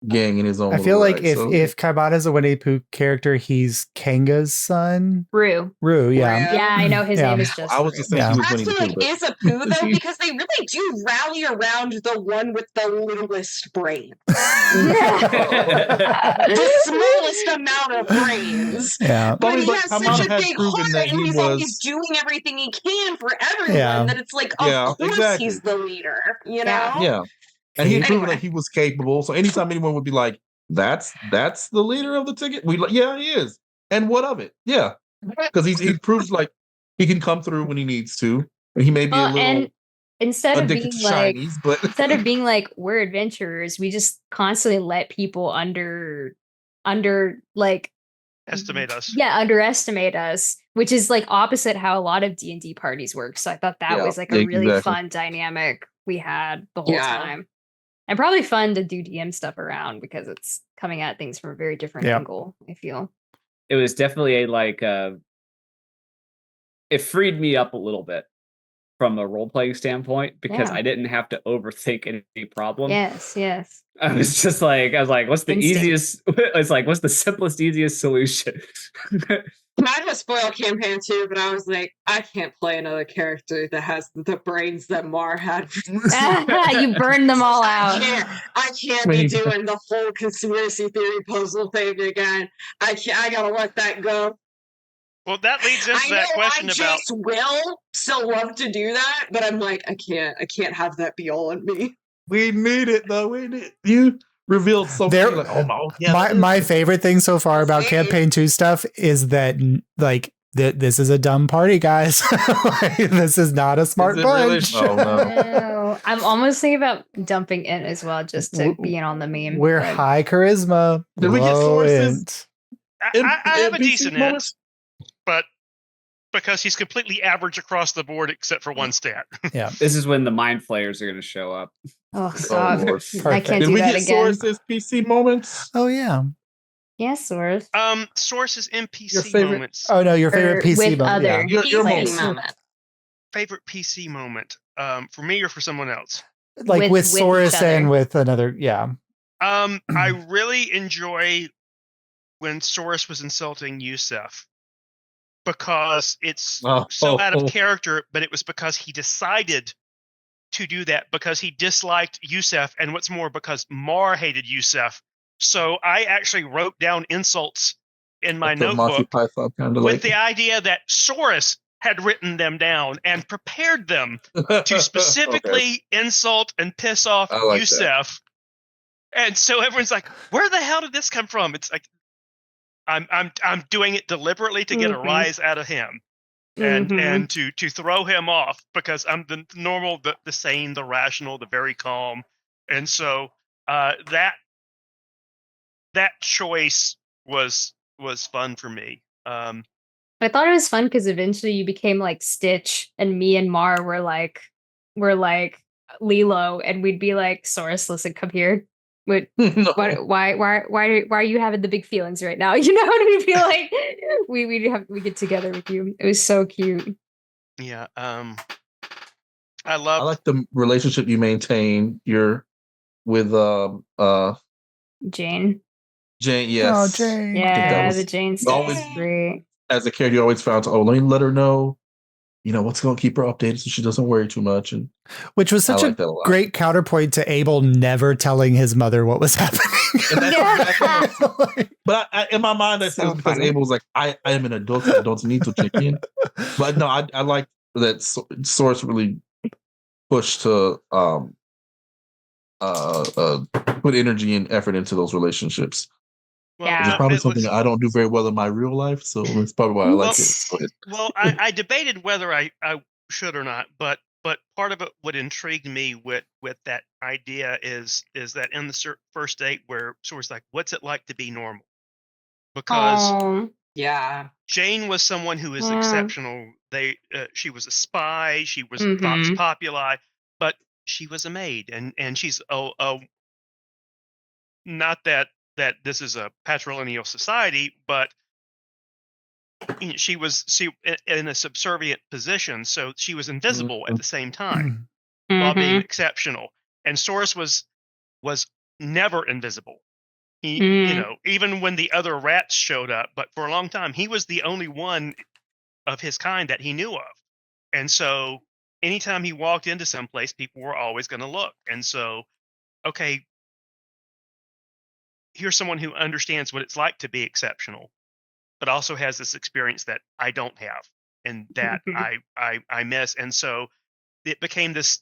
gang in his own. I feel like right, if Kaimana is a Winnie the Pooh character, he's Kanga's son. Rue, yeah. Yeah, I know his name is just. I was just thinking he was Winnie the Pooh. Is a Pooh though, because they really do rally around the one with the littlest brain. The smallest amount of brains. Yeah. But he has such a big heart, and he's always doing everything he can for everyone. That it's like, of course he's the leader. You know? Yeah. And he proved that he was capable. So anytime anyone would be like, "That's the leader of the ticket," we like, yeah, he is. And what of it? Yeah, because he proves like he can come through when he needs to. And he may be a little and instead of being like shinies, but instead of being like we're adventurers, we just constantly let people like estimate us. Yeah, underestimate us, which is like opposite how a lot of D&D parties work. So I thought that was like a really fun dynamic we had the whole time. And probably fun to do DM stuff around because it's coming at things from a very different angle, I feel. It was definitely it freed me up a little bit from a role-playing standpoint because I didn't have to overthink any problem. Yes. I was just like, what's the easiest? It's like, what's the simplest, easiest solution? Mine was spoil campaign too, but I was like, I can't play another character that has the brains that Mar had. You burned them all out. I can't be doing the whole conspiracy theory puzzle thing again. I gotta let that go. Well, that leads into that question about. I just will still love to do that, but I'm like, I can't have that be all on me. We need it though. We need you. Revealed something like, my favorite thing so far about campaign 2 stuff is that like this is a dumb party, guys. Like, this is not a smart bunch. Really? Oh, no. I'm almost thinking about dumping in as well, just to be in on the meme. We're high charisma. Did we get sources? I have a decent int, but because he's completely average across the board except for one stat. Yeah, this is when the mind flayers are going to show up. Oh, God. I can't Did do we that get again. Source's PC moments? Oh, yeah. Yes, Source. Source's NPC Your favorite, moments. Oh, no, your favorite PC moment. Yeah. Your moment. Favorite PC moment. For me or for someone else? Like with Source and with another, I really enjoy when Source was insulting Yusef. Because it's so out of character, but it was because he decided to do that because he disliked Yusef, and what's more, because Mar hated Yusef. So I actually wrote down insults in my notebook with the idea that Soros had written them down and prepared them to specifically insult and piss off Yusef. And so everyone's like, "Where the hell did this come from?" It's like, I'm doing it deliberately to get a rise out of him, and to throw him off because I'm the normal, the sane, the rational, the very calm, and so that choice was fun for me. I thought it was fun because eventually you became like Stitch, and me and Mar were like Lilo, and we'd be like, Soros, listen, come here. Why are you having the big feelings right now? You know, and we feel like we get together with you. It was so cute. Yeah. I like the relationship you maintain. You're with Jane. Jane, yes. Oh, Jane. Yeah, the Jane stuff was great. As a character, you always found, let me let her know, what's going to keep her updated so she doesn't worry too much. And which was such a great counterpoint to Abel never telling his mother what was happening. But in my mind, I said it was because Abel was like, I am an adult. I don't need to check in. But no, I like that Source really pushed to put energy and effort into those relationships. Well, yeah. It's probably something I don't do very well in my real life, so that's probably why I like it. Go ahead. Well, I debated whether I should or not, but part of it, what intrigued me with that idea is that in the first date where Source like, what's it like to be normal? Because Jane was someone who is exceptional. She was a spy. She was Vox Populi, but she was a maid, and she's not that this is a patrilineal society, but she was in a subservient position, so she was invisible at the same time while being exceptional. And Source was never invisible. He, even when the other rats showed up, but for a long time, he was the only one of his kind that he knew of. And so anytime he walked into someplace, people were always going to look. And so, okay, here's someone who understands what it's like to be exceptional, but also has this experience that I don't have and that I miss. And so it became this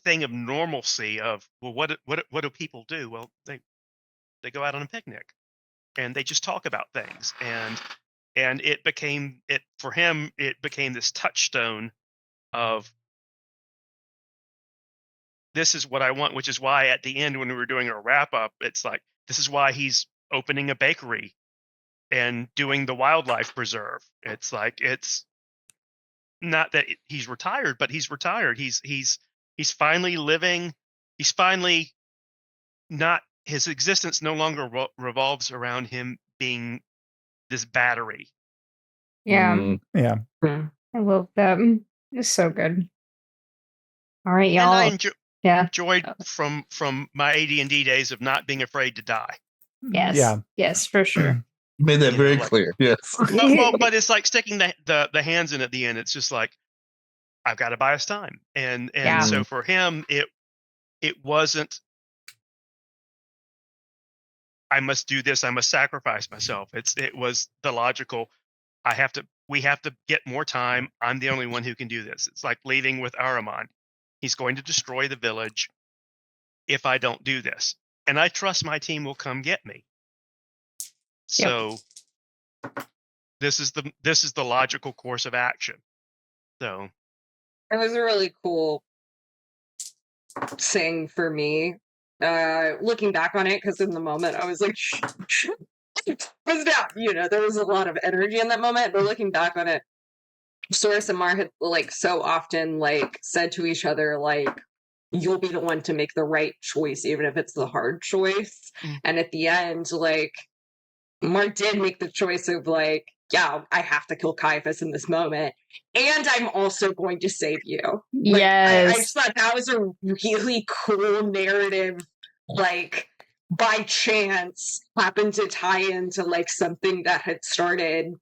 thing of normalcy of, well, what do people do? Well, they go out on a picnic and they just talk about things. And it became for him, it became this touchstone of, this is what I want, which is why at the end, when we were doing a wrap up, it's like, this is why he's opening a bakery and doing the wildlife preserve. It's like, it's not that he's retired, but he's retired. He's finally living. He's finally not, his existence no longer revolves around him being this battery. Yeah. Yeah. I love that. It's so good. All right, y'all. And I enjoyed from my AD&D days of not being afraid to die. Yes. Yeah. Yes, for sure. You made that very clear. Yes. But it's like sticking the hands in at the end. It's just like, I've got to buy us time. And so for him, it wasn't, I must do this, I must sacrifice myself. It was the logical, we have to get more time. I'm the only one who can do this. It's like leaving with Ahriman. He's going to destroy the village if I don't do this. And I trust my team will come get me. So this is the logical course of action. So it was a really cool thing for me. Looking back on it, because in the moment I was like, was down. There was a lot of energy in that moment. But looking back on it, Source and Mar had so often said to each other, you'll be the one to make the right choice, even if it's the hard choice. And at the end, Mar did make the choice of I have to kill Caiaphas in this moment, and I'm also going to save you. Yes. I just thought that was a really cool narrative, by chance happened to tie into something that had started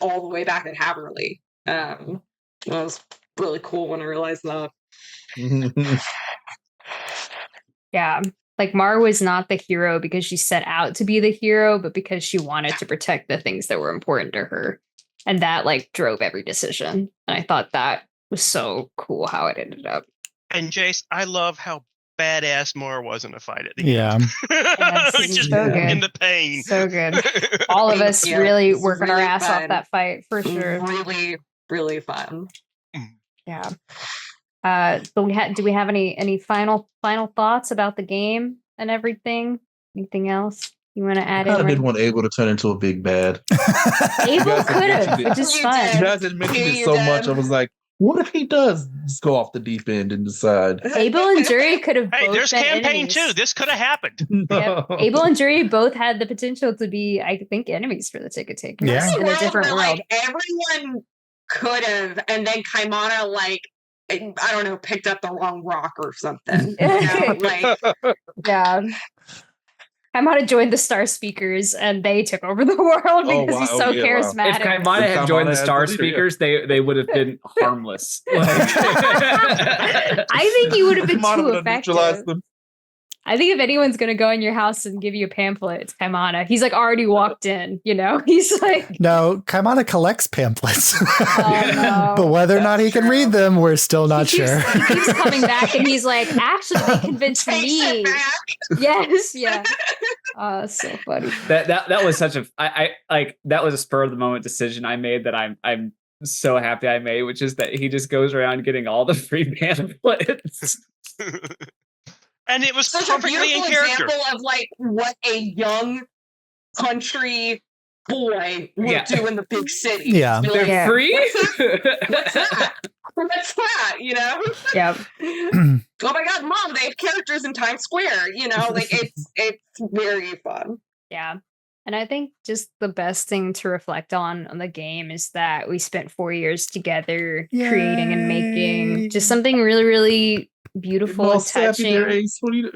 all the way back at Haverly. That was really cool when I realized that. Yeah. Mar was not the hero because she set out to be the hero, but because she wanted to protect the things that were important to her. And that drove every decision. And I thought that was so cool how it ended up. And Jace, I love how badass Mar was in a fight at the end. Just so good. in the pain. So good. All of us really working our ass off that fight for sure. Really, really fun. Yeah. But do we have any final thoughts about the game and everything? Anything else you want to add in? I didn't want Abel to turn into a big bad. Abel could have, which is fun. You guys had mentioned it so much. I was like, what if he does just go off the deep end and decide? Abel and Jury could have. Hey, both there's been campaign enemies. 2. This could have happened. Yep. Abel and Jury both had the potential to be, I think, enemies for the Ticket Takers in a different world. Everyone could have, and then Kaimana I don't know, picked up the wrong rock or something. You know, like, yeah. Kaimana joined the Star Speakers and they took over the world because he's so charismatic. If Kaimana had joined the Star Speakers, they would have been harmless. I think he would have been too effective. I think if anyone's going to go in your house and give you a pamphlet, it's Kaimana. He's like already walked in, you know? He's like... No, Kaimana collects pamphlets. No. But whether or not he can read them, we're still not sure. He keeps coming back and he's like, actually, they convinced me. Yes, yeah. So funny. That was such a... that was a spur of the moment decision I made that I'm so happy I made, which is that he just goes around getting all the free pamphlets. And it was such perfectly a beautiful in character. example of like what a young country boy would do in the big city. Yeah, they're free. What's that? What's that? You know? Yeah. Oh my God, Mom! They have characters in Times Square. You know, like it's very fun. Yeah. And I think just the best thing to reflect on the game is that we spent 4 years together creating and making just something really, really beautiful and touching.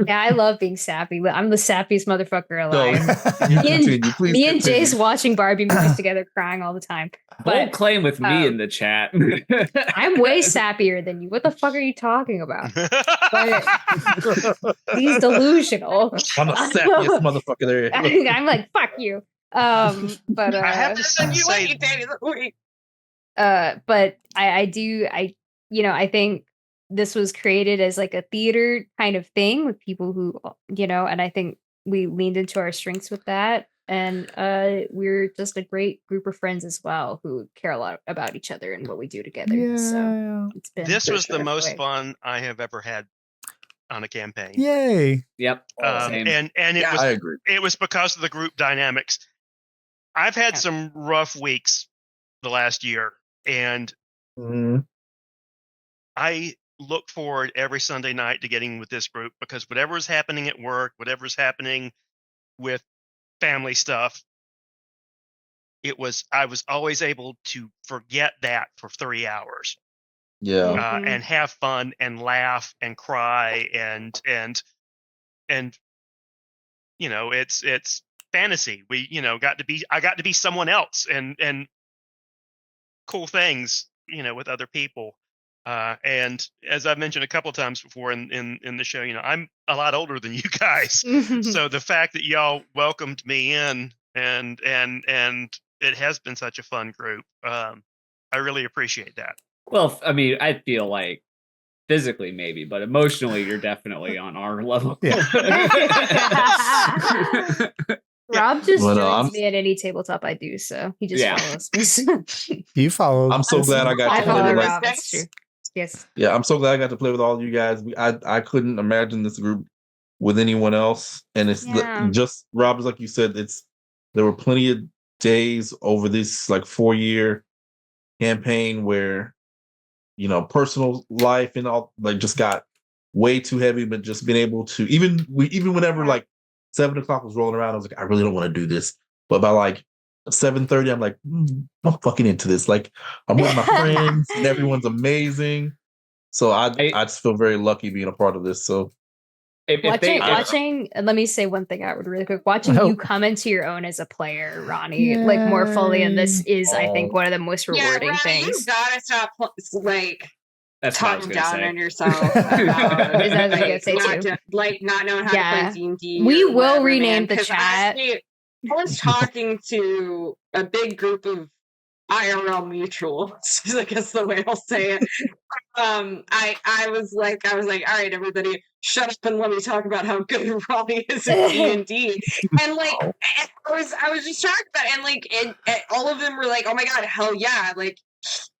Yeah, I love being sappy. I'm the sappiest motherfucker alive. Me and Jace watching Barbie movies together, crying all the time. Don't claim with me in the chat. I'm way sappier than you. What the fuck are you talking about? He's delusional. I'm the sappiest motherfucker there. I'm like, fuck you. But I have to say, but I think this was created as like a theater kind of thing with people who, you know, and I think we leaned into our strengths with that. And we're just a great group of friends as well who care a lot about each other and what we do together. Yeah. So it's been this was the most fun I have ever had on a campaign. Yay. Yep. And it was, I agree. It was because of the group dynamics. I've had some rough weeks the last year, and I look forward every Sunday night to getting with this group because whatever is happening at work, whatever's happening with family stuff, I was always able to forget that for 3 hours. Yeah. And have fun and laugh and cry and you know, it's fantasy. We, you know, I got to be someone else and cool things, you know, with other people. And as I've mentioned a couple of times before in the show, you know, I'm a lot older than you guys. So the fact that y'all welcomed me in and it has been such a fun group. I really appreciate that. Well, I mean, I feel like physically maybe, but emotionally you're definitely on our level. Yeah. Rob just joins me at any tabletop I do, so he just follows me. You follow. I'm so glad I got to play with Rob. That's true. Yes. Yeah, I'm so glad I got to play with all of you guys. I couldn't imagine this group with anyone else. And it's just Rob, like you said, there were plenty of days over this like 4-year campaign where, you know, personal life and all like just got way too heavy, but just being able to even whenever like 7 o'clock was rolling around, I was like, I really don't want to do this. But by like 7:30, I'm like, I'm fucking into this. Like, I'm with my friends and everyone's amazing. So I just feel very lucky being a part of this. So watching, let me say one thing out really quick. Watching you come into your own as a player, Ronnie, like more fully in this is, I think, one of the most rewarding things. You gotta stop that's talking down on yourself. Not knowing how to play D&D. We will rename the chat. I was talking to a big group of IRL mutuals, I guess the way I'll say it. I was like, all right, everybody, shut up and let me talk about how good Ronnie is at D&D. And like, I was just talking about it, and like, all of them were like, oh my God, hell yeah, like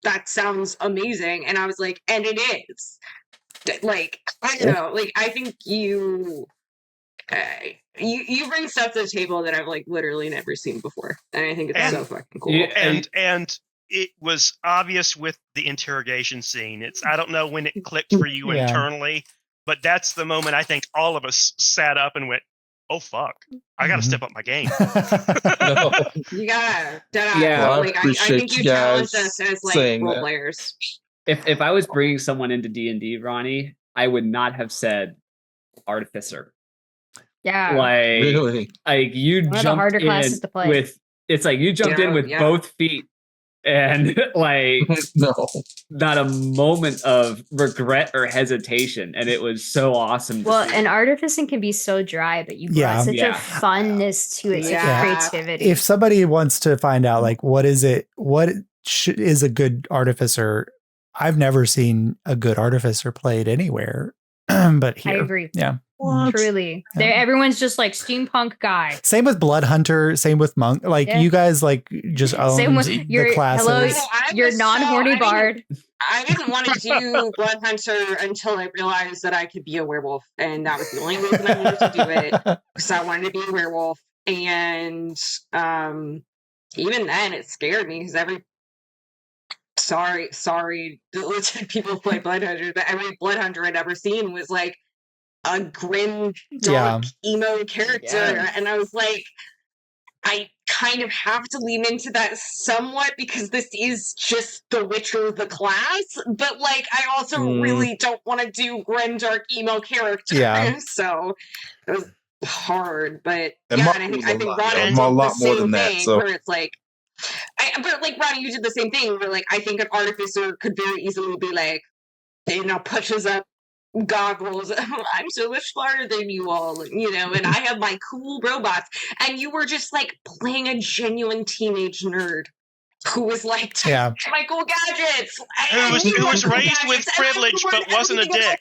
that sounds amazing. And I was like, and it is. Like, I don't know, like I think you bring stuff to the table that I've like literally never seen before, and I think it's so fucking cool. And it was obvious with the interrogation scene. I don't know when it clicked for you internally, but that's the moment I think all of us sat up and went, "Oh fuck, I got to step up my game." You gotta, well, like I think you challenged us as like role players. if I was bringing someone into D&D, Ronnie, I would not have said artificer. Yeah. Like you One of the jumped harder in classes to play. with it's like you jumped in with both feet and like not a moment of regret or hesitation, and it was so awesome. Well, and artificing can be so dry, but you brought such a funness to it, such a creativity. If somebody wants to find out, like, what is a good artificer? I've never seen a good artificer played anywhere, but here, I agree. Yeah. What? Truly. Everyone's just like steampunk guy. Same with Blood Hunter, same with Monk. Like you guys like just own the classes. Hello, you're non-horny bard. I didn't want to do Blood Hunter until I realized that I could be a werewolf. And that was the only reason I wanted to do it. Because I wanted to be a werewolf. And even then it scared me because sorry to people who play Blood Hunter, but every Blood Hunter I'd ever seen was like a grim, dark, emo character. And I was like, I kind of have to lean into that somewhat because this is just The Witcher, the class. But like, I also really don't want to do grim, dark, emo characters. Yeah. So it was hard. But and I think Ronnie did the same thing where it's like, but like Ronnie, you did the same thing where like I think an artificer could very easily be like, pushes up goggles. I'm so much smarter than you all, and I have my cool robots. And you were just like playing a genuine teenage nerd who was like, my cool gadgets. Who was raised with privilege but wasn't a dick.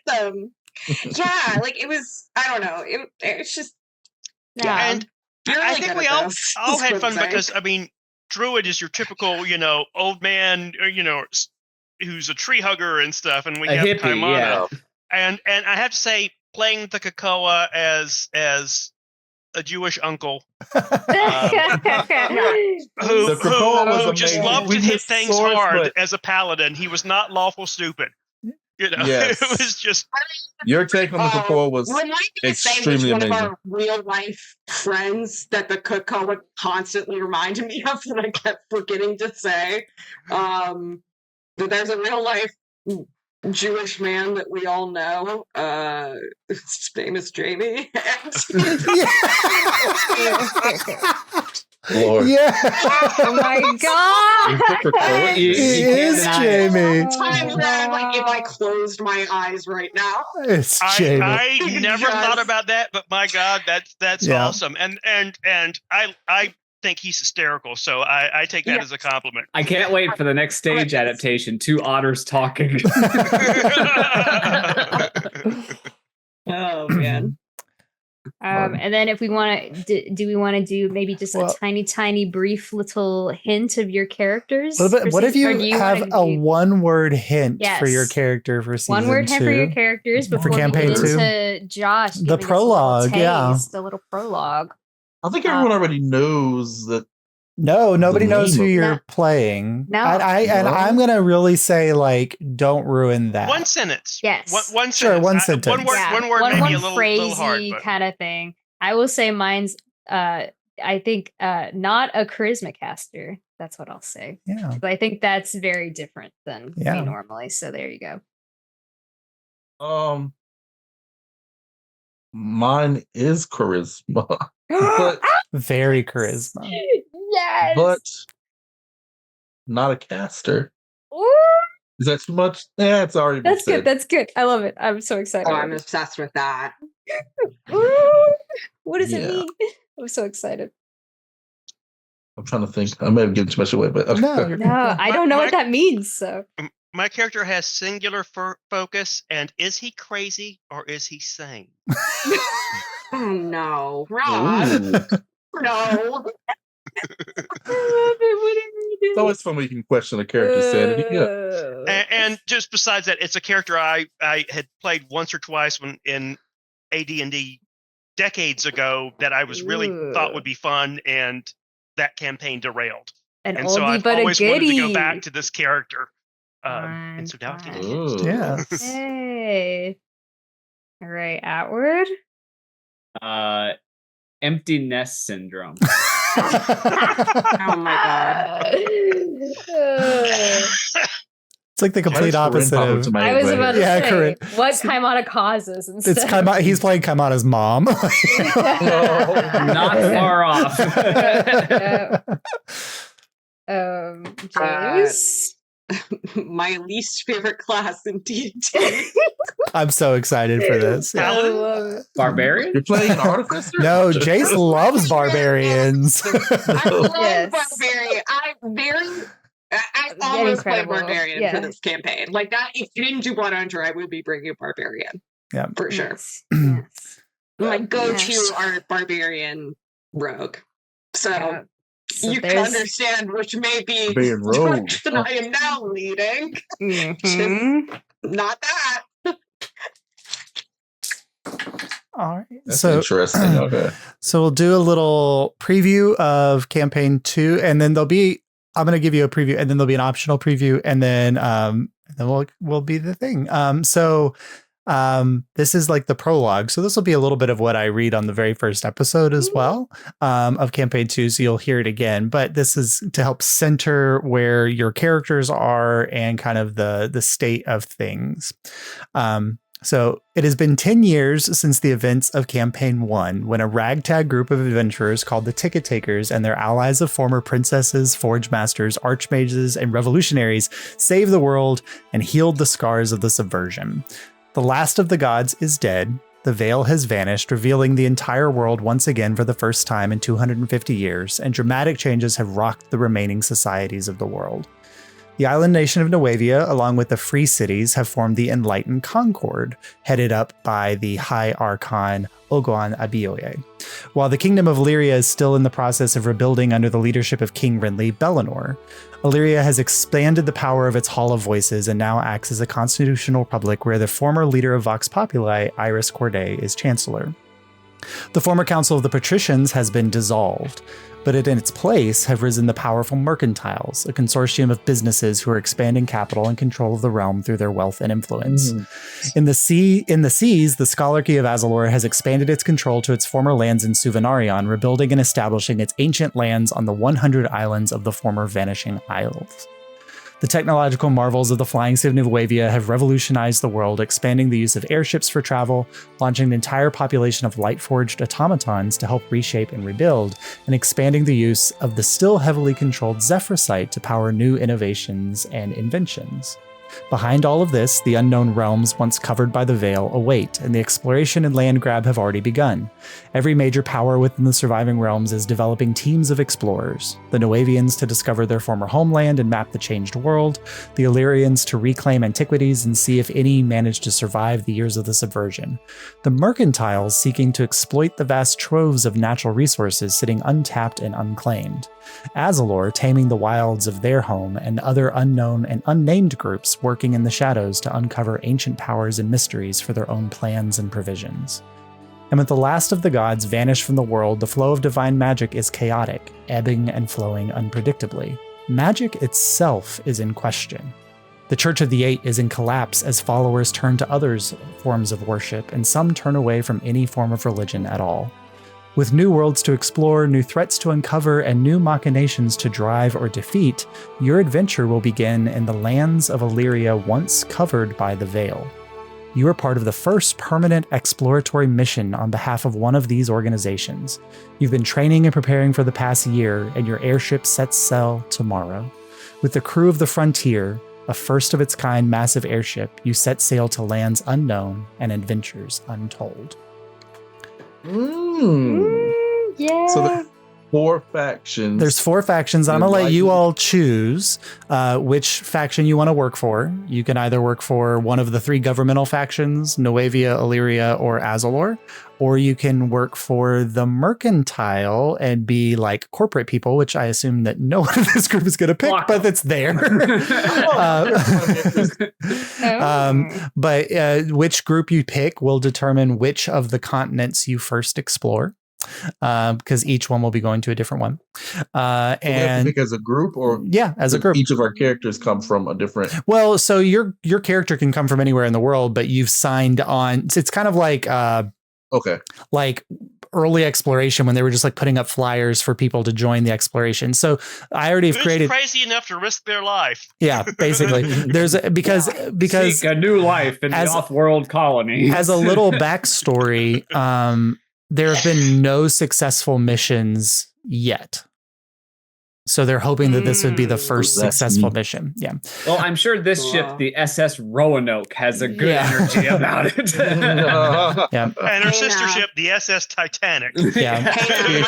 Yeah, like it was, I don't know. It's just, and I think we all had fun because, I mean, Druid is your typical, old man, who's a tree hugger and stuff, and we have Kaimana. And I have to say, playing the Krakoa as a Jewish uncle who just loved to hit things hard as a paladin. He was not lawful stupid. Yes. It was just your take on the Krakoa was extremely amazing. One of our real life friends that the Krakoa constantly reminded me of that I kept forgetting to say. That there's a real life Jewish man that we all know. His name is Jamie. Lord. Yeah. Oh my god. It is Jamie. Like if I closed my eyes right now. It's Jamie. I never thought about that, but my god, that's awesome. And I think he's hysterical, so I take that as a compliment. I can't wait for the next stage adaptation. Two otters talking. Oh man. And then if we want to, do we want to do maybe just a tiny brief little hint of your characters? What if you have a one-word hint for your character for season 2? One-word hint for your characters before campaign we get into Josh. The prologue, the little prologue. I think everyone already knows that. No, nobody knows who you're playing. No. I'm going to really say, like, don't ruin that. One sentence. Yes. One sentence. Sure, one sentence. One word maybe a little hard. But kind of thing. I will say mine's, I think, not a charisma caster. That's what I'll say. Yeah. But I think that's very different than we normally. So there you go. Mine is charisma. But very charisma. Yes. But not a caster. Ooh. Is that too much? Yeah, it's already been said. That's good. I love it. I'm so excited. Oh, I'm obsessed with that. What does it mean? I'm so excited. I'm trying to think. I may have given too much away, but okay. No, I don't know what that means. So my character has singular focus, and is he crazy or is he sane? Oh no, Rob. No. It's always fun when you can question a character's sanity. Yeah. And just besides that, it's a character I had played once or twice when in AD&D decades ago that I was really thought would be fun, and that campaign derailed. And so I've always wanted to go back to this character. And so now I did. Yeah. Hey. All right, Outward. Empty nest syndrome. Oh my god. It's like the complete opposite of. I was about to say, what Kaimana causes instead. It's Kaimana. He's playing Kaimana's mom. Not far off. James? My least favorite class in D&D. I'm so excited for this. I love it. Barbarian? You're playing an artificer? No, Jace loves barbarians. I love barbarian. I almost played barbarian for this campaign. Like that, if you didn't do Blood Hunter, I would be bringing barbarian. Yeah, for sure. Yes. My go-to are barbarian rogue. So you can understand which may be the direction I am now leading. Just not that. All right. That's interesting. Okay. So we'll do a little preview of campaign 2, and then I'm going to give you a preview, and then there'll be an optional preview, and then we'll be the thing. This is like the prologue. So this will be a little bit of what I read on the very first episode as well, of campaign 2. So you'll hear it again, but this is to help center where your characters are and kind of the state of things. So it has been 10 years since the events of Campaign 1, when a ragtag group of adventurers called the Ticket Takers and their allies of former princesses, forge masters, archmages, and revolutionaries saved the world and healed the scars of the subversion. The last of the gods is dead. The veil has vanished, revealing the entire world once again for the first time in 250 years, and dramatic changes have rocked the remaining societies of the world. The island nation of Nuevia, along with the free cities, have formed the Enlightened Concord, headed up by the High Archon Oguan Abioye, while the kingdom of Alyria is still in the process of rebuilding under the leadership of King Renly Bellinor. Alyria has expanded the power of its Hall of Voices and now acts as a constitutional republic where the former leader of Vox Populi, Iris Corday, is chancellor. The former Council of the Patricians has been dissolved, but in its place have risen the powerful Mercantiles, a consortium of businesses who are expanding capital and control of the realm through their wealth and influence. In the seas, the Scholarchy of Azalor has expanded its control to its former lands in Suvenarion, rebuilding and establishing its ancient lands on the 100 islands of the former Vanishing Isles. The technological marvels of the flying city of Nuevia have revolutionized the world, expanding the use of airships for travel, launching an entire population of light-forged automatons to help reshape and rebuild, and expanding the use of the still heavily controlled Zephrysite to power new innovations and inventions. Behind all of this, the unknown realms once covered by the veil await, and the exploration and land grab have already begun. Every major power within the surviving realms is developing teams of explorers. The Nuevians to discover their former homeland and map the changed world, the Illyrians to reclaim antiquities and see if any manage to survive the years of the subversion. The Mercantiles seeking to exploit the vast troves of natural resources sitting untapped and unclaimed. Azalor taming the wilds of their home, and other unknown and unnamed groups working in the shadows to uncover ancient powers and mysteries for their own plans and provisions. And with the last of the gods vanished from the world, the flow of divine magic is chaotic, ebbing and flowing unpredictably. Magic itself is in question. The Church of the Eight is in collapse as followers turn to other forms of worship, and some turn away from any form of religion at all. With new worlds to explore, new threats to uncover, and new machinations to drive or defeat, your adventure will begin in the lands of Alyria once covered by the veil. You are part of the first permanent exploratory mission on behalf of one of these organizations. You've been training and preparing for the past year, and your airship sets sail tomorrow. With the crew of the Frontier, a first-of-its-kind massive airship, you set sail to lands unknown and adventures untold. Yeah. So the 4 factions. There's 4 factions. I'm going to let you all choose which faction you want to work for. You can either work for one of the 3 governmental factions, Nuevia, Alyria, or Azalor, or you can work for the Mercantile and be like corporate people, which I assume that no one in this group is going to pick, but it's there. But which group you pick will determine which of the continents you first explore. Because each one will be going to a different one. And pick as a group, or as a group. Each of our characters come from a different. Well, so your character can come from anywhere in the world, but you've signed on. It's kind of like like early exploration when they were just like putting up flyers for people to join the exploration. So I already have Who's created crazy enough to risk their life. Yeah, basically. There's because Seek a new life in the off-world colony. As a little backstory, there have been no successful missions yet. So they're hoping that this would be the first successful mission. Yeah. Well, I'm sure this ship, the SS Roanoke, has a good energy about it. Yeah. And her sister ship, the SS Titanic. Yeah. Hey,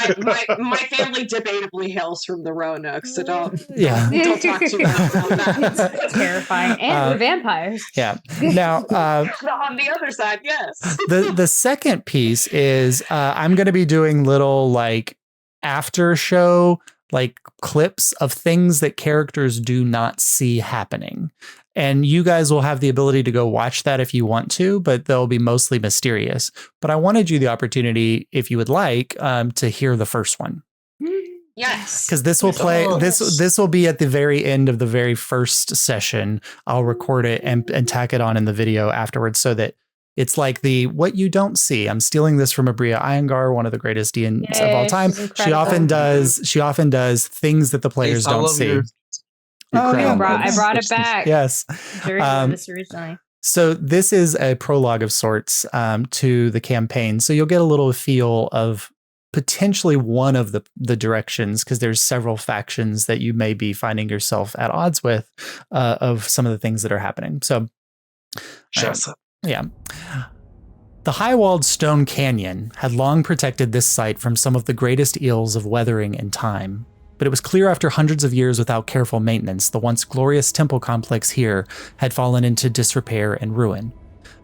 my family debatably hails from the Roanoke, so don't talk too much about that. It's terrifying. And we're vampires. Yeah. Now, on the other side, yes. The second piece is I'm going to be doing little like after show like clips of things that characters do not see happening. And you guys will have the ability to go watch that if you want to, but they'll be mostly mysterious. But I wanted you the opportunity, if you would like, to hear the first one. Yes. Because this will play, this will be at the very end of the very first session. I'll record it and tack it on in the video afterwards so that it's like the what you don't see. I'm stealing this from Alyria Iyengar, one of the greatest DNs of all time. She often does things that the players don't see. I brought it back. Yes. This originally. So this is a prologue of sorts to the campaign. So you'll get a little feel of potentially one of the directions, because there's several factions that you may be finding yourself at odds with of some of the things that are happening. So yeah. The high-walled stone canyon had long protected this site from some of the greatest ills of weathering and time, but it was clear after hundreds of years without careful maintenance, the once glorious temple complex here had fallen into disrepair and ruin.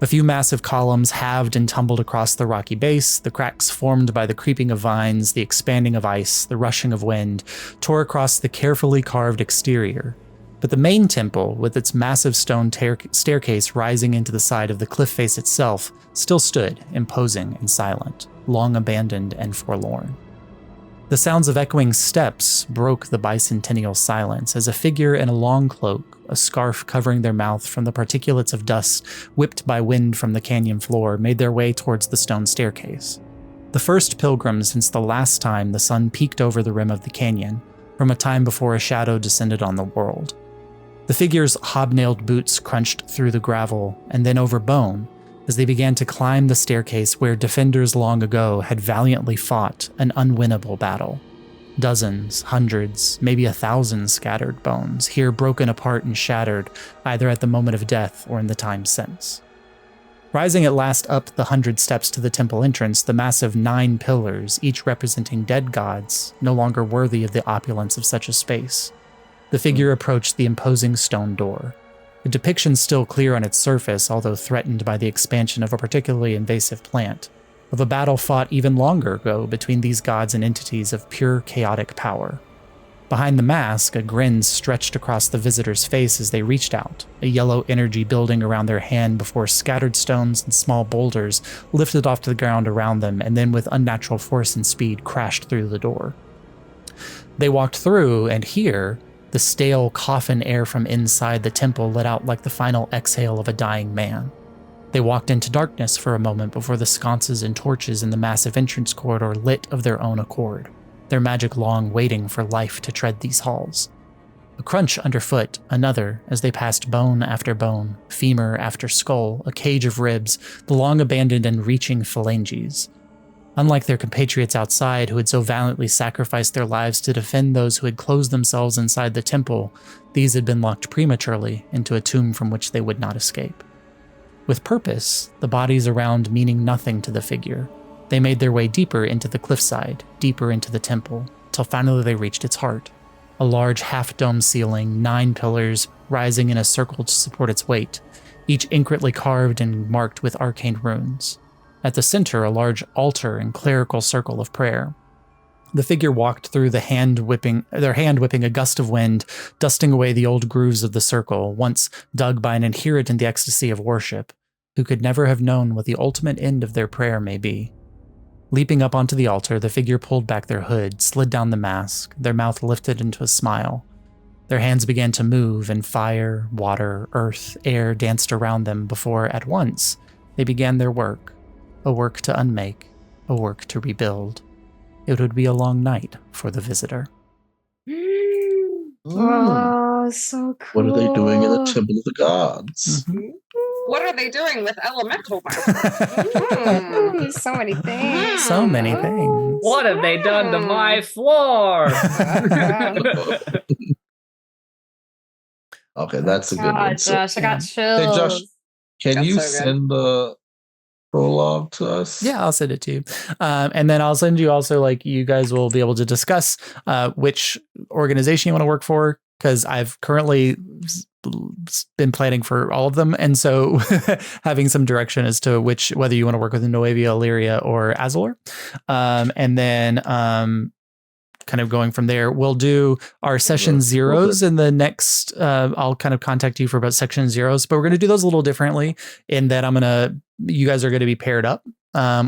A few massive columns halved and tumbled across the rocky base, the cracks formed by the creeping of vines, the expanding of ice, the rushing of wind, tore across the carefully carved exterior. But the main temple, with its massive stone staircase rising into the side of the cliff face itself, still stood, imposing and silent, long abandoned and forlorn. The sounds of echoing steps broke the bicentennial silence as a figure in a long cloak, a scarf covering their mouth from the particulates of dust whipped by wind from the canyon floor, made their way towards the stone staircase. The first pilgrim since the last time the sun peeked over the rim of the canyon, from a time before a shadow descended on the world. The figure's hobnailed boots crunched through the gravel and then over bone as they began to climb the staircase where defenders long ago had valiantly fought an unwinnable battle. Dozens, hundreds, maybe 1,000 scattered bones, here broken apart and shattered, either at the moment of death or in the time since. Rising at last up the 100 steps to the temple entrance, the massive 9 pillars, each representing dead gods, no longer worthy of the opulence of such a space. The figure approached the imposing stone door. The depiction still clear on its surface, although threatened by the expansion of a particularly invasive plant, of a battle fought even longer ago between these gods and entities of pure chaotic power. Behind the mask, a grin stretched across the visitor's face as they reached out, a yellow energy building around their hand before scattered stones and small boulders lifted off to the ground around them and then with unnatural force and speed crashed through the door. They walked through, and here, the stale coffin air from inside the temple let out like the final exhale of a dying man. They walked into darkness for a moment before the sconces and torches in the massive entrance corridor lit of their own accord, their magic long waiting for life to tread these halls. A crunch underfoot, another, as they passed bone after bone, femur after skull, a cage of ribs, the long abandoned and reaching phalanges. Unlike their compatriots outside who had so valiantly sacrificed their lives to defend those who had closed themselves inside the temple, these had been locked prematurely into a tomb from which they would not escape. With purpose, the bodies around meaning nothing to the figure, they made their way deeper into the cliffside, deeper into the temple, till finally they reached its heart. A large half-dome ceiling, 9 pillars, rising in a circle to support its weight, each intricately carved and marked with arcane runes. At the center, a large altar and clerical circle of prayer. The figure walked through their hand whipping a gust of wind, dusting away the old grooves of the circle, once dug by an adherent in the ecstasy of worship, who could never have known what the ultimate end of their prayer may be. Leaping up onto the altar, the figure pulled back their hood, slid down the mask, their mouth lifted into a smile. Their hands began to move, and fire, water, earth, air danced around them before, at once, they began their work. A work to unmake, a work to rebuild. It would be a long night for the visitor. Oh, so cool. What are they doing in the Temple of the Gods? Mhm. What are they doing with elemental weapons? So many things. So many things. What have they done to my floor? Okay, that's a good God, one. So, Josh, I got hey, Josh, chills. can That's you so good. send the prologue to us? Yeah, I'll send it to you. And then I'll send you also, like, you guys will be able to discuss which organization you want to work for, because I've currently been planning for all of them. And so having some direction as to whether you want to work with Noevia, Alyria, or Azalor. And then kind of going from there, we'll do our session zeros in the next, I'll kind of contact you for about section zeros, but we're going to do those a little differently in that you guys are going to be paired up,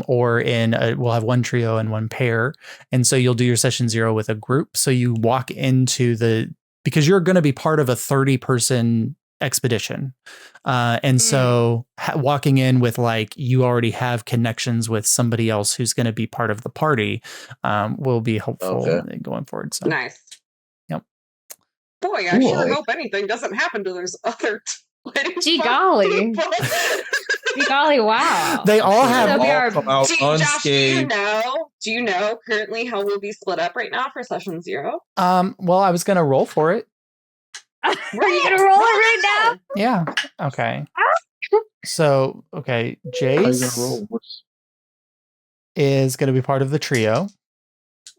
or we'll have one trio and one pair. And so you'll do your session 0 with a group. So you walk into because you're going to be part of a 30-person expedition. And so walking in with, like, you already have connections with somebody else who's going to be part of the party will be helpful going forward. So Nice. Yep. Boy, I sure hope anything doesn't happen to those other Gee golly. Gee golly, wow. They all have come out Josh, unscathed. do you know currently how we'll be split up right now for session 0? Well, I was going to roll for it. Are you gonna roll it right now? Yeah. Okay. So, okay, Jace is going to be part of the trio.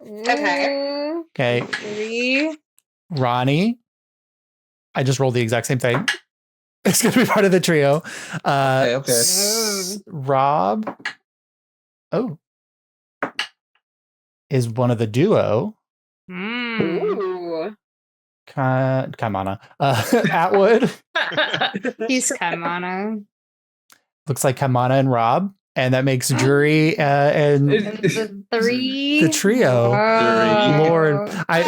Okay. Okay. 3. Ronnie, I just rolled the exact same thing. It's going to be part of the trio. Okay. Rob, is one of the duo. Ooh. Kaimana. Atwood. He's Kaimana. Looks like Kaimana and Rob. And that makes Jury and The 3. the trio. Lord. How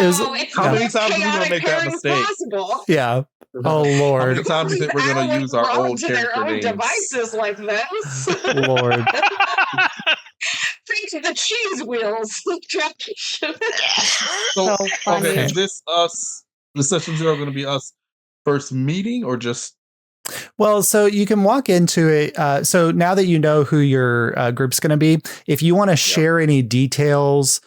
many times are we going to make that mistake? Possible. Yeah. Oh, Lord. How many times do you think we're going to use our old to their character own names? devices like this? Lord. Think of the cheese wheels. So, funny. okay, is this us? The session 0 going to be us first meeting or just? Well, so you can walk into it. So now that you know who your group's going to be, if you want to share any details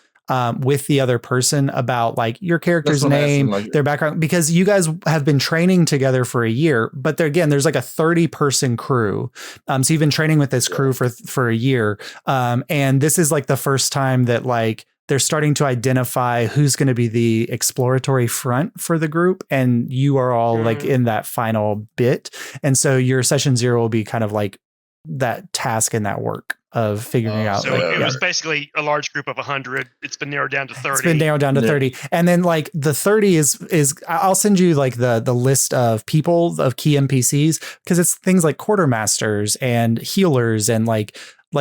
with the other person about, like, your character's name, their background, because you guys have been training together for a year, but there's like a 30-person crew. So you've been training with this crew for a year. And this is like the first time that, like, they're starting to identify who's going to be the exploratory front for the group. And you are all like in that final bit. And so your session 0 will be kind of like that task and that work of figuring out. So it was basically a large group of 100. It's been narrowed down to 30. It's been narrowed down to 30. And then, like, the 30 is I'll send you, like, the list of people, of key NPCs, because it's things like quartermasters and healers and like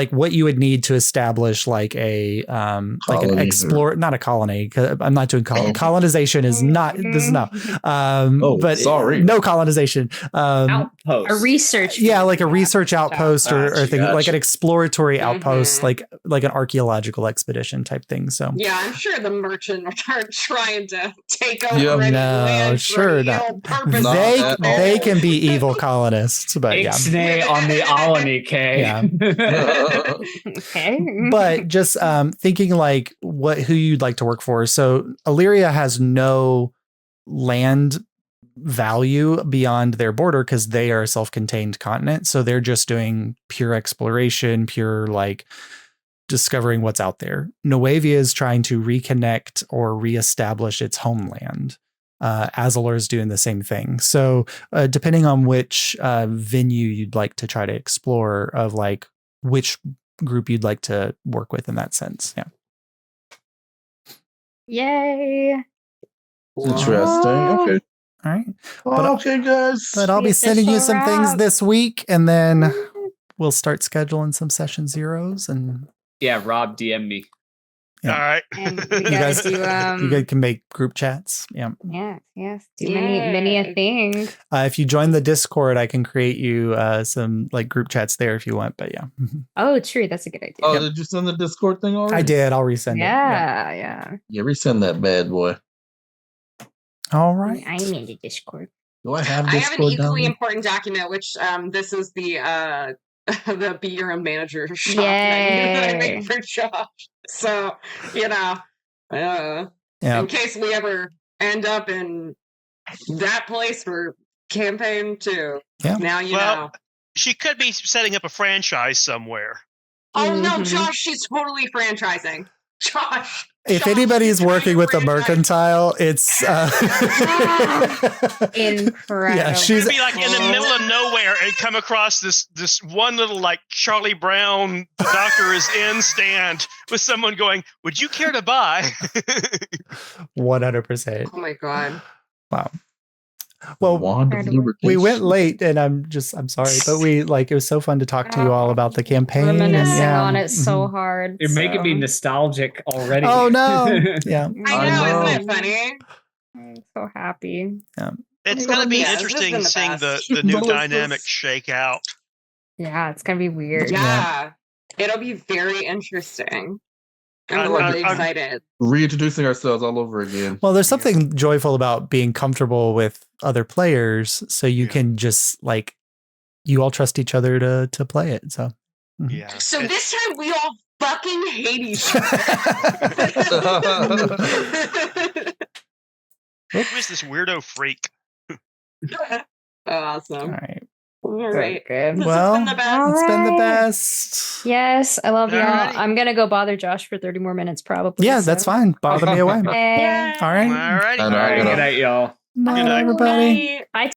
what you would need to establish like an not a colony, because I'm not doing colonization is not this is not but sorry, no colonization, outpost, a research, like a research outpost or thing, like an exploratory outpost, like an archaeological expedition type thing. So yeah, I'm sure the merchants are trying to take over they can be evil colonists, but Ixnay on the Alani K. Yeah. Okay. But just thinking like who you'd like to work for. So Alyria has no land value beyond their border because they are a self-contained continent. So they're just doing pure exploration, pure like discovering what's out there. Noevia is trying to reconnect or reestablish its homeland. Azalor is doing the same thing. So depending on which venue you'd like to try to explore, of like which group you'd like to work with in that sense. Yeah. Yay. Interesting. Okay. All right. Okay, guys. But I'll be sending you some things this week, and then we'll start scheduling some session 0s. And yeah, Rob DM me. Yeah. All right. And we You gotta guys, do you guys can make group chats. Yeah. yes, do many a thing. If you join the Discord, I can create you some like group chats there if you want. But yeah. Oh, true. That's a good idea. Oh, did you send the Discord thing already? I did. I'll resend it. Yeah. Yeah, resend that bad boy. All right. I'm in the Discord. Do I have I have an Discord equally down? important document, which this is the the Be Your Own Manager shop Yay. that I made for Josh. So, you know, in case we ever end up in that place for campaign 2. Yeah. Now you Well, know. she could be setting up a franchise somewhere. Oh no, Josh, she's totally franchising. Josh. If anybody's working with the mercantile, it's incredible. Yeah, She'd be like in the middle of nowhere and come across this one little like Charlie Brown, the doctor is in stand with someone going, "Would you care to buy?" 100%. Oh my god. Wow. Well, we went late, and I'm sorry, but it was so fun to talk to you all about the campaign. Reminiscing on it so hard. You're making me nostalgic already. Oh no! Yeah, I know, isn't it funny? I'm so happy. Yeah. It's gonna be interesting seeing the new dynamic shake out. Yeah, it's gonna be weird. Yeah. It'll be very interesting. I'm really excited. Reintroducing ourselves all over again. Well, there's something joyful about being comfortable with other players, so you can just you all trust each other to play it. So yeah. So this time we all fucking hate each other. Who is this weirdo freak? Awesome. All right. All right. Good. Well, been the best. It's been the best. Yes, I love y'all. Alrighty. I'm gonna go bother Josh for 30 more minutes, probably. Yeah, that's fine. Bother me away. Yeah. All right. All righty. All right, good night, y'all. Bye, Good night. everybody. Bye.